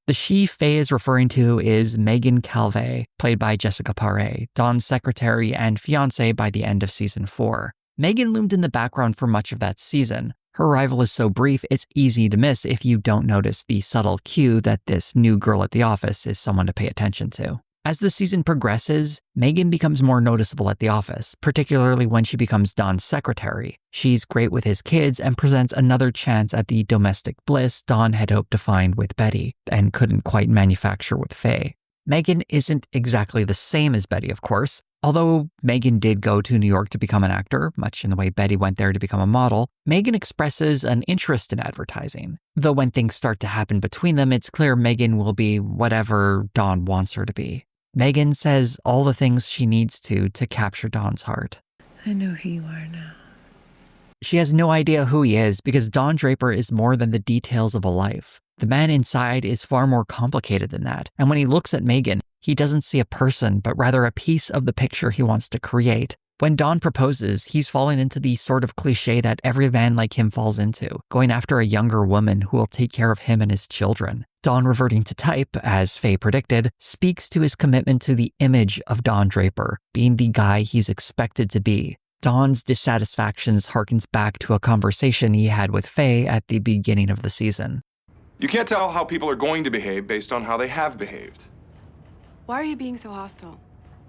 The she Faye is referring to is Megan Calvé, played by Jessica Paré, Dawn's secretary and fiancée by the end of season 4. Megan loomed in the background for much of that season. Her arrival is so brief, it's easy to miss if you don't notice the subtle cue that this new girl at the office is someone to pay attention to. As the season progresses, Megan becomes more noticeable at the office, particularly when she becomes Dawn's secretary. She's great with his kids and presents another chance at the domestic bliss Dawn had hoped to find with Betty and couldn't quite manufacture with Faye. Megan isn't exactly the same as Betty, of course. Although Megan did go to New York to become an actor, much in the way Betty went there to become a model, Megan expresses an interest in advertising. Though when things start to happen between them, it's clear Megan will be whatever Dawn wants her to be. Megan says all the things she needs to capture Dawn's heart. I know who you are now. She has no idea who he is because Don Draper is more than the details of a life. The man inside is far more complicated than that, and when he looks at Megan, he doesn't see a person, but rather a piece of the picture he wants to create. When Don proposes, he's fallen into the sort of cliche that every man like him falls into, going after a younger woman who will take care of him and his children. Don reverting to type, as Faye predicted, speaks to his commitment to the image of Don Draper, being the guy he's expected to be. Don's dissatisfactions harkens back to a conversation he had with Faye at the beginning of the season. You can't tell how people are going to behave based on how they have behaved. Why are you being so hostile?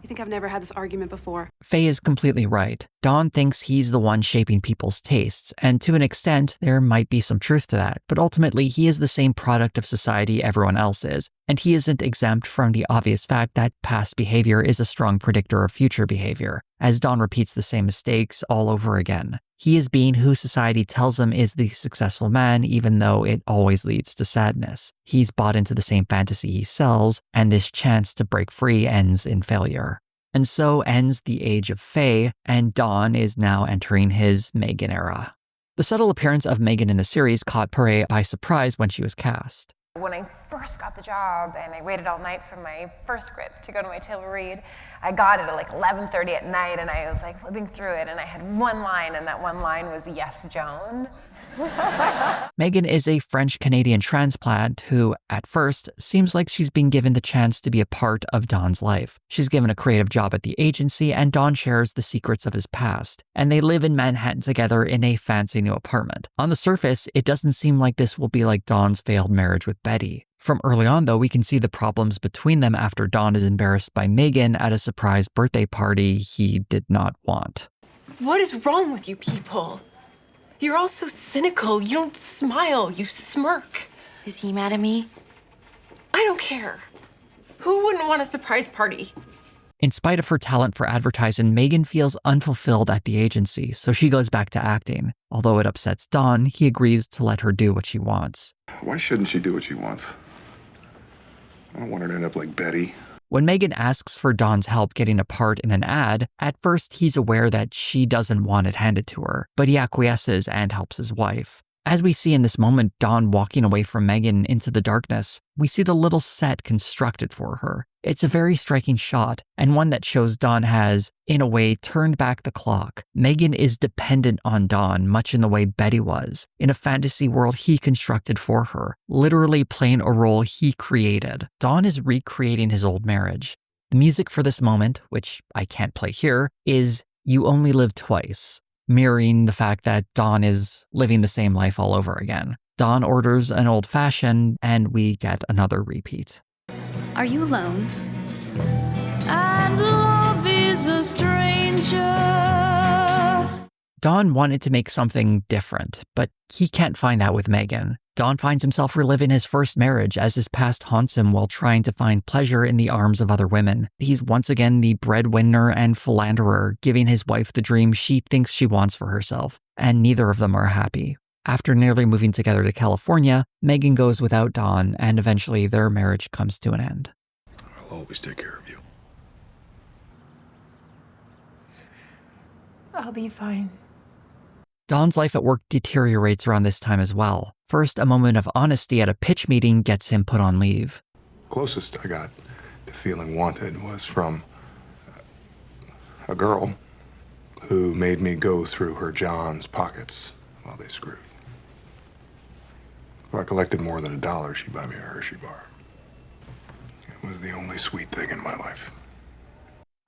You think I've never had this argument before? Faye is completely right. Don thinks he's the one shaping people's tastes, and to an extent, there might be some truth to that, but ultimately he is the same product of society everyone else is, and he isn't exempt from the obvious fact that past behavior is a strong predictor of future behavior, as Don repeats the same mistakes all over again. He is being who society tells him is the successful man, even though it always leads to sadness. He's bought into the same fantasy he sells, and this chance to break free ends in failure. And so ends the age of Faye, and Don is now entering his Megan era. The subtle appearance of Megan in the series caught Paré by surprise when she was cast. When I first got the job and I waited all night for my first script to go to my table read, I got it at like 11:30 at night and I was like flipping through it and I had one line and that one line was, "Yes, Joan." Megan is a French-Canadian transplant who, at first, seems like she's been given the chance to be a part of Don's life. She's given a creative job at the agency, and Don shares the secrets of his past. And they live in Manhattan together in a fancy new apartment. On the surface, it doesn't seem like this will be like Don's failed marriage with Betty. From early on, though, we can see the problems between them after Don is embarrassed by Megan at a surprise birthday party he did not want. What is wrong with you people? You're all so cynical. You don't smile, you smirk. Is he mad at me? I don't care. Who wouldn't want a surprise party? In spite of her talent for advertising, Megan feels unfulfilled at the agency, so she goes back to acting. Although it upsets Don, he agrees to let her do what she wants. Why shouldn't she do what she wants? I don't want her to end up like Betty. When Megan asks for Don's help getting a part in an ad, at first he's aware that she doesn't want it handed to her, but he acquiesces and helps his wife. As we see in this moment Don walking away from Megan into the darkness, we see the little set constructed for her. It's a very striking shot, and one that shows Don has, in a way, turned back the clock. Megan is dependent on Don, much in the way Betty was, in a fantasy world he constructed for her, literally playing a role he created. Don is recreating his old marriage. The music for this moment, which I can't play here, is "You Only Live Twice," mirroring the fact that Don is living the same life all over again. Don orders an old-fashioned, and we get another repeat. Are you alone? And love is a stranger. Don wanted to make something different, but he can't find that with Megan. Don finds himself reliving his first marriage as his past haunts him while trying to find pleasure in the arms of other women. He's once again the breadwinner and philanderer, giving his wife the dream she thinks she wants for herself, and neither of them are happy. After nearly moving together to California, Megan goes without Don, and eventually their marriage comes to an end. Our always take care of you. I'll be fine. Dawn's life at work deteriorates around this time as well. First, a moment of honesty at a pitch meeting gets him put on leave. Closest I got to feeling wanted was from a girl who made me go through her John's pockets while they screwed. If I collected more than $1, she'd buy me a Hershey bar. It was the only sweet thing in my life.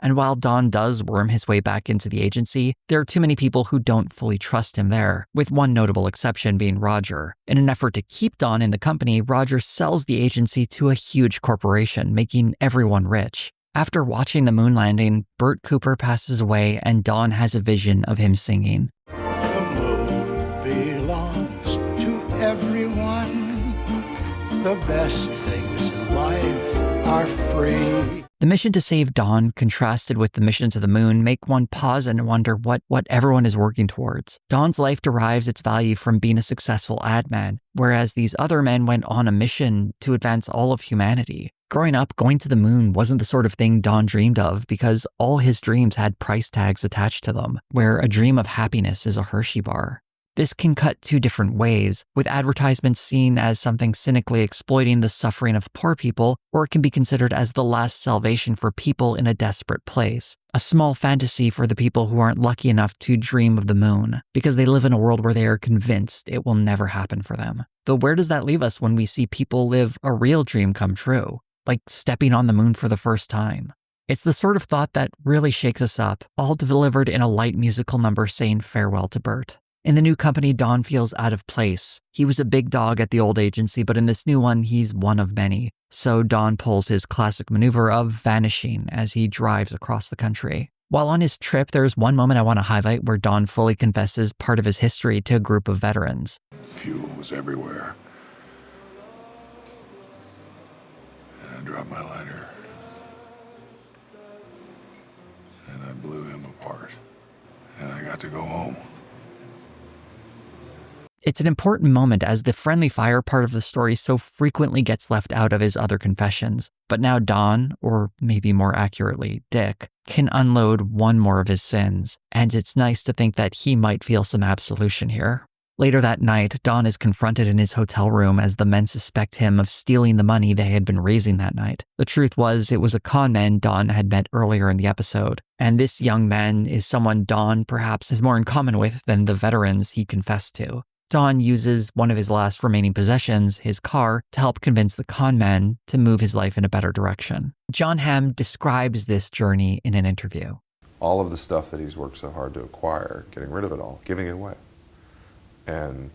And while Don does worm his way back into the agency, there are too many people who don't fully trust him there, with one notable exception being Roger. In an effort to keep Don in the company, Roger sells the agency to a huge corporation, making everyone rich. After watching the moon landing, Bert Cooper passes away and Don has a vision of him singing. The moon belongs to everyone. The best things in life are free. The mission to save Don, contrasted with the mission to the moon, make one pause and wonder what everyone is working towards. Don's life derives its value from being a successful ad man, whereas these other men went on a mission to advance all of humanity. Growing up, going to the moon wasn't the sort of thing Don dreamed of because all his dreams had price tags attached to them, where a dream of happiness is a Hershey bar. This can cut two different ways, with advertisements seen as something cynically exploiting the suffering of poor people, or it can be considered as the last salvation for people in a desperate place. A small fantasy for the people who aren't lucky enough to dream of the moon, because they live in a world where they are convinced it will never happen for them. Though where does that leave us when we see people live a real dream come true, like stepping on the moon for the first time? It's the sort of thought that really shakes us up, all delivered in a light musical number saying farewell to Bert. In the new company, Don feels out of place. He was a big dog at the old agency, but in this new one, he's one of many. So Don pulls his classic maneuver of vanishing as he drives across the country. While on his trip, there's one moment I want to highlight where Don fully confesses part of his history to a group of veterans. Fuel was everywhere. And I dropped my lighter. And I blew him apart. And I got to go home. It's an important moment as the friendly fire part of the story so frequently gets left out of his other confessions. But now Don, or maybe more accurately, Dick, can unload one more of his sins, and it's nice to think that he might feel some absolution here. Later that night, Don is confronted in his hotel room as the men suspect him of stealing the money they had been raising that night. The truth was, it was a con man Don had met earlier in the episode, and this young man is someone Don perhaps has more in common with than the veterans he confessed to. Don uses one of his last remaining possessions, his car, to help convince the con man to move his life in a better direction. John Hamm describes this journey in an interview. All of the stuff that he's worked so hard to acquire, getting rid of it all, giving it away, and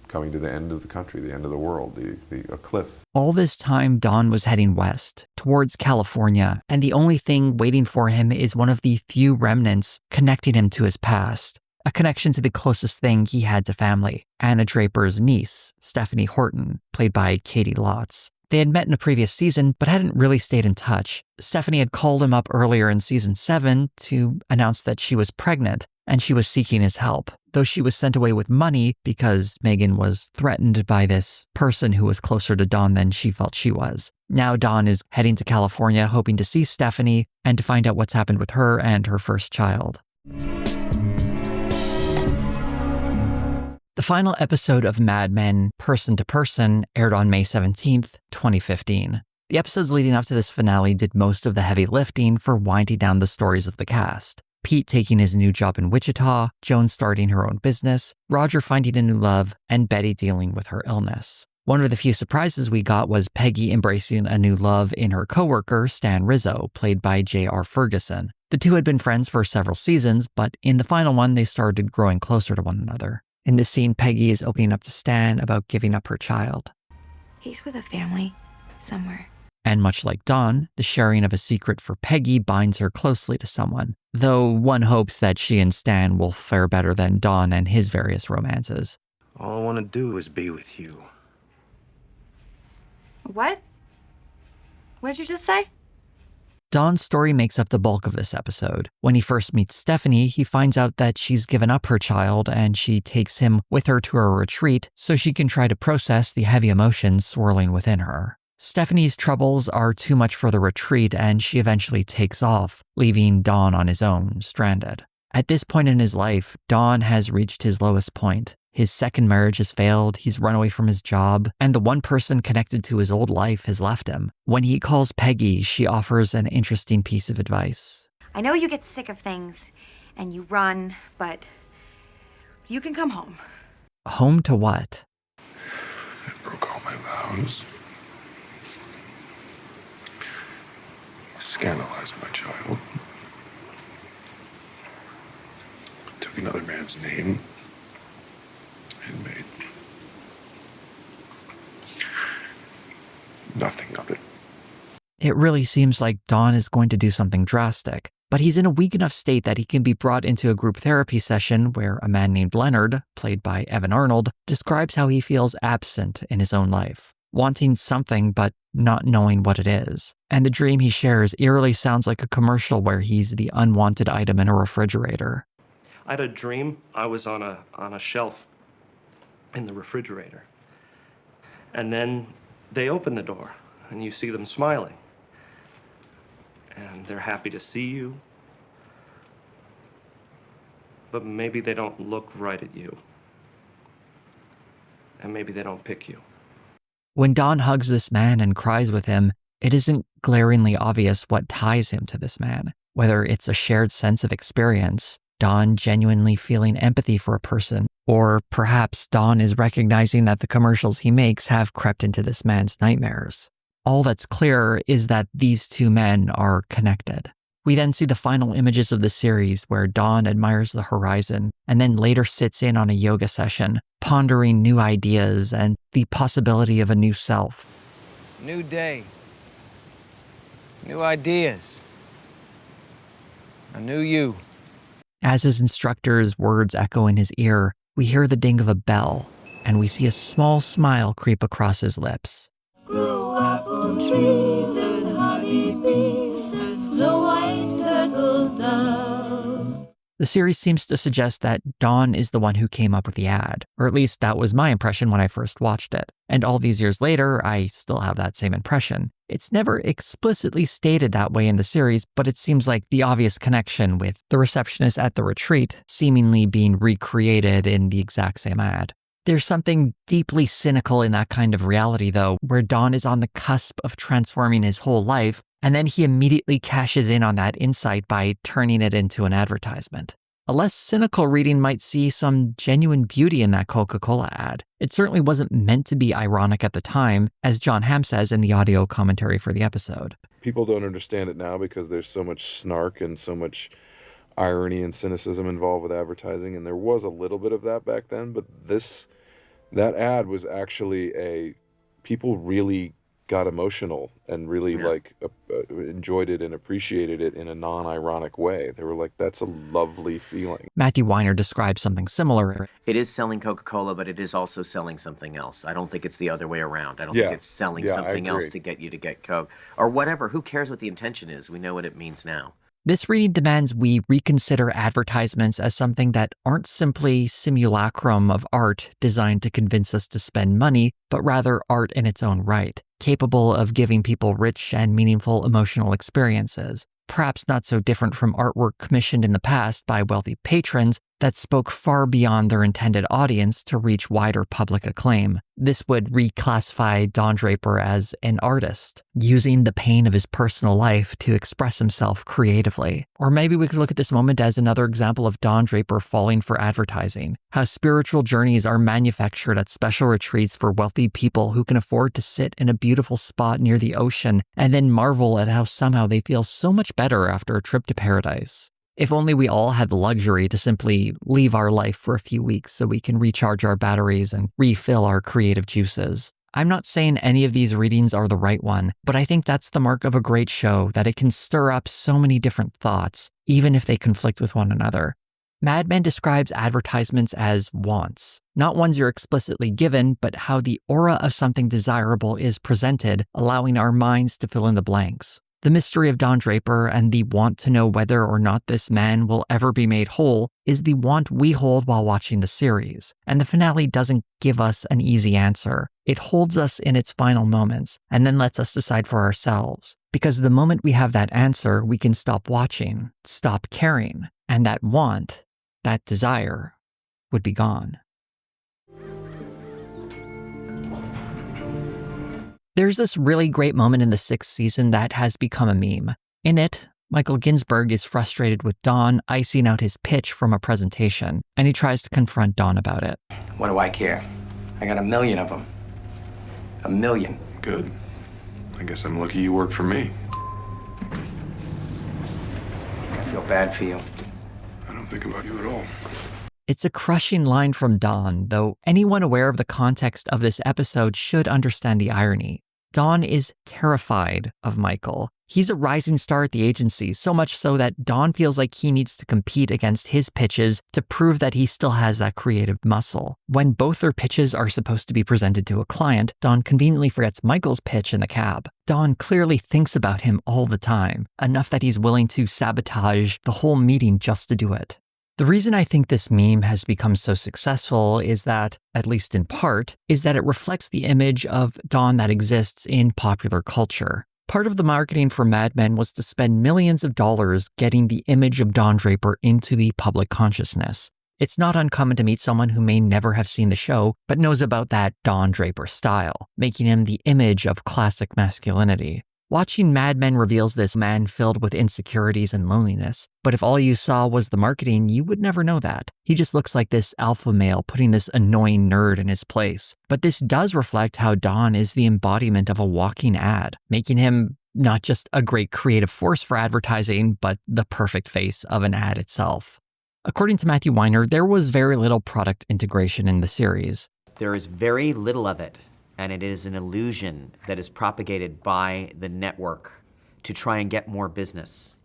coming to the end of the country, the end of the world, a cliff. All this time, Don was heading west, towards California, and the only thing waiting for him is one of the few remnants connecting him to his past. A connection to the closest thing he had to family, Anna Draper's niece, Stephanie Horton, played by Katie Lotz. They had met in a previous season, but hadn't really stayed in touch. Stephanie had called him up earlier in season 7 to announce that she was pregnant, and she was seeking his help, though she was sent away with money because Megan was threatened by this person who was closer to Don than she felt she was. Now Don is heading to California, hoping to see Stephanie and to find out what's happened with her and her first child. The final episode of Mad Men, Person to Person, aired on May 17th, 2015. The episodes leading up to this finale did most of the heavy lifting for winding down the stories of the cast. Pete taking his new job in Wichita, Joan starting her own business, Roger finding a new love, and Betty dealing with her illness. One of the few surprises we got was Peggy embracing a new love in her coworker, Stan Rizzo, played by J.R. Ferguson. The two had been friends for several seasons, but in the final one, they started growing closer to one another. In this scene, Peggy is opening up to Stan about giving up her child. He's with a family somewhere. And much like Don, the sharing of a secret for Peggy binds her closely to someone, though one hopes that she and Stan will fare better than Don and his various romances. All I want to do is be with you. What? What'd you just say? Don's story makes up the bulk of this episode. When he first meets Stephanie, he finds out that she's given up her child and she takes him with her to her retreat so she can try to process the heavy emotions swirling within her. Stephanie's troubles are too much for the retreat, and she eventually takes off, leaving Don on his own, stranded. At this point in his life, Don has reached his lowest point. His second marriage has failed, he's run away from his job, and the one person connected to his old life has left him. When he calls Peggy, she offers an interesting piece of advice. I know you get sick of things, and you run, but you can come home. Home to what? I broke all my vows. Scandalized my child. Took another man's name and made nothing of it. It really seems like Don is going to do something drastic, but he's in a weak enough state that he can be brought into a group therapy session where a man named Leonard, played by Evan Arnold, describes how he feels absent in his own life, wanting something but not knowing what it is. And the dream he shares eerily sounds like a commercial where he's the unwanted item in a refrigerator. I had a dream I was on a shelf in the refrigerator. And then they open the door and you see them smiling. And they're happy to see you. But maybe they don't look right at you. And maybe they don't pick you. When Don hugs this man and cries with him, it isn't glaringly obvious what ties him to this man, whether it's a shared sense of experience, Don genuinely feeling empathy for a person, or perhaps Don is recognizing that the commercials he makes have crept into this man's nightmares. All that's clear is that these two men are connected. We then see the final images of the series where Don admires the horizon and then later sits in on a yoga session, pondering new ideas and the possibility of a new self. New day. New ideas. A new you. As his instructor's words echo in his ear, we hear the ding of a bell, and we see a small smile creep across his lips. Grow apple trees and honey bees and snow white turtle doves. The series seems to suggest that Don is the one who came up with the ad, or at least that was my impression when I first watched it. And all these years later, I still have that same impression. It's never explicitly stated that way in the series, but it seems like the obvious connection with the receptionist at the retreat seemingly being recreated in the exact same ad. There's something deeply cynical in that kind of reality, though, where Don is on the cusp of transforming his whole life, and then he immediately cashes in on that insight by turning it into an advertisement. A less cynical reading might see some genuine beauty in that Coca-Cola ad. It certainly wasn't meant to be ironic at the time, as John Hamm says in the audio commentary for the episode. People don't understand it now because there's so much snark and so much irony and cynicism involved with advertising, and there was a little bit of that back then, but that ad was actually people really got emotional and really enjoyed it and appreciated it in a non-ironic way. They were like, that's a lovely feeling. Matthew Weiner describes something similar. It is selling Coca-Cola, but it is also selling something else. I don't think it's the other way around. I don't think it's selling something else to get you to get Coke or whatever. Who cares what the intention is? We know what it means now. This reading demands we reconsider advertisements as something that aren't simply simulacrum of art designed to convince us to spend money, but rather art in its own right, capable of giving people rich and meaningful emotional experiences. Perhaps not so different from artwork commissioned in the past by wealthy patrons that spoke far beyond their intended audience to reach wider public acclaim. This would reclassify Don Draper as an artist, using the pain of his personal life to express himself creatively. Or maybe we could look at this moment as another example of Don Draper falling for advertising, how spiritual journeys are manufactured at special retreats for wealthy people who can afford to sit in a beautiful spot near the ocean and then marvel at how somehow they feel so much better after a trip to paradise. If only we all had the luxury to simply leave our life for a few weeks so we can recharge our batteries and refill our creative juices. I'm not saying any of these readings are the right one, but I think that's the mark of a great show, that it can stir up so many different thoughts, even if they conflict with one another. Mad Men describes advertisements as wants, not ones you're explicitly given, but how the aura of something desirable is presented, allowing our minds to fill in the blanks. The mystery of Don Draper and the want to know whether or not this man will ever be made whole is the want we hold while watching the series, and the finale doesn't give us an easy answer. It holds us in its final moments and then lets us decide for ourselves. Because the moment we have that answer, we can stop watching, stop caring, and that want, that desire, would be gone. There's this really great moment in the 6th season that has become a meme. In it, Michael Ginsberg is frustrated with Don icing out his pitch from a presentation, and he tries to confront Don about it. What do I care? I got 1 million of them. 1 million. Good. I guess I'm lucky you work for me. I feel bad for you. I don't think about you at all. It's a crushing line from Don, though anyone aware of the context of this episode should understand the irony. Don is terrified of Michael. He's a rising star at the agency, so much so that Don feels like he needs to compete against his pitches to prove that he still has that creative muscle. When both their pitches are supposed to be presented to a client, Don conveniently forgets Michael's pitch in the cab. Don clearly thinks about him all the time, enough that he's willing to sabotage the whole meeting just to do it. The reason I think this meme has become so successful is that, at least in part, is that it reflects the image of Don that exists in popular culture. Part of the marketing for Mad Men was to spend millions of dollars getting the image of Don Draper into the public consciousness. It's not uncommon to meet someone who may never have seen the show, but knows about that Don Draper style, making him the image of classic masculinity. Watching Mad Men reveals this man filled with insecurities and loneliness, but if all you saw was the marketing, you would never know that. He just looks like this alpha male putting this annoying nerd in his place. But this does reflect how Don is the embodiment of a walking ad, making him not just a great creative force for advertising, but the perfect face of an ad itself. According to Matthew Weiner, there was very little product integration in the series. There is very little of it. And it is an illusion that is propagated by the network to try and get more business.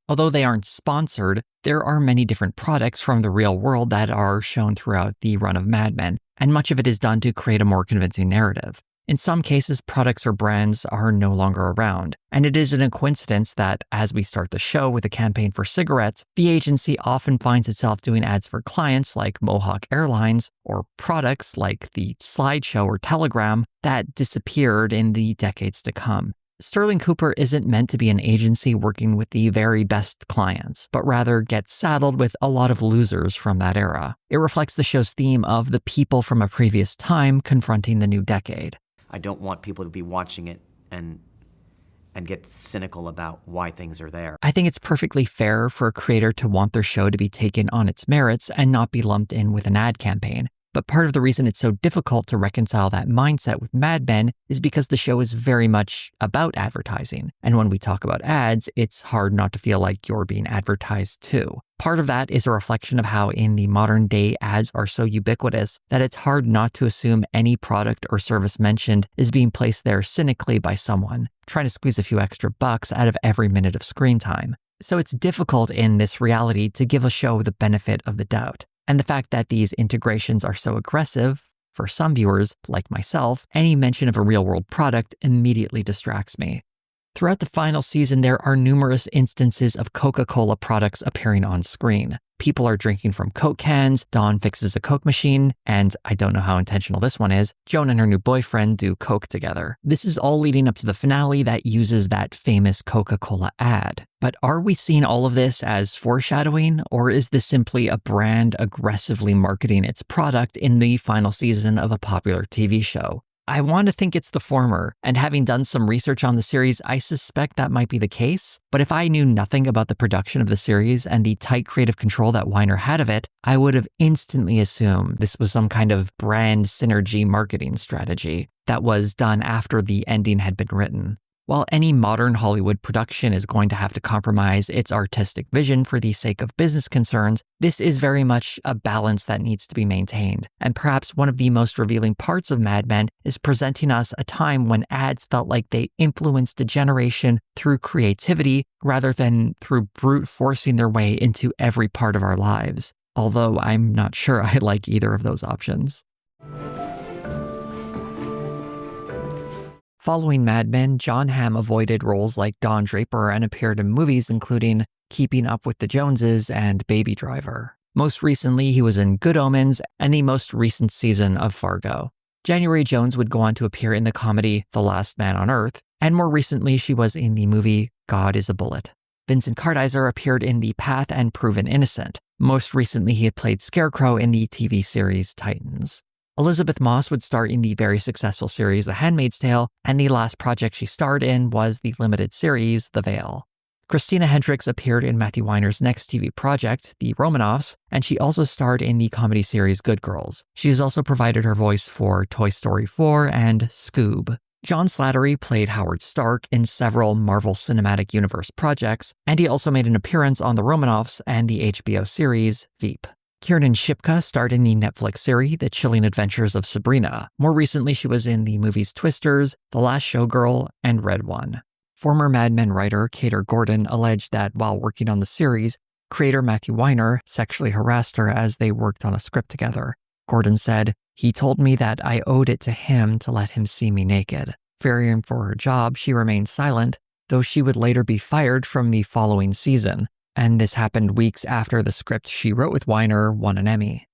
Although they aren't sponsored, there are many different products from the real world that are shown throughout the run of Mad Men, and much of it is done to create a more convincing narrative. In some cases, products or brands are no longer around, and it isn't a coincidence that as we start the show with a campaign for cigarettes, the agency often finds itself doing ads for clients like Mohawk Airlines or products like the Slideshow or Telegram that disappeared in the decades to come. Sterling Cooper isn't meant to be an agency working with the very best clients, but rather gets saddled with a lot of losers from that era. It reflects the show's theme of the people from a previous time confronting the new decade. I don't want people to be watching it and get cynical about why things are there. I think it's perfectly fair for a creator to want their show to be taken on its merits and not be lumped in with an ad campaign. But part of the reason it's so difficult to reconcile that mindset with Mad Men is because the show is very much about advertising. And when we talk about ads, it's hard not to feel like you're being advertised too. Part of that is a reflection of how in the modern day ads are so ubiquitous that it's hard not to assume any product or service mentioned is being placed there cynically by someone, trying to squeeze a few extra bucks out of every minute of screen time. So it's difficult in this reality to give a show the benefit of the doubt. And the fact that these integrations are so aggressive, for some viewers, like myself, any mention of a real-world product immediately distracts me. Throughout the final season, there are numerous instances of Coca-Cola products appearing on screen. People are drinking from Coke cans, Dawn fixes a Coke machine, and I don't know how intentional this one is, Joan and her new boyfriend do Coke together. This is all leading up to the finale that uses that famous Coca-Cola ad. But are we seeing all of this as foreshadowing, or is this simply a brand aggressively marketing its product in the final season of a popular TV show? I want to think it's the former, and having done some research on the series, I suspect that might be the case. But if I knew nothing about the production of the series and the tight creative control that Weiner had of it, I would have instantly assumed this was some kind of brand synergy marketing strategy that was done after the ending had been written. While any modern Hollywood production is going to have to compromise its artistic vision for the sake of business concerns, this is very much a balance that needs to be maintained. And perhaps one of the most revealing parts of Mad Men is presenting us a time when ads felt like they influenced a generation through creativity rather than through brute forcing their way into every part of our lives. Although I'm not sure I like either of those options. Following Mad Men, Jon Hamm avoided roles like Don Draper and appeared in movies including Keeping Up with the Joneses and Baby Driver. Most recently, he was in Good Omens and the most recent season of Fargo. January Jones would go on to appear in the comedy The Last Man on Earth, and more recently she was in the movie God is a Bullet. Vincent Kartheiser appeared in The Path and Proven Innocent. Most recently, he had played Scarecrow in the TV series Titans. Elizabeth Moss would star in the very successful series The Handmaid's Tale, and the last project she starred in was the limited series The Veil. Christina Hendricks appeared in Matthew Weiner's next TV project, The Romanoffs, and she also starred in the comedy series Good Girls. She has also provided her voice for Toy Story 4 and Scoob. John Slattery played Howard Stark in several Marvel Cinematic Universe projects, and he also made an appearance on The Romanoffs and the HBO series Veep. Kiernan Shipka starred in the Netflix series The Chilling Adventures of Sabrina. More recently, she was in the movies Twisters, The Last Showgirl, and Red One. Former Mad Men writer Kater Gordon alleged that while working on the series, creator Matthew Weiner sexually harassed her as they worked on a script together. Gordon said, "He told me that I owed it to him to let him see me naked." Fearing for her job, she remained silent, though she would later be fired from the following season, and this happened weeks after the script she wrote with Weiner won an Emmy.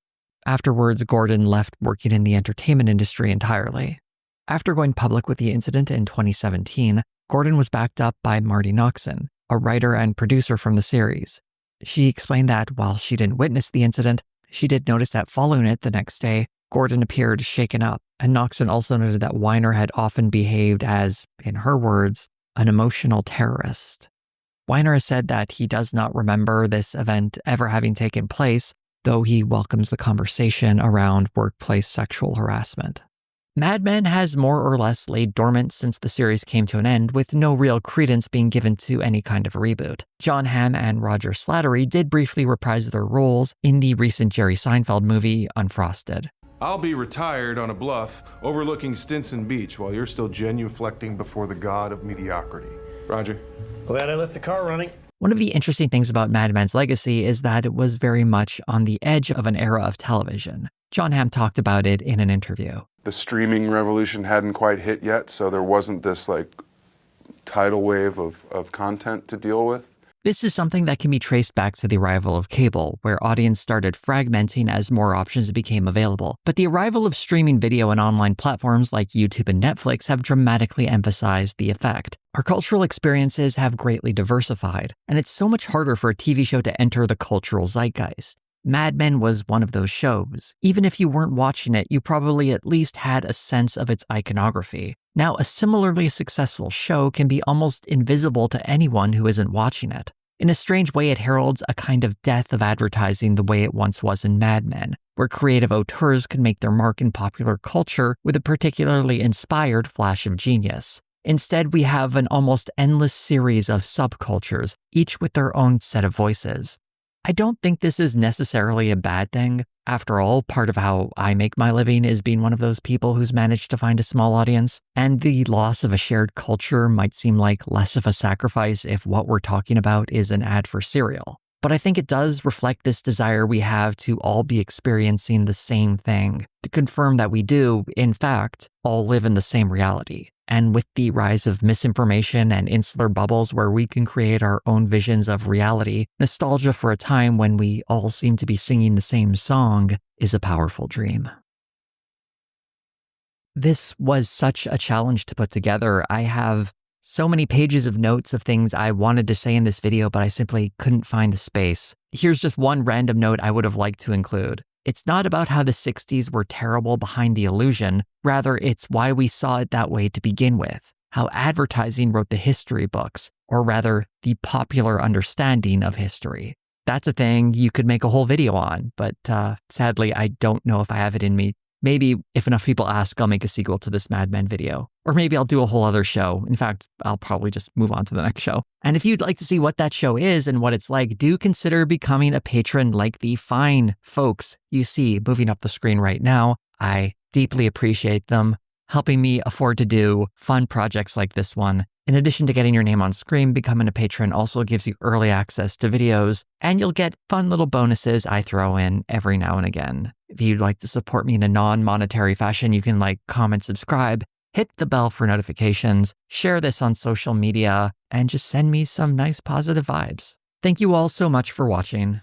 Afterwards, Gordon left working in the entertainment industry entirely. After going public with the incident in 2017, Gordon was backed up by Marty Noxon, a writer and producer from the series. She explained that while she didn't witness the incident, she did notice that following it the next day, Gordon appeared shaken up, and Noxon also noted that Weiner had often behaved as, in her words, an emotional terrorist. Weiner has said that he does not remember this event ever having taken place, though he welcomes the conversation around workplace sexual harassment. Mad Men has more or less laid dormant since the series came to an end, with no real credence being given to any kind of reboot. Jon Hamm and Roger Slattery did briefly reprise their roles in the recent Jerry Seinfeld movie, Unfrosted. I'll be retired on a bluff overlooking Stinson Beach while you're still genuflecting before the god of mediocrity. Roger. Glad I left the car running. One of the interesting things about Mad Men's legacy is that it was very much on the edge of an era of television. Jon Hamm talked about it in an interview. The streaming revolution hadn't quite hit yet, so there wasn't this tidal wave of content to deal with. This is something that can be traced back to the arrival of cable, where audience started fragmenting as more options became available. But the arrival of streaming video and online platforms like YouTube and Netflix have dramatically emphasized the effect. Our cultural experiences have greatly diversified, and it's so much harder for a TV show to enter the cultural zeitgeist. Mad Men was one of those shows. Even if you weren't watching it, you probably at least had a sense of its iconography. Now, a similarly successful show can be almost invisible to anyone who isn't watching it. In a strange way, it heralds a kind of death of advertising the way it once was in Mad Men, where creative auteurs could make their mark in popular culture with a particularly inspired flash of genius. Instead, we have an almost endless series of subcultures, each with their own set of voices. I don't think this is necessarily a bad thing. After all, part of how I make my living is being one of those people who's managed to find a small audience, and the loss of a shared culture might seem like less of a sacrifice if what we're talking about is an ad for cereal. But I think it does reflect this desire we have to all be experiencing the same thing, to confirm that we do, in fact, all live in the same reality. And with the rise of misinformation and insular bubbles where we can create our own visions of reality, nostalgia for a time when we all seem to be singing the same song is a powerful dream. This was such a challenge to put together. I have so many pages of notes of things I wanted to say in this video, but I simply couldn't find the space. Here's just one random note I would have liked to include. It's not about how the 60s were terrible behind the illusion, rather it's why we saw it that way to begin with, how advertising wrote the history books, or rather, the popular understanding of history. That's a thing you could make a whole video on, but sadly I don't know if I have it in me. Maybe if enough people ask, I'll make a sequel to this Mad Men video. Or maybe I'll do a whole other show. In fact, I'll probably just move on to the next show. And if you'd like to see what that show is and what it's like, do consider becoming a patron like the fine folks you see moving up the screen right now. I deeply appreciate them helping me afford to do fun projects like this one. In addition to getting your name on screen, becoming a patron also gives you early access to videos, and you'll get fun little bonuses I throw in every now and again. If you'd like to support me in a non-monetary fashion, you can like, comment, subscribe, hit the bell for notifications, share this on social media, and just send me some nice positive vibes. Thank you all so much for watching.